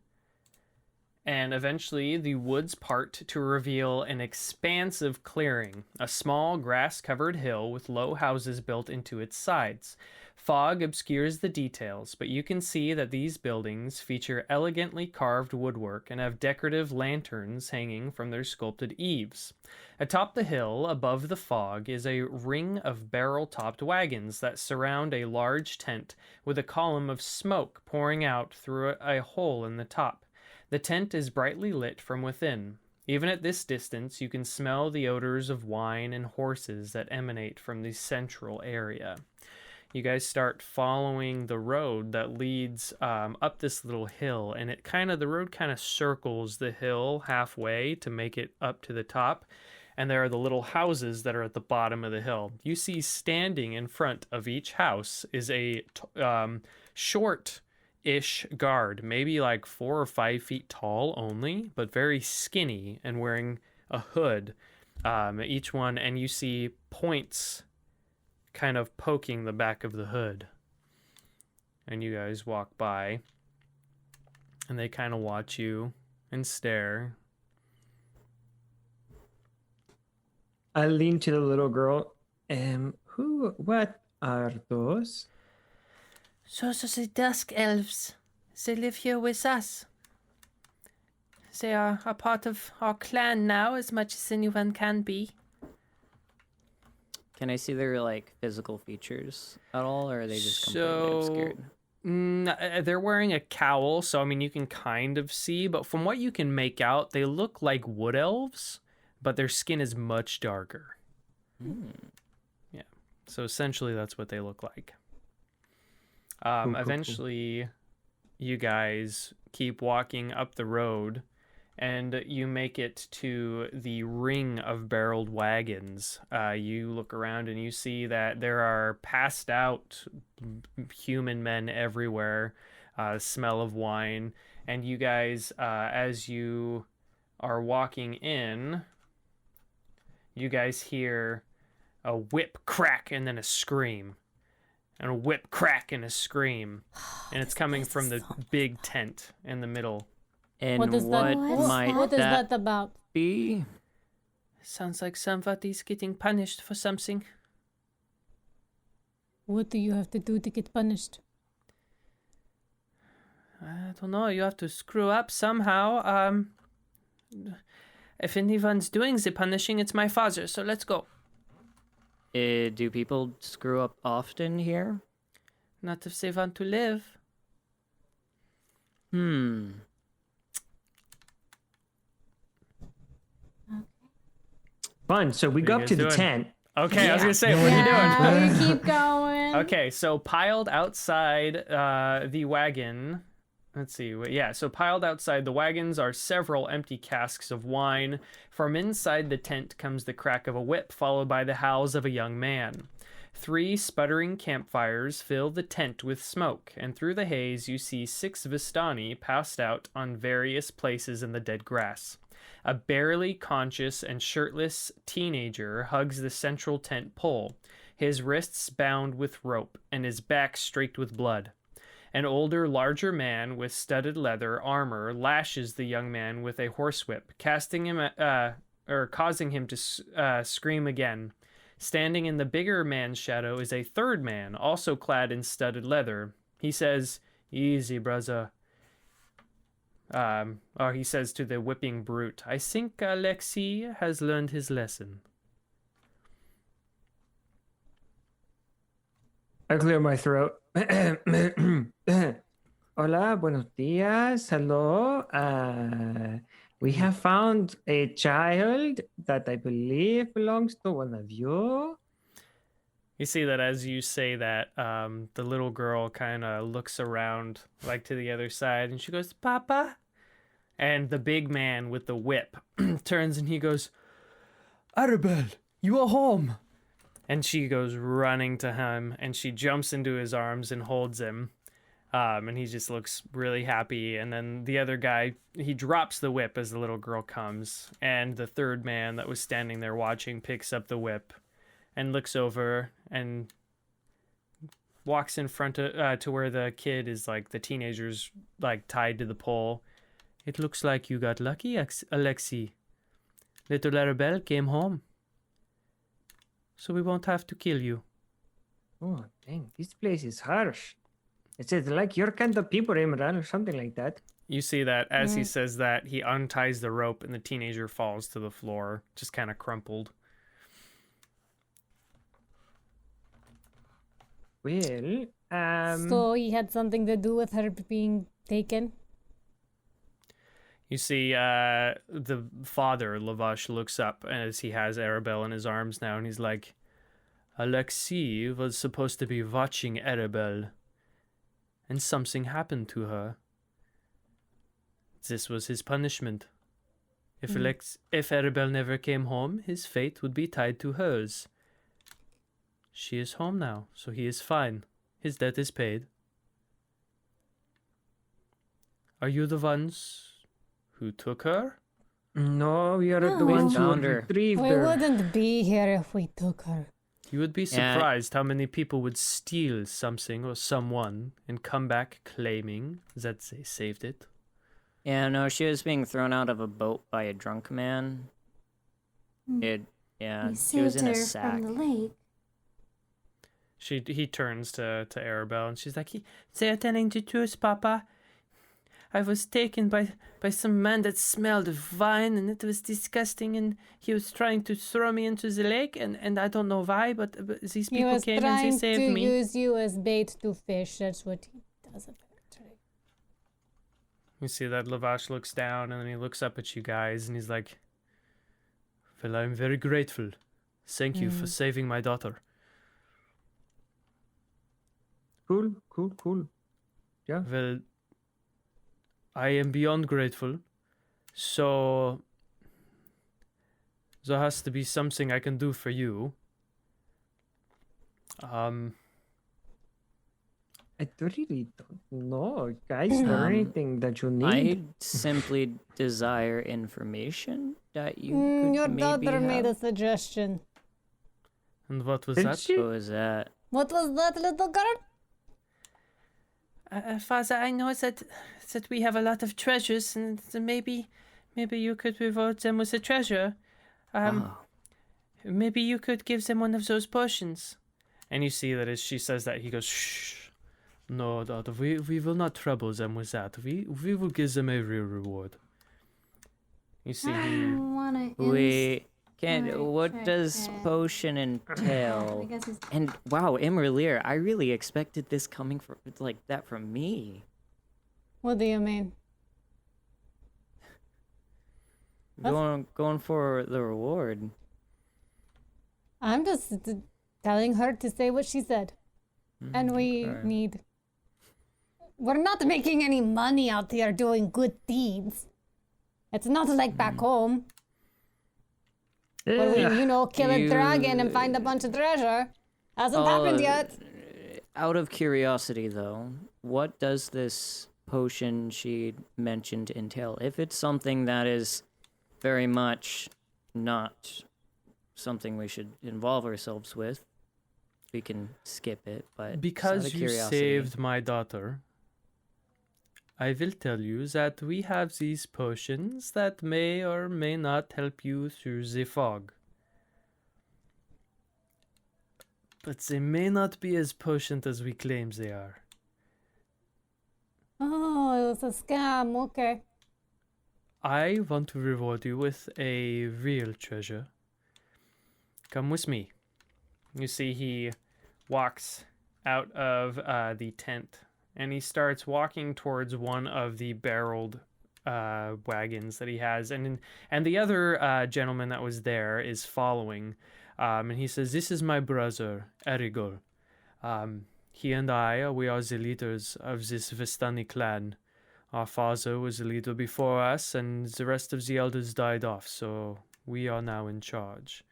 and eventually the woods part to reveal an expansive clearing, a small grass-covered hill with low houses built into its sides. Fog obscures the details, but you can see that these buildings feature elegantly carved woodwork and have decorative lanterns hanging from their sculpted eaves. Atop the hill, above the fog, is a ring of barrel-topped wagons that surround a large tent with a column of smoke pouring out through a hole in the top. The tent is brightly lit from within. Even at this distance, you can smell the odors of wine and horses that emanate from the central area. You guys start following the road that leads up this little hill, and the road kind of circles the hill halfway to make it up to the top, and there are the little houses that are at the bottom of the hill. You see standing in front of each house is a short-ish guard, maybe like 4 or 5 feet tall only, but very skinny and wearing a hood, each one, and you see points kind of poking the back of the hood. And you guys walk by, and they kind of watch you and stare. I lean to the little girl. What are those? Those are the dusk elves. They live here with us. They are a part of our clan now, as much as anyone can be. Can I see their like physical features at all, or are they just completely obscured? They're wearing a cowl, so I mean you can kind of see, but from what you can make out, they look like wood elves, but their skin is much darker. Yeah, so essentially that's what they look like. Cool. Eventually, you guys keep walking up the road, and you make it to the ring of barreled wagons. You look around and you see that there are passed out human men everywhere, smell of wine. And you guys, as you are walking in, you guys hear a whip crack and then a scream. And a whip crack and a scream. And it's coming from the big tent in the middle. And What is that? what What is that that about? be? Sounds like somebody's getting punished for something. What do you have to do to get punished? I don't know. You have to screw up somehow. If anyone's doing the punishing, it's my father. So let's go. Do people screw up often here? Not if they want to live. Fun. So we What go are up you to guys the doing? tent. Okay, I was gonna say, what are you doing? Yeah, we keep going. Okay, so piled outside the wagon. Let's see. Yeah, so piled outside the wagons are several empty casks of wine. From inside the tent comes the crack of a whip, followed by the howls of a young man. 3 sputtering campfires fill the tent with smoke, and through the haze you see 6 Vistani passed out on various places in the dead grass. A barely conscious and shirtless teenager hugs the central tent pole, his wrists bound with rope and his back streaked with blood. An older, larger man with studded leather armor lashes the young man with a horsewhip, causing him to scream again. Standing in the bigger man's shadow is a third man, also clad in studded leather. He says, "Easy, brother." Or he says to the whipping brute, "I think Alexei has learned his lesson." I clear my throat. Hola, buenos dias. Hello. We have found a child that I believe belongs to one of you. You see that as you say that, the little girl kind of looks around, like to the other side, and she goes, "Papa?" And the big man with the whip turns and he goes, "Arabelle, you are home." And she goes running to him, and she jumps into his arms and holds him. And he just looks really happy. And then the other guy, he drops the whip as the little girl comes. And the third man that was standing there watching picks up the whip and looks over and walks in front of, to where the kid is, like, the teenager's, like, tied to the pole. "It looks like you got lucky, Alexi. Little Arabelle came home. So we won't have to kill you." Oh, dang. This place is harsh. It's like your kind of people, Imran, or something like that. You see that as he says that, he unties the rope and the teenager falls to the floor, just kind of crumpled. Well, So he had something to do with her being taken? You see the father, Lavash, looks up as he has Arabelle in his arms now, and he's like, "Alexi was supposed to be watching Arabelle, and something happened to her. This was his punishment. If Arabelle never came home, his fate would be tied to hers. She is home now, so he is fine. His debt is paid. Are you the ones who took her?" no, we are the No. ones who Found her. retrieved We her. wouldn't be here if we took her. You would be Yeah. surprised how many people would steal something or someone and come back claiming that they saved it. Yeah, no, she was being thrown out of a boat by a drunk man. Yeah, We she was saved in a her sack. from the lake. He turns to Arabelle and she's like, They're telling the truth, Papa. I was taken by some man that smelled of wine, and it was disgusting, and he was trying to throw me into the lake, and I don't know why, but these He people was came and they trying to saved me. use you as bait to fish. That's what he does apparently. You see that Lavash looks down and then he looks up at you guys and he's like, "Well, I'm very grateful. Thank you for saving my daughter." Cool. Yeah. Well, I am beyond grateful. So there has to be something I can do for you. I really don't know, guys, or anything that you need. I simply desire information that you Your could daughter maybe made a have. suggestion. And what was Did that? she? What was that? What was that, little girl? Father, I know that we have a lot of treasures, and maybe you could reward them with a treasure. Oh. Maybe you could give them one of those potions. And you see that as she says that, he goes, "Shh. No, daughter, we will not trouble them with that. We will give them a real reward." You see, I he... wanna We can. Alright, What check does it. potion I entail? guess it's And wow, imra'lyr, I really expected this coming from like that from me. What do you mean? Going for the reward. I'm just telling her to say what she said. And we okay. need... We're not making any money out here doing good deeds. It's not like back home, where we, kill a dragon and find a bunch of treasure. Hasn't happened yet. Out of curiosity, though, what does this potion she mentioned entail? If it's something that is very much not something we should involve ourselves with, we can skip it. But Because out of you curiosity- saved my daughter, I will tell you that we have these potions that may or may not help you through the fog. But they may not be as potent as we claim they are. Oh, it was a scam. Okay. I want to reward you with a real treasure. Come with me. You see, he walks out of the tent, and he starts walking towards one of the barreled wagons that he has, and the other gentleman that was there is following, and he says, "This is my brother Erigor. He and I, we are the leaders of this Vistani clan. Our father was a leader before us, and the rest of the elders died off, so we are now in charge.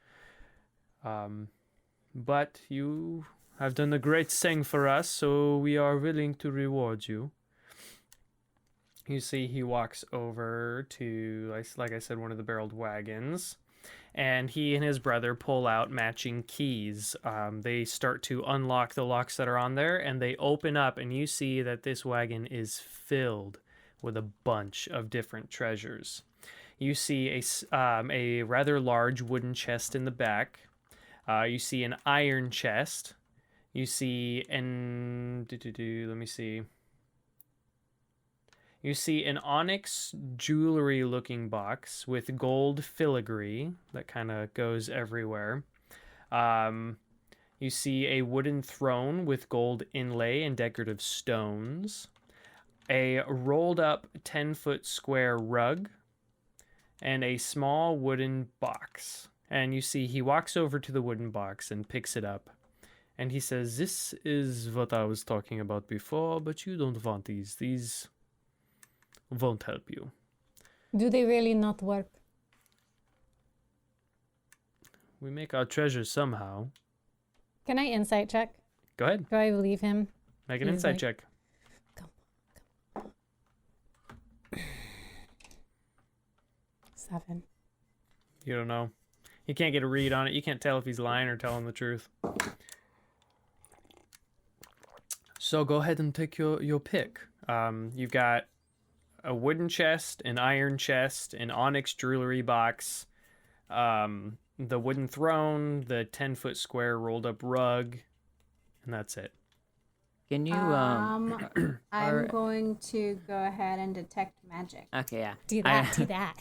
But you have done a great thing for us, so we are willing to reward you." You see he walks over to, like I said, one of the barreled wagons, and he and his brother pull out matching keys. They start to unlock the locks that are on there, and they open up, and you see that this wagon is filled with a bunch of different treasures. You see a rather large wooden chest in the back. You see an iron chest. You see let me see. You see an onyx jewelry-looking box with gold filigree that kind of goes everywhere. You see a wooden throne with gold inlay and decorative stones. A rolled-up 10-foot square rug. And a small wooden box. And you see he walks over to the wooden box and picks it up. And he says, "This is what I was talking about before, but you don't want these. These won't help you." Do they really not work? We make our treasures somehow. Can I insight check? Go ahead. Do I believe him? Make an He's insight like- check. 7. You don't know. You can't get a read on it. You can't tell if he's lying or telling the truth. So go ahead and take your pick. You've got a wooden chest, an iron chest, an onyx jewelry box, the wooden throne, the 10-foot square rolled up rug, and that's it. Can you I'm going to go ahead and detect magic. Okay, yeah. Do that, do that.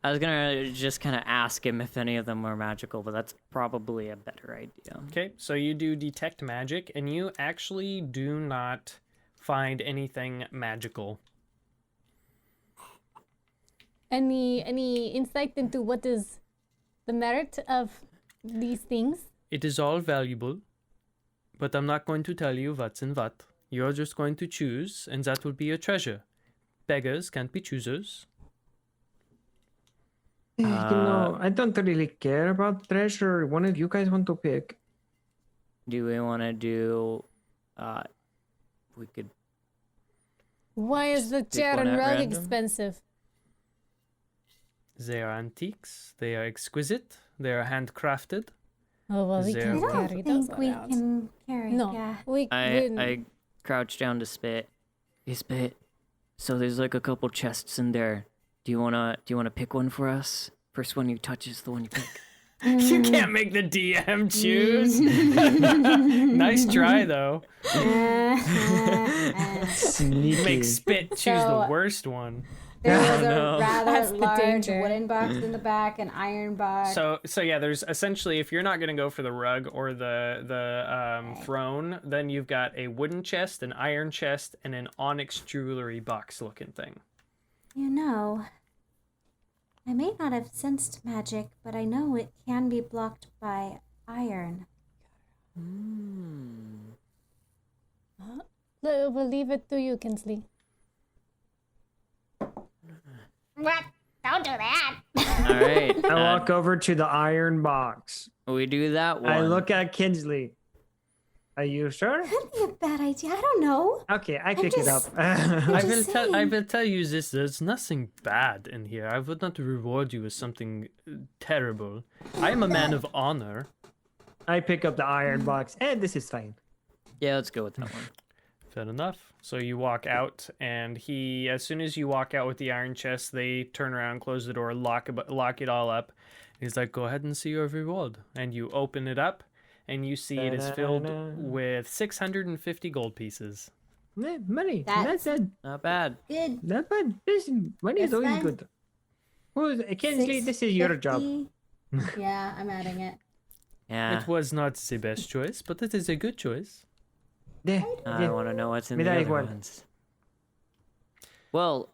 I was gonna just kind of ask him if any of them were magical, but that's probably a better idea. Okay, so you do detect magic, and you actually do not find anything magical. Any insight into what is the merit of these things? It is all valuable, but I'm not going to tell you what's in what. You're just going to choose, and that will be your treasure. Beggars can't be choosers. I don't really care about treasure. One of you guys want to pick? Do we want to do? We could. Why is the Just pick chair one and at rug random? expensive? They are antiques. They are exquisite. They are handcrafted. Oh, well, we There can I we go. don't carry those think we around. can carry. No, Yeah. we I crouch down to Spit. Hey, Spit. So there's like a couple chests in there. Do you wanna pick one for us? First one you touch is the one you pick. You can't make the DM choose. Nice try, though. Sneaky. Make Spit choose So- the worst one. There was no. a That's rather the large danger. wooden box in the back, an iron box. So yeah, there's essentially, if you're not gonna go for the rug or the throne, then you've got a wooden chest, an iron chest, and an onyx jewelry box looking thing. You know, I may not have sensed magic, but I know it can be blocked by iron. We'll leave it to you, Kinsley. What? Don't do that. All right. I walk over to the iron box. We do that one. I look at Kinsley. Are you sure? That'd be a bad idea. I don't know. Okay, I pick it up. just- I Just will saying. tell you this. There's nothing bad in here. I would not reward you with something terrible. I am a man of honor. I pick up the iron box, and this is fine. Yeah, let's go with that one. Fair enough. So you walk out, and as soon as you walk out with the iron chest, they turn around, close the door, lock it all up. He's like, "Go ahead and see your reward." And you open it up, and you see it is filled with 650 gold pieces. Money. That's- That's Not bad. Good. not bad. This money is That's always fine. good. Kinsley, this is your job. 650. Yeah, I'm adding it. Yeah. It was not the best choice, but it is a good choice. I want to know what's in the Me da other igual. ones. Well,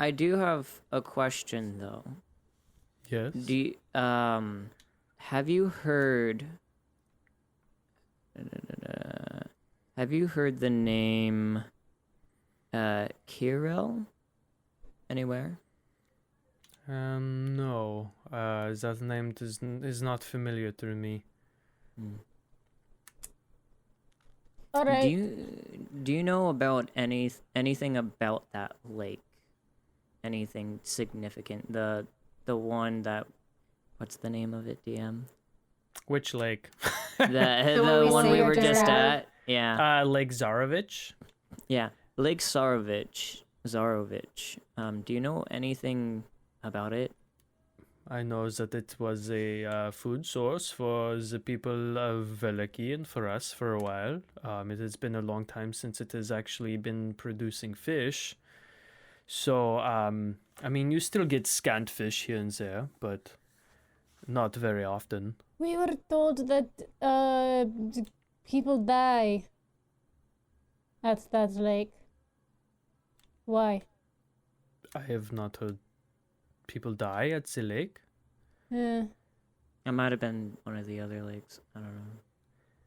I do have a question though. Yes. Do you, have you heard? Have you heard the name Kirel anywhere? No. That name is not familiar to me. All right. Do you know about anything about that lake? Anything significant? The one that, what's the name of it, DM? Which lake? The we one we saved were just her. at. Yeah. Lake Zarovich. Yeah. Lake Zarovich. Do you know anything about it? I know that it was a food source for the people of Veliki and for us for a while. It has been a long time since it has actually been producing fish. So, I mean, you still get scant fish here and there, but not very often. We were told that people die at that lake. Why? I have not heard people die at the lake. Uh, It might have been one of the other lakes. I don't know.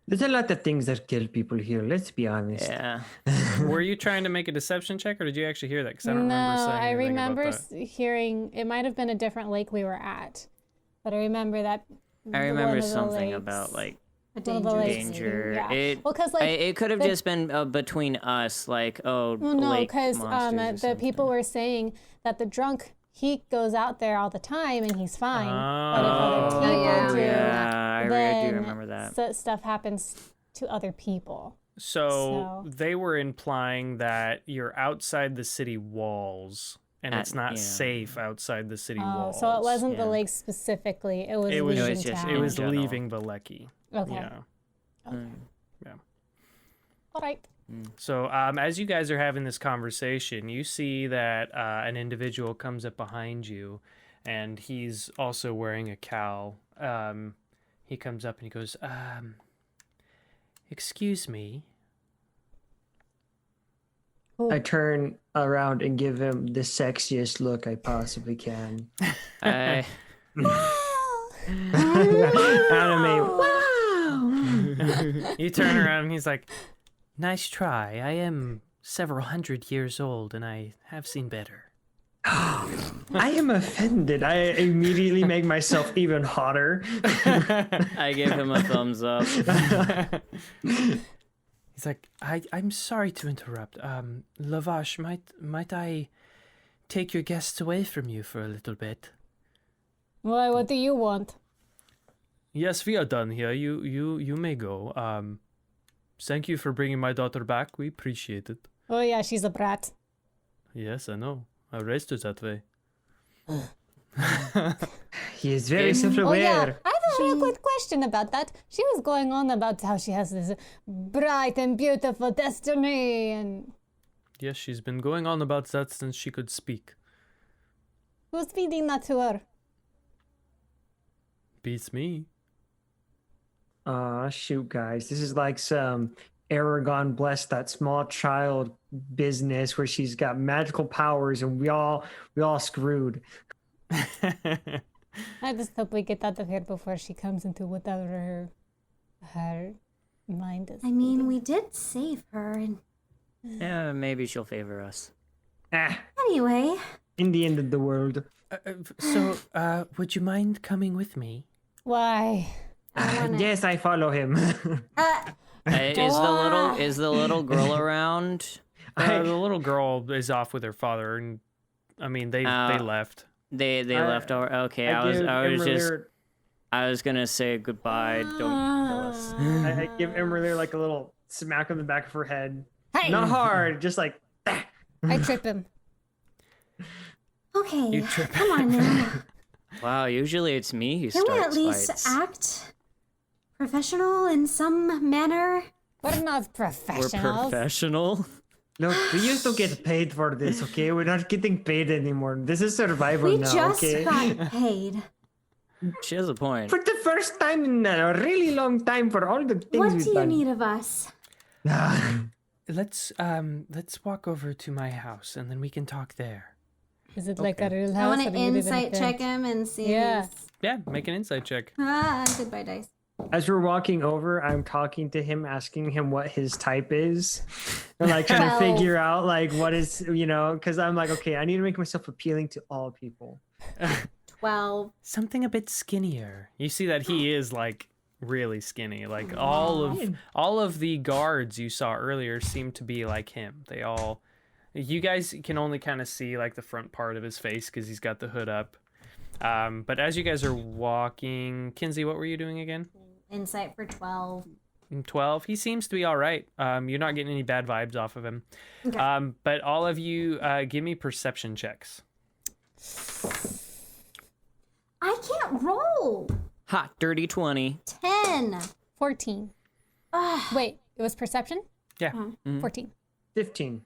There's a lot of things that kill people here. Let's be honest. Yeah. Were you trying to make a deception check, or did you actually hear that? Because I don't no, remember saying I anything remember about that. hearing it might have been a different lake we were at, but I remember that. I one remember of the something lakes- about like A one of the lakes- danger. Yeah. It Well, because like it could have the- just been between us, like well, no, lake because monsters or the people something. were saying that the drunk he goes out there all the time and he's fine. But if other Oh, people yeah. do, Yeah, I then do remember that. stuff happens to other people. So So- they were implying that you're outside the city walls, and it's not yeah. safe outside the city Oh, walls. so it wasn't the yeah. lake specifically. It was It was leaving just- town. It was general. leaving Veleki. okay. Yeah. Mm. All right. So as you guys are having this conversation, you see that an individual comes up behind you, and he's also wearing a cowl. He comes up and he goes, "Excuse me." I turn around and give him the sexiest look I possibly can. I, Anime. You turn around and he's like, "Nice try. I am several hundred years old, and I have seen better." I am offended. I immediately make myself even hotter. I give him a thumbs up. He's like, I'm sorry to interrupt. Lavash, might I take your guests away from you for a little bit? Why? What do you want? Yes, we are done here. You may go. Thank you for bringing my daughter back. We appreciate it. Oh yeah, she's a brat. Yes, I know. I raised her that way. He is very Oh yeah, self-aware. I have a real quick question about that. She was going on about how she has this bright and beautiful destiny, and Yes, she's been going on about that since she could speak. who's feeding that to her? Beats me. Aw, shoot, guys. This is like some Aragon bless that small child business where she's got magical powers and we all screwed. I just hope we get out of here before she comes into whatever her mind is. I mean, we did save her, and Yeah, maybe she'll favor us. anyway, In the end of the world. So, would you mind coming with me? Why? Yes, I follow him. Is the little girl around? The little girl is off with her father, and I mean they left. They left our okay. I was gonna say goodbye. Don't kill us. I give Imra'lyr like a little smack on the back of her head. Hey! Not hard, just like I trip him. okay, You trip. come on now. Wow, usually it's me who Can we starts at least fights. act professional in some manner? We're not We're professionals. professional. look, we used to get paid for this, okay? We're not getting paid anymore. This is survival We now, just okay? got paid. She has a point. For the first time in a really long time for all the things What we've do you done. need of us? Let's walk over to my house and then we can talk there. Is it like a Okay. real I house? want or to you live in a insight check tent? him and see. Yeah. If he's... Yeah, make an insight check. Goodbye, dice. As we're walking over, I'm talking to him, asking him what his type is. And like trying to 12. figure out like what is, because I'm like, okay, I need to make myself appealing to all people. 12. Something a bit skinnier. You see that he is like really skinny. Like all of the guards you saw earlier seem to be like him. You guys can only kind of see like the front part of his face because he's got the hood up. But as you guys are walking, Kinsey, what were you doing again? Insight for 12. 12. He seems to be all right. You're not getting any bad vibes off of him. Okay. But all of you, give me perception checks. I can't roll. Hot, dirty 20. 10. 14. Wait, it was perception? Yeah. 14. 15.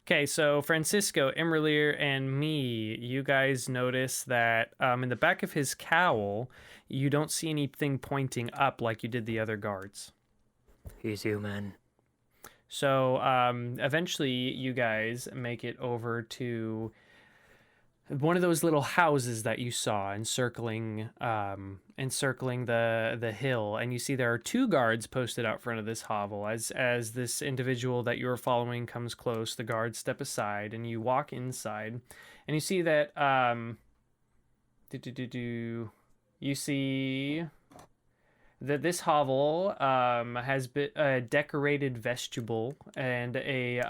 Okay, so Francisco, imra'lyr, and me, you guys notice that in the back of his cowl, you don't see anything pointing up like you did the other guards. He's human. So eventually you guys make it over to one of those little houses that you saw encircling the hill, and you see there are 2 guards posted out front of this hovel. As this individual that you're following comes close, the guards step aside and you walk inside, and you see that you see that this hovel has been a decorated vestibule and a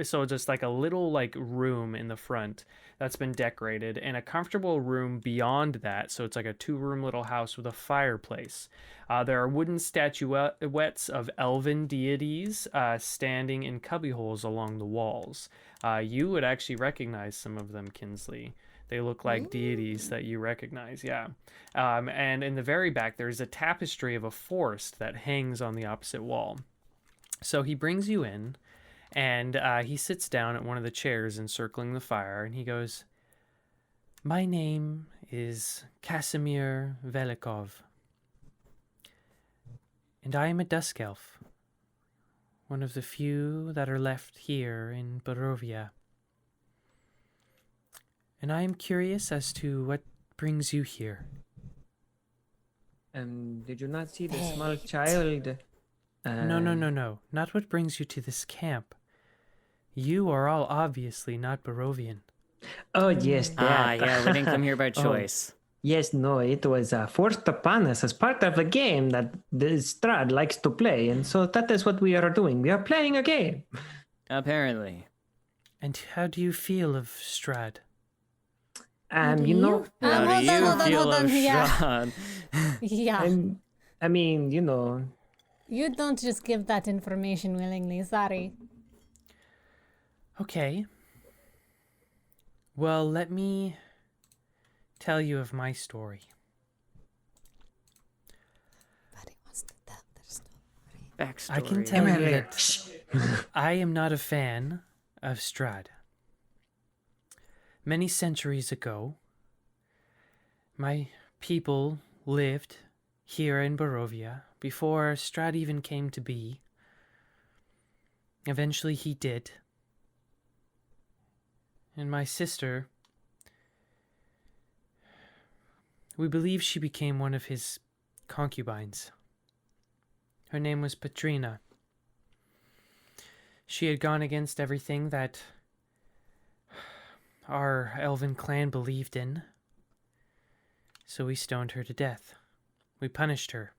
so just like a little like room in the front that's been decorated, and a comfortable room beyond that, so it's like a 2-room little house with a fireplace. There are wooden statuettes of elven deities standing in cubbyholes along the walls. You would actually recognize some of them, Kinsley. They look like deities that you recognize, yeah. And in the very back, there's a tapestry of a forest that hangs on the opposite wall. So he brings you in, and he sits down at one of the chairs encircling the fire, and he goes, "My name is Casimir Velikov, and I am a dusk elf, one of the few that are left here in Barovia. And I am curious as to what brings you here." Did you not see the small child? No. Not what brings you to this camp. You are all obviously not Barovian. Oh, yes, that. Yeah, we didn't come here by choice. Yes, no, it was forced upon us as part of a game that the Strahd likes to play, and so that is what we are doing. We are playing a game. Apparently. And how do you feel of Strahd? How do you hold on. Yeah. Strahd? Yeah. I mean, You don't just give that information willingly. Sorry. Okay. Well, let me tell you of my story. Nobody wants to tell their story. Backstory. I can tell you that I am not a fan of Strahd. Many centuries ago, my people lived here in Barovia before Strahd even came to be. Eventually he did. And my sister, we believe she became one of his concubines. Her name was Petrina. She had gone against everything that our elven clan believed in, so we stoned her to death. We punished her.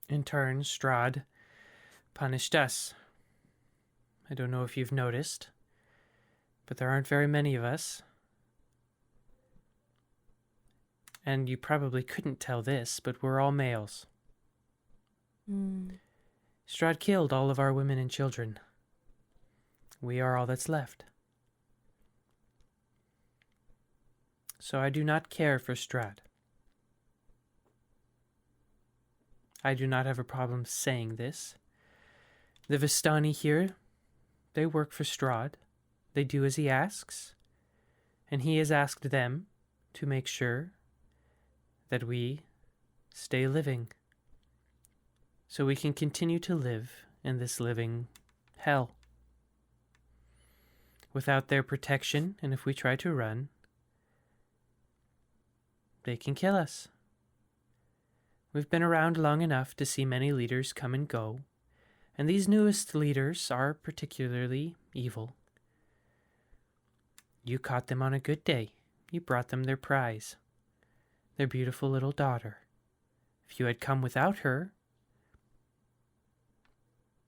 In turn, Strahd punished us. I don't know if you've noticed, but there aren't very many of us. And you probably couldn't tell this, but we're all males. Strahd killed all of our women and children. We are all that's left. So I do not care for Strahd. I do not have a problem saying this. The Vistani here, they work for Strahd. They do as he asks. And he has asked them to make sure that we stay living. so we can continue to live in this living hell. Without their protection, and if we try to run, they can kill us. We've been around long enough to see many leaders come and go, and these newest leaders are particularly evil. You caught them on a good day. You brought them their prize, their beautiful little daughter. If you had come without her...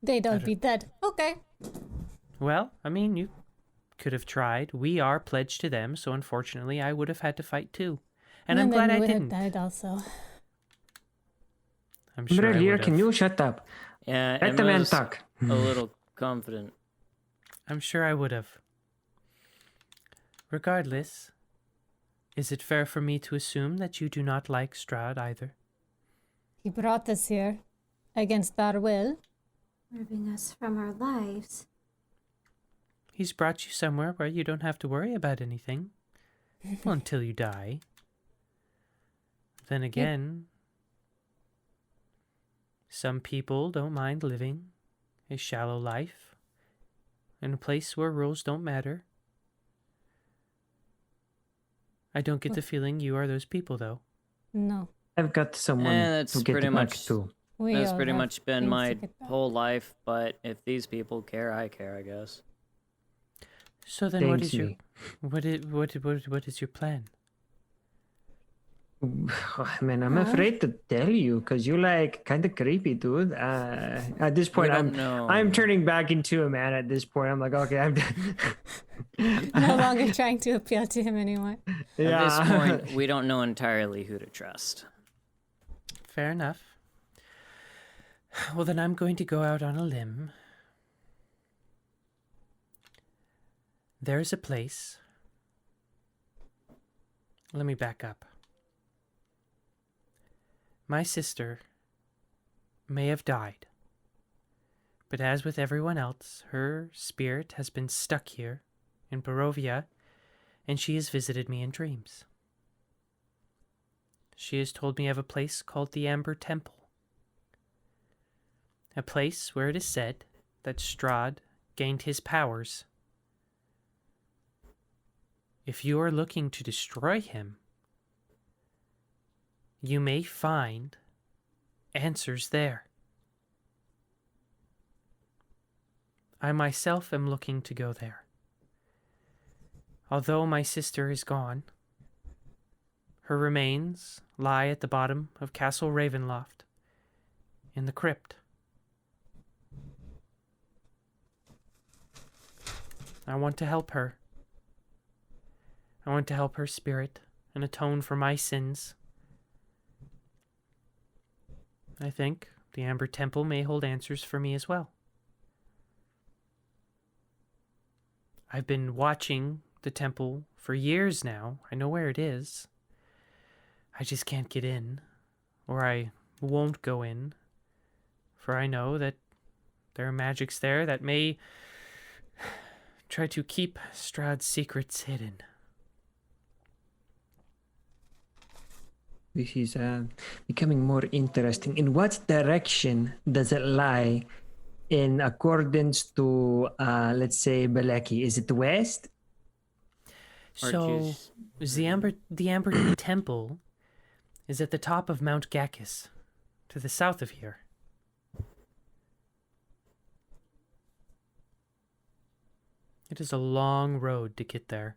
They'd all be dead. Okay. Well, I mean, you could have tried. We are pledged to them, so unfortunately I would have had to fight too. And I'm glad I didn't. Have died also. I'm sure I would Imra'lyr, have. can you shut up? Yeah, Let the man Emma's talk. a little confident. I'm sure I would have. Regardless, is it fair for me to assume that you do not like Strahd either? He brought us here against our will. Ripping us from our lives. He's brought you somewhere where you don't have to worry about anything. Well, until you die. Then again, some people don't mind living a shallow life in a place where rules don't matter. I don't get the feeling you are those people, though. No. I've got someone that's to get pretty back much to. That's all pretty have much been things to my get back. whole life, but if these people care, I care, I guess. So then, what Thanks, is your me. what is your plan? Oh, man, I'm afraid to tell you because you're like kind of creepy, dude. At this point, don't know. I'm turning back into a man. At this point, I'm like, okay, I'm No longer trying to appeal to him anymore. At this point, we don't know entirely who to trust. Fair enough. Well, then I'm going to go out on a limb. There's a place. Let me back up. My sister may have died, but as with everyone else, her spirit has been stuck here in Barovia, and she has visited me in dreams. She has told me of a place called the Amber Temple, a place where it is said that Strahd gained his powers. If you are looking to destroy him, you may find answers there. I myself am looking to go there. Although my sister is gone, her remains lie at the bottom of Castle Ravenloft, in the crypt. I want to help her. I want to help her spirit and atone for my sins. I think the Amber Temple may hold answers for me as well. I've been watching the temple for years now. I know where it is. I just can't get in, or I won't go in, for I know that there are magics there that may try to keep Strahd's secrets hidden. This is becoming more interesting. In what direction does it lie in accordance to, let's say, Beleki? Is it west? So, the Amber Temple is at the top of Mount Gakis, to the south of here. It is a long road to get there.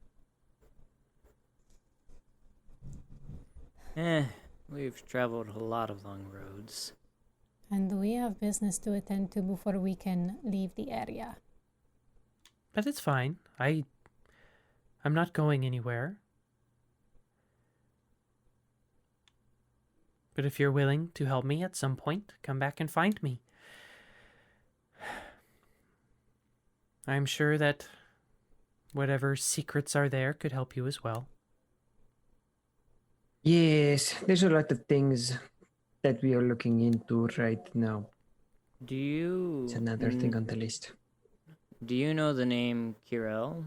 We've traveled a lot of long roads. And we have business to attend to before we can leave the area. But it's fine. I'm not going anywhere. But if you're willing to help me at some point, come back and find me. I'm sure that whatever secrets are there could help you as well. Yes, there's a lot of things that we are looking into right now. Do you... It's another thing on the list. Do you know the name Kirel?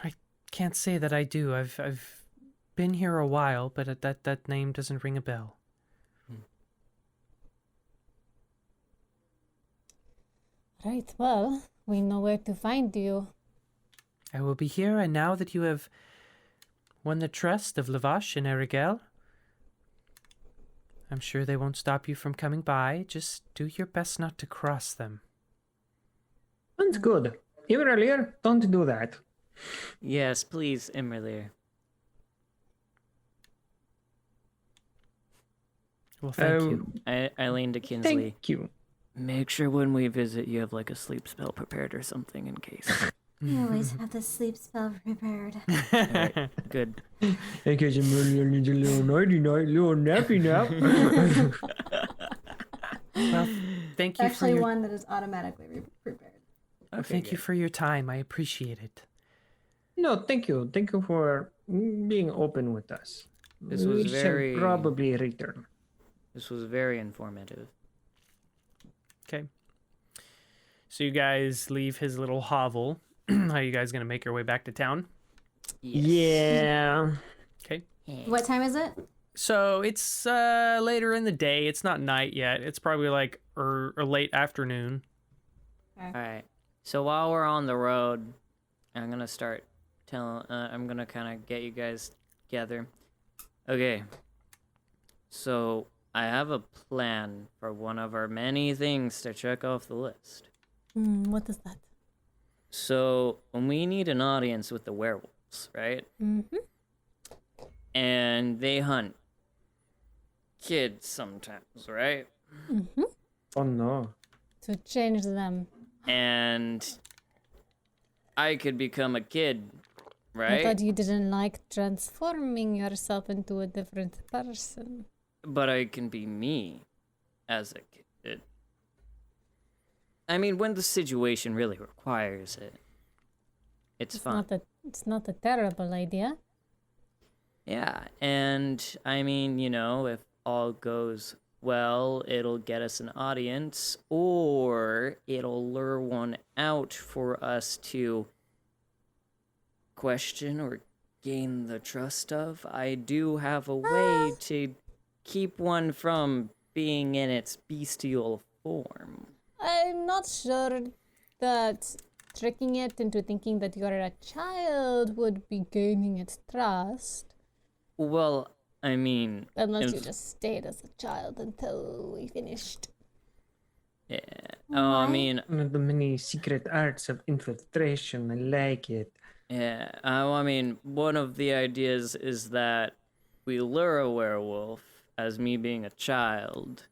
I can't say that I do. I've been here a while, but that name doesn't ring a bell. Right, well, we know where to find you. I will be here, and now that you have won the trust of Lavash and Erigel, I'm sure they won't stop you from coming by. Just do your best not to cross them. Sounds good. Imra'lyr, don't do that. Yes, please, imra'lyr. Well, thank you. I lean to Kinsley. Thank you. Make sure when we visit you have like a sleep spell prepared or something in case. You always have the sleep spell prepared. Alright, good. In case you need a little nighty night, little nappy nap. Well, thank you Actually, for your, one that is automatically prepared. well, thank you for your time. I appreciate it. No, thank you. Thank you for being open with us. This was We shall very- probably return. This was very informative. Okay. So you guys leave his little hovel. Are you guys gonna make your way back to town? Yeah. Okay. What time is it? So it's later in the day. It's not night yet. It's probably like or late afternoon. Alright. So while we're on the road, I'm gonna start I'm gonna kind of get you guys together. Okay. So I have a plan for one of our many things to check off the list. What is that? So we need an audience with the werewolves, right? Mm-hmm. And they hunt kids sometimes, right? Mm-hmm. Oh no. To change them. And I could become a kid, I right? thought you didn't like transforming yourself into a different person. But I can be me as a kid. I mean, when the situation really requires it, it's fun. It's not a terrible idea. Yeah, and I mean, you know, if all goes well, it'll get us an audience, or it'll lure one out for us to question or gain the trust of. I do have a way to keep one from being in its bestial form. I'm not sure that tricking it into thinking that you're a child would be gaining its trust. Well, I mean, Unless you if- just stayed as a child until we finished. yeah. Oh, I mean, One of the many secret arts of infiltration. I like it. yeah. I mean, one of the ideas is that we lure a werewolf as me being a child,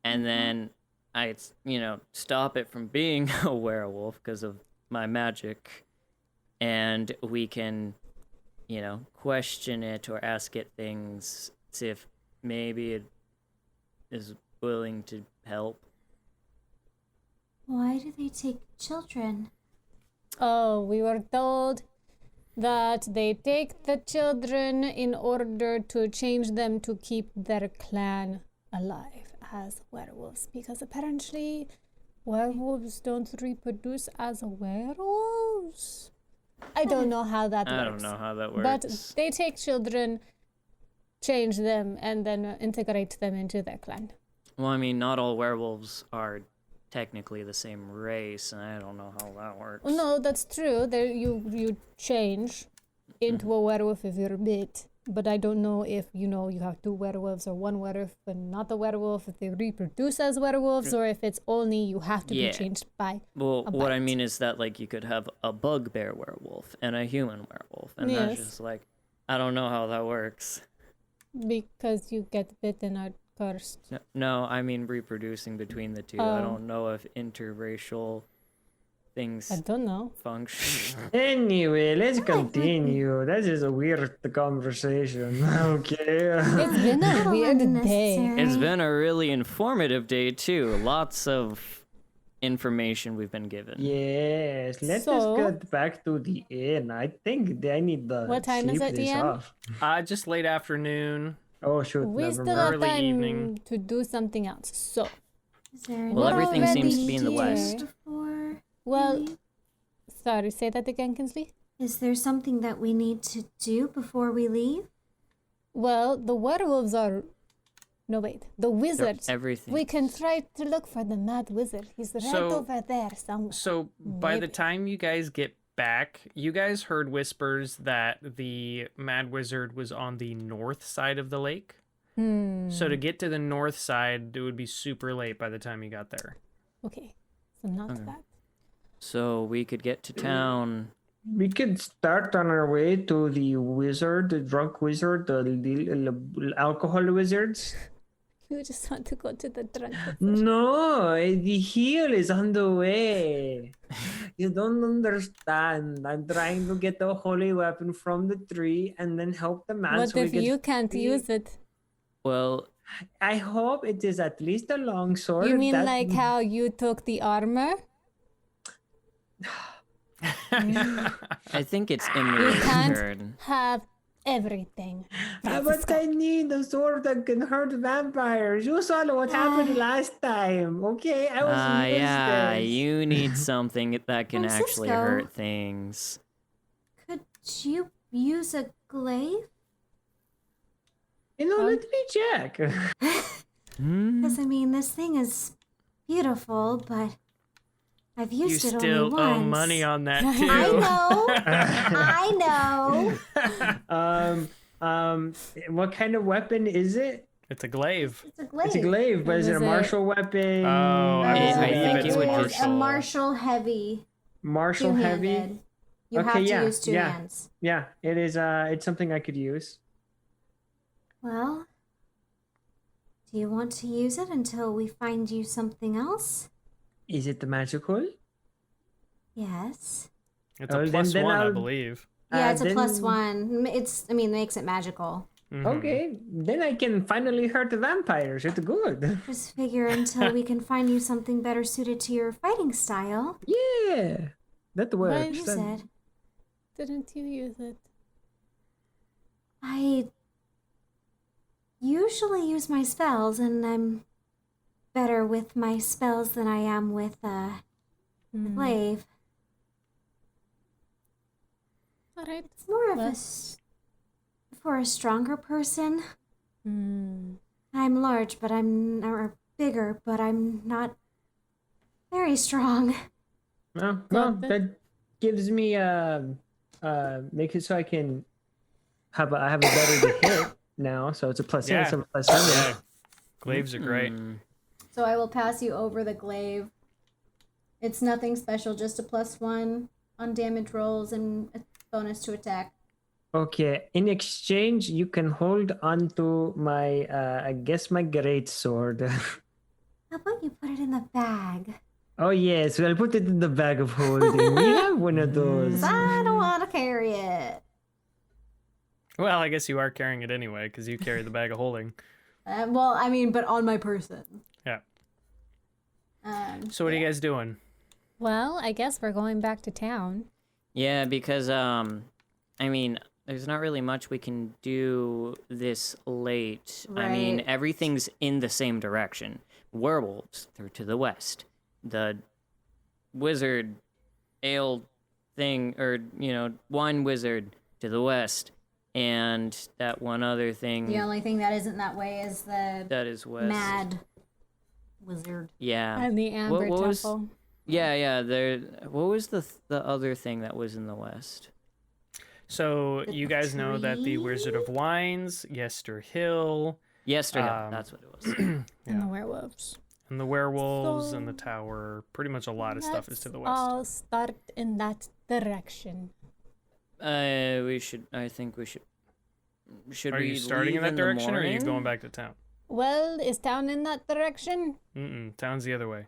and then I, you know, stop it from being a werewolf because of my magic, and we can, you know, question it or ask it things, see if maybe it is willing to help. Why do they take children? Oh, we were told that they take the children in order to change them to keep their clan alive as werewolves, because apparently werewolves don't reproduce as werewolves. I don't know how that works. I don't know how that works. But they take children, change them, and then integrate them into their clan. Well, I mean, not all werewolves are technically the same race, and I don't know how that works. No, that's true. There, you change into a werewolf if you're bit. But I don't know if, you know, you have two werewolves or one werewolf and not a werewolf, if they reproduce as werewolves, or if it's only you have to Yeah. be changed by. Well, a what I bite. mean is that, like, you could have a bugbear werewolf and a human werewolf, and Yes. that's just like, I don't know how that works. Because you get bitten or cursed. No, I mean reproducing between the two. I don't know if interracial things I don't know. function. Anyway, let's continue. That is a weird conversation. Okay. It's been a Little weird day. unnecessary. It's been a really informative day, too. Lots of information we've been given. Yes, let So- us get back to the inn. I think I need to What time is sleep it, this DM? off. Just late afternoon. Oh shoot, We never still mind. have Early time evening. to do something else. So, Is there Well, everything already seems to be in the here. west. Before well, we leave? sorry, say that again, Kinsley. Is there something that we need to do before we leave? Well, the werewolves are No, wait. The wizard. Everything. We can try to look for the mad wizard. He's right So- over there somewhere. So by the Maybe. time you guys get back, you guys heard whispers that the mad wizard was on the north side of the lake. So to get to the north side, it would be super late by the time you got there. Okay. So not Okay. that. So we could get to town. We could start on our way to the wizard, the drunk wizard, the alcohol wizards. You just want to go to the drunk. No, the heal is on the way. You don't understand. I'm trying to get the holy weapon from the tree and then help the man. What so we if get you can't free. use it? Well, I hope it is at least a long sword. You mean that- like how you took the armor? I think it's You Imra'lyr's can't turn. have everything. But I need a sword that can hurt vampires. You saw what happened last time, okay? I was Yeah, useless. you need something that can actually Francisco. hurt things. Could you use a glaive? Let me check. Hmm? Because, I mean, this thing is beautiful, but I've You used it still only once. owe money on that too. I know. I know. What kind of weapon is it? It's a glaive. It's a glaive. It's a glaive, but is it a Was it- martial weapon? Oh, I Yeah, I believe think it's it would It just- is a martial heavy. Martial heavy? Two-handed. You Okay, have to yeah, use two yeah. hands. Yeah, it is. It's something I could use. Well, do you want to use it until we find you something else? Is it magical? Yes. It's a Oh, plus then one, I I'll- believe. Yeah, it's a then- plus one. Makes it magical. Mhm. Okay, then I can finally hurt the vampires. It's good. Just figure until we can find you something better suited to your fighting style. Yeah, that works. You That- said. Didn't you use it? I usually use my spells, and I'm better with my spells than I am with the glaive. All right. It's more of Well. for a stronger person. Hmm. I'm large, but or bigger, but I'm not very strong. Well, Got it. that gives me make it so I can I have a better to hit now. So it's a plus Yeah. it's a plus 7. Yeah. Glaives are great. Hmm. So I will pass you over the glaive. It's nothing special, just a +1 on damage rolls and a bonus to attack. Okay. In exchange, you can hold onto my I guess my great sword. How about you put it in the bag? Oh yes, I'll put it in the bag of holding. We have one of those. 'Cause I don't want to carry it. Well, I guess you are carrying it anyway because you carry the bag of holding. But on my person. Yeah. Um, So what are you guys doing? Well, I guess we're going back to town. Yeah, because I mean, there's not really much we can do this late. I mean, Right. everything's in the same direction. Werewolves, they're to the west. The wizard ale thing, or wine wizard to the west, and that one other thing the only thing that isn't that way is the that is west. mad wizard. Yeah. And the Amber what was- Temple. Yeah. There. What was the other thing that was in the west? So The you guys know that the tree? Wizard of Wines, Yester Hill, Yesterday. Um, That's what it was. And Yeah. the werewolves. and the werewolves and the So, tower, pretty much a lot of stuff is to the Let's west. all start in that direction. We should. I think we should. Should Are we you starting in leave that the direction or are you morning? going back to town? Well, is town in that direction? Town's the other way.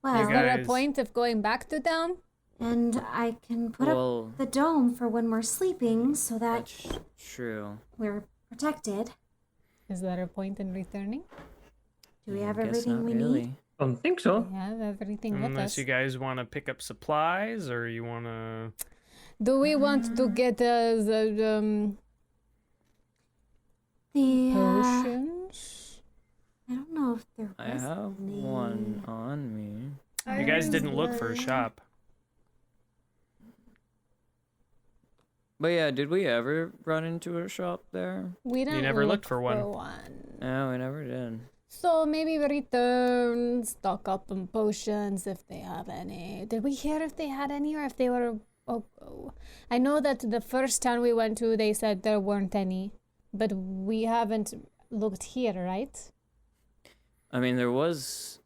Well, Is there a guys- point of going back to town? and I can put up Well, the dome for when we're sleeping so that that's true. we're protected. Is there a point in returning? Do we I have guess everything not we really. need? Don't think so. We have everything with Unless us. you guys want to pick up supplies or you want to... Do we want to get the The potions? I don't know if there I was have any. one on me. You guys didn't look for a shop. But yeah, did we ever run into a shop there? We don't never look looked for one. one. No, we never did. So maybe we return, stock up on potions if they have any. Did we hear if they had any or if they were... Oh. I know that the first town we went to, they said there weren't any. But we haven't looked here, right? I mean, there was...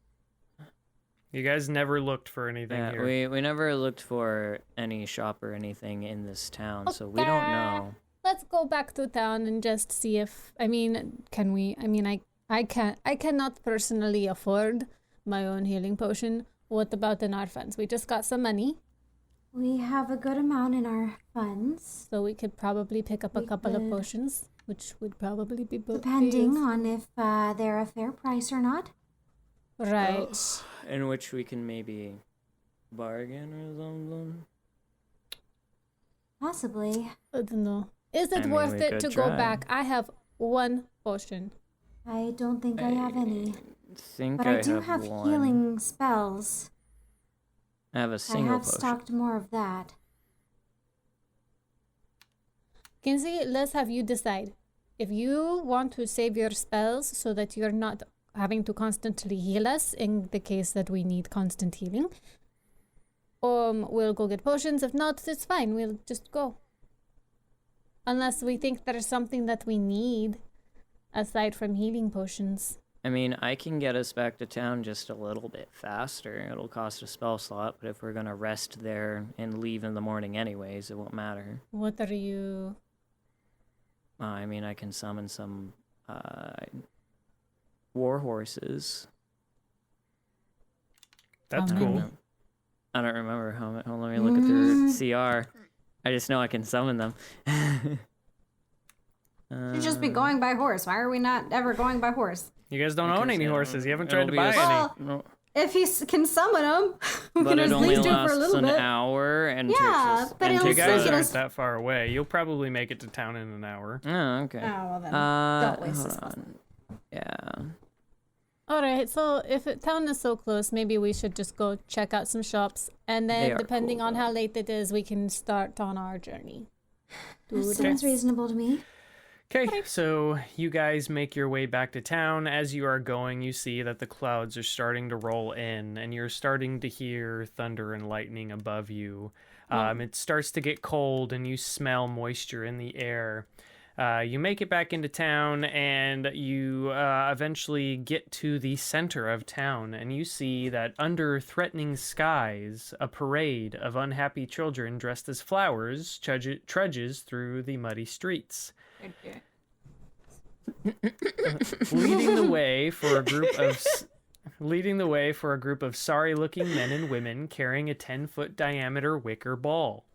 You guys never looked for anything Yeah, here. we never looked for any shop or anything in this town, so we don't know. Let's go back to town and just see if... I mean, can we... I mean, I cannot personally afford my own healing potion. What about in our funds? We just got some money. We have a good amount in our funds. So we could probably pick up a We couple of could. potions, which would probably be Depending on if they're a fair price or not. Right. In which we can maybe bargain or something. Possibly. I don't know. Is it I mean, worth we it could to go try. back? I have one potion. I don't think I have any. Think But I do have have one. healing spells. I have a I single have potion. stocked more of that. Kinsey, let's have you decide. If you want to save your spells so that you're not having to constantly heal us in the case that we need constant healing, we'll go get potions. If not, it's fine. We'll just go. Unless we think there's something that we need aside from healing potions. I mean, I can get us back to town just a little bit faster. It'll cost a spell slot, but if we're gonna rest there and leave in the morning anyways, it won't matter. What are you... I mean, I can summon some war horses. That's How cool. many? I don't remember how many. Let me look at their CR. I just know I can summon them. Should just be going by horse. Why are we not ever going by horse? You guys don't own Because any it'll- horses. You haven't tried to it'll buy be a- any. Well, No, if he can summon them, we but can it at only least do it for a lasts little an bit. hour and Yeah, takes us, but and it'll You takes still guys us- get aren't us- that far away. You'll probably make it to town in an hour. Oh, okay. Oh, well then, Don't waste hold this spell. on. Yeah. Alright, so if town is so close, maybe we should just go check out some shops. And They then, are depending cool, on though. how late it is, we can start on our journey. That sounds reasonable to me. Okay, so you guys make your way back to town. As you are going, you see that the clouds are starting to roll in, and you're starting to hear thunder and lightning above you. It starts to get cold, and you smell moisture in the air. You make it back into town, and you eventually get to the center of town, and you see that under threatening skies, a parade of unhappy children dressed as flowers trudges through the muddy streets. Leading the way for a group of sorry-looking men and women carrying a 10-foot diameter wicker ball.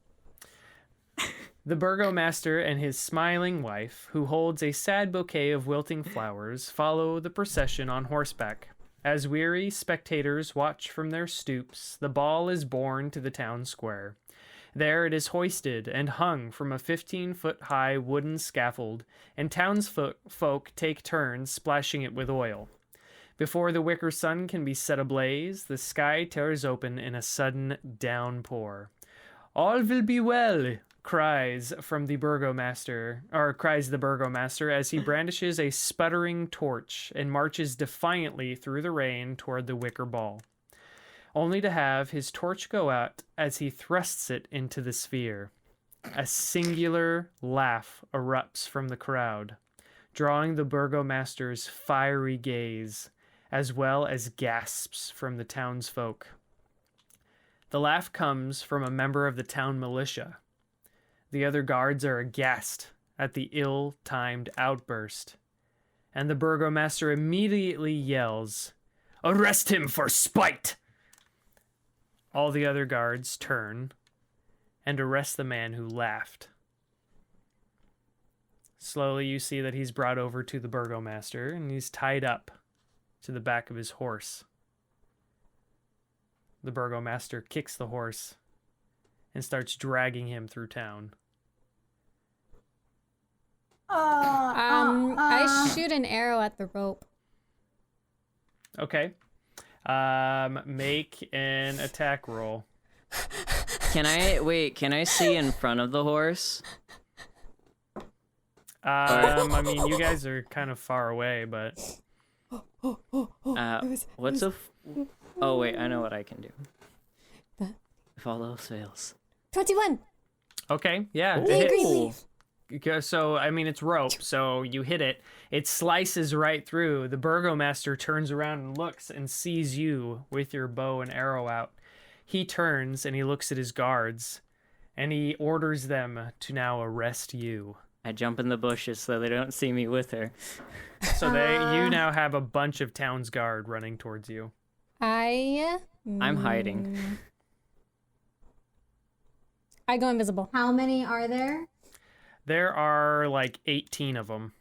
The burgomaster and his smiling wife, who holds a sad bouquet of wilting flowers, follow the procession on horseback. As weary spectators watch from their stoops, the ball is borne to the town square. There it is hoisted and hung from a 15-foot-high wooden scaffold, and townsfolk take turns splashing it with oil. Before the wicker sun can be set ablaze, the sky tears open in a sudden downpour. "All will be well," cries the burgomaster as he brandishes a sputtering torch and marches defiantly through the rain toward the wicker ball, only to have his torch go out as he thrusts it into the sphere. A singular laugh erupts from the crowd, drawing the burgomaster's fiery gaze, as well as gasps from the townsfolk. The laugh comes from a member of the town militia. The other guards are aghast at the ill-timed outburst, and the burgomaster immediately yells, "Arrest him for spite!" All the other guards turn and arrest the man who laughed. Slowly you see that he's brought over to the burgomaster, and he's tied up to the back of his horse. The burgomaster kicks the horse and starts dragging him through town. I shoot an arrow at the rope. Okay. Make an attack roll. Can I see in front of the horse? I mean, you guys are kind of far away, but What's Oh wait, I know what I can do. If all else fails. 21. okay, yeah. The It green hits. leaf. So, I mean, it's rope, so you hit it. It slices right through. The burgomaster turns around and looks and sees you with your bow and arrow out. He turns and he looks at his guards, and he orders them to now arrest you. I jump in the bushes so they don't see me with her. So you now have a bunch of town's guard running towards you. I'm hiding. I go invisible. How many are there? There are like 18 of them.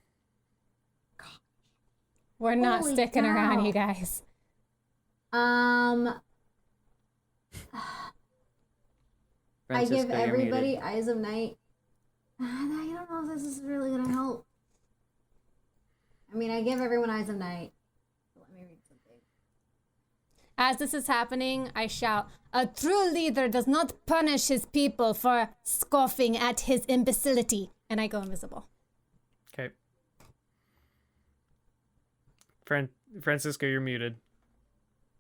We're not Holy sticking around, cow. you guys. I Francisco, give you're everybody muted. Eyes of Night. I don't know if this is really gonna help. I mean, I give everyone Eyes of Night. Let me read something. As this is happening, I shout, "A true leader does not punish his people for scoffing at his imbecility." And I go invisible. Okay. Francisco, you're muted.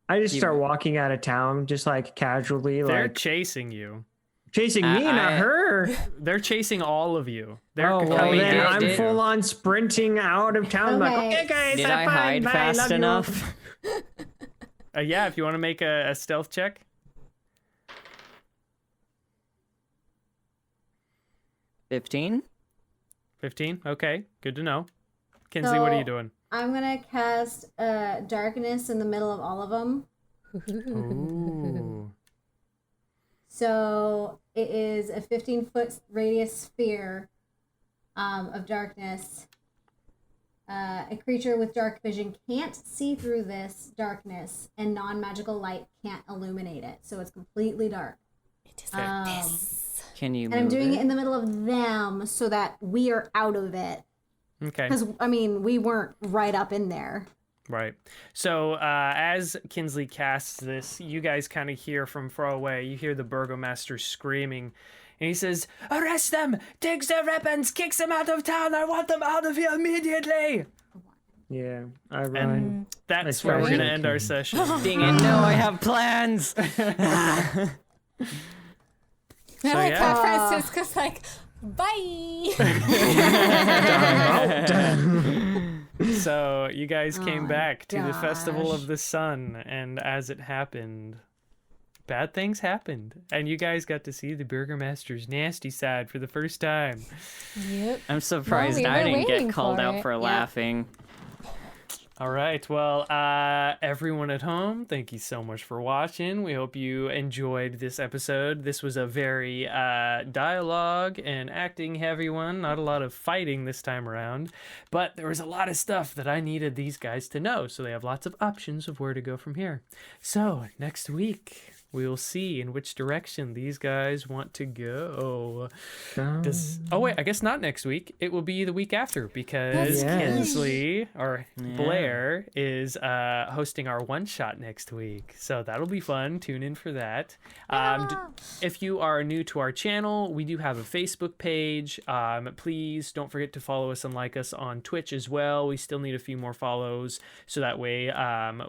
I just start walking out of town, just like casually, They're like chasing you. chasing me, not her. They're chasing all of you. They're Oh, well, coming then did- I'm did- full on sprinting out of town. Like, Okay. okay, guys, Did have I fun. hide Bye, fast love you." enough? Yeah, if you want to make a stealth check. 15? 15? Okay, good to know. Kinsley, what are you doing? I'm gonna cast darkness in the middle of all of them. Ooh. So it is a 15-foot radius sphere of darkness. A creature with dark vision can't see through this darkness, and non-magical light can't illuminate it. So it's completely dark. It is like this. Can you And I'm move doing it? it in the middle of them so that we are out of it. Okay. Because, I mean, we weren't right up in there. Right. So as Kinsley casts this, you guys kind of hear from far away. You hear the burgomaster screaming, and he says, "Arrest them! Take their weapons! Kick them out of town! I want them out of here immediately!" Yeah, I run. And that's That's where we're right. going to end our session. Dang it, no, I have plans! I like yeah. how Francisco's like, bye. So you guys came my back to the Festival gosh. of the Sun, and as it happened, bad things happened. And you guys got to see the burgomaster's nasty side for the first time. Yep. I'm surprised we I were didn't get waiting called for out it. for laughing. All right. Well, everyone at home, thank you so much for watching. We hope you enjoyed this episode. This was a very dialogue and acting heavy one. Not a lot of fighting this time around, but there was a lot of stuff that I needed these guys to know, so they have lots of options of where to go from here. So next week, we will see in which direction these guys want to go. Oh wait, I guess not next week. It will be the week after, because Yes. Kinsley or Blair is hosting our one shot next week, so that'll be fun. Tune in for that. If you are new to our channel, we do have a Facebook page. Please don't forget to follow us and like us on Twitch as well. We still need a few more follows, so that way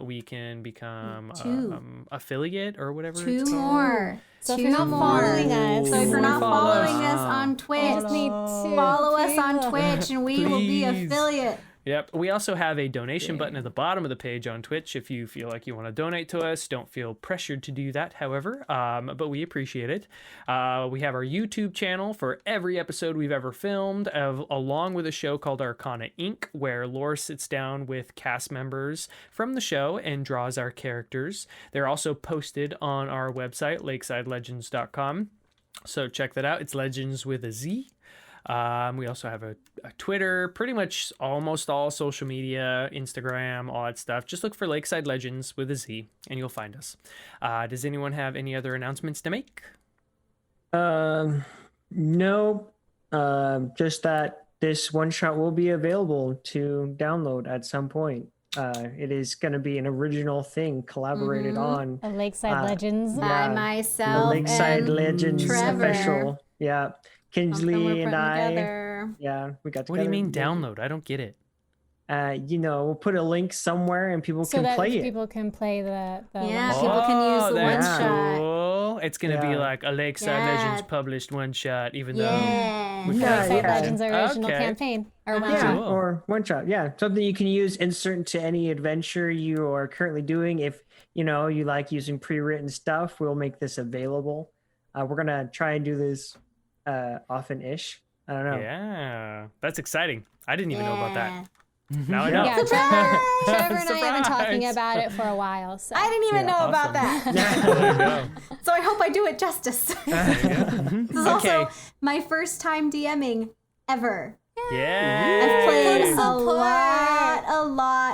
we can become affiliate or whatever. Two it's called. more. So if Two you're not more. following us, So if you're not Follow us. following us on Twitch, just need two follow us on people. Twitch and we will be Please. affiliate. Yep. We also have a donation button at the bottom of the page on Twitch. If you feel like you want to donate to us, don't feel pressured to do that, however, but we appreciate it. We have our YouTube channel for every episode we've ever filmed, along with a show called Arcana Inc., where Laura sits down with cast members from the show and draws our characters. They're also posted on our website, lakesidelegends.com. So check that out. It's Legends with a Z. We also have a Twitter, pretty much almost all social media, Instagram, all that stuff. Just look for Lakeside Legendz with a Z and you'll find us. Does anyone have any other announcements to make? No, just that this one shot will be available to download at some point. It is going to be an original thing collaborated on a Lakeside Legendz. By the myself Lakeside and Legendz Trevor. official. Yeah, Something we're Kinsley and putting I together. together. Yeah, we got together. What do you mean maybe. download? I don't get it. We'll put a link somewhere and people So can that play it. people can play the Yeah, one people shot. can use the that's one shot. cool. It's gonna be Yeah. like a Lakeside Yeah. Legendz published one shot, even Yeah. though. Yeah, Lakeside yeah. Legendz original Okay. campaign or one Yeah, shot. Cool. or one shot. Yeah, something you can use insert to any adventure you are currently doing. If you like using pre-written stuff, we'll make this available. We're gonna try and do this often-ish. I don't know. Yeah, that's exciting. I didn't even know about that. Now I Yeah. know. Yeah, Trevor and I have been talking Surprise. about it for a while. So. I didn't even know about awesome. that. There you go. So I hope I do it justice. This is Okay. also my first time DMing ever. Yeah. I've played Support.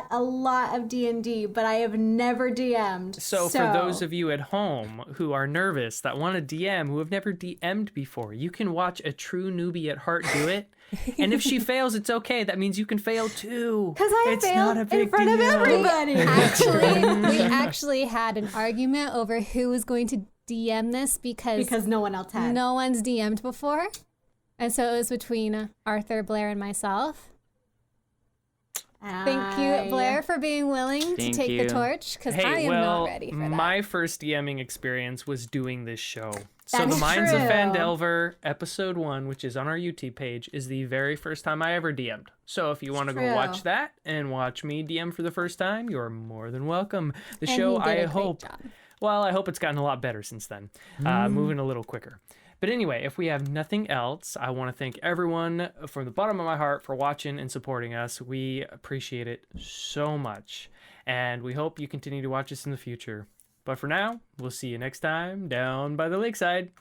a lot of D&D, but I have never DM'd. So for those of you at home who are nervous that want to DM, who have never DM'd before, you can watch a true newbie at heart do it. And if she fails, it's okay. That means you can fail too. Because I It's not a failed in big front of deal. everybody. We actually had an argument over who was going to DM this because no one else had. no one's DM'd before. And so it was between Arthur, Blair, and myself. Thank you, Blair, for being willing Thank to take you. the torch, because I Hey, am well, not ready for that. my first DMing experience was doing this show. So That's the Mines of true. Phandelver episode 1, which is on our YouTube page, is the very first time I ever DM'd. So if you want to go True. watch that and watch me DM for the first time, you're more than welcome. The And show, he did I a great hope, job. well, I hope it's gotten a lot better since then, moving a little quicker. But anyway, if we have nothing else, I want to thank everyone from the bottom of my heart for watching and supporting us. We appreciate it so much. And we hope you continue to watch us in the future. But for now, we'll see you next time down by the lakeside.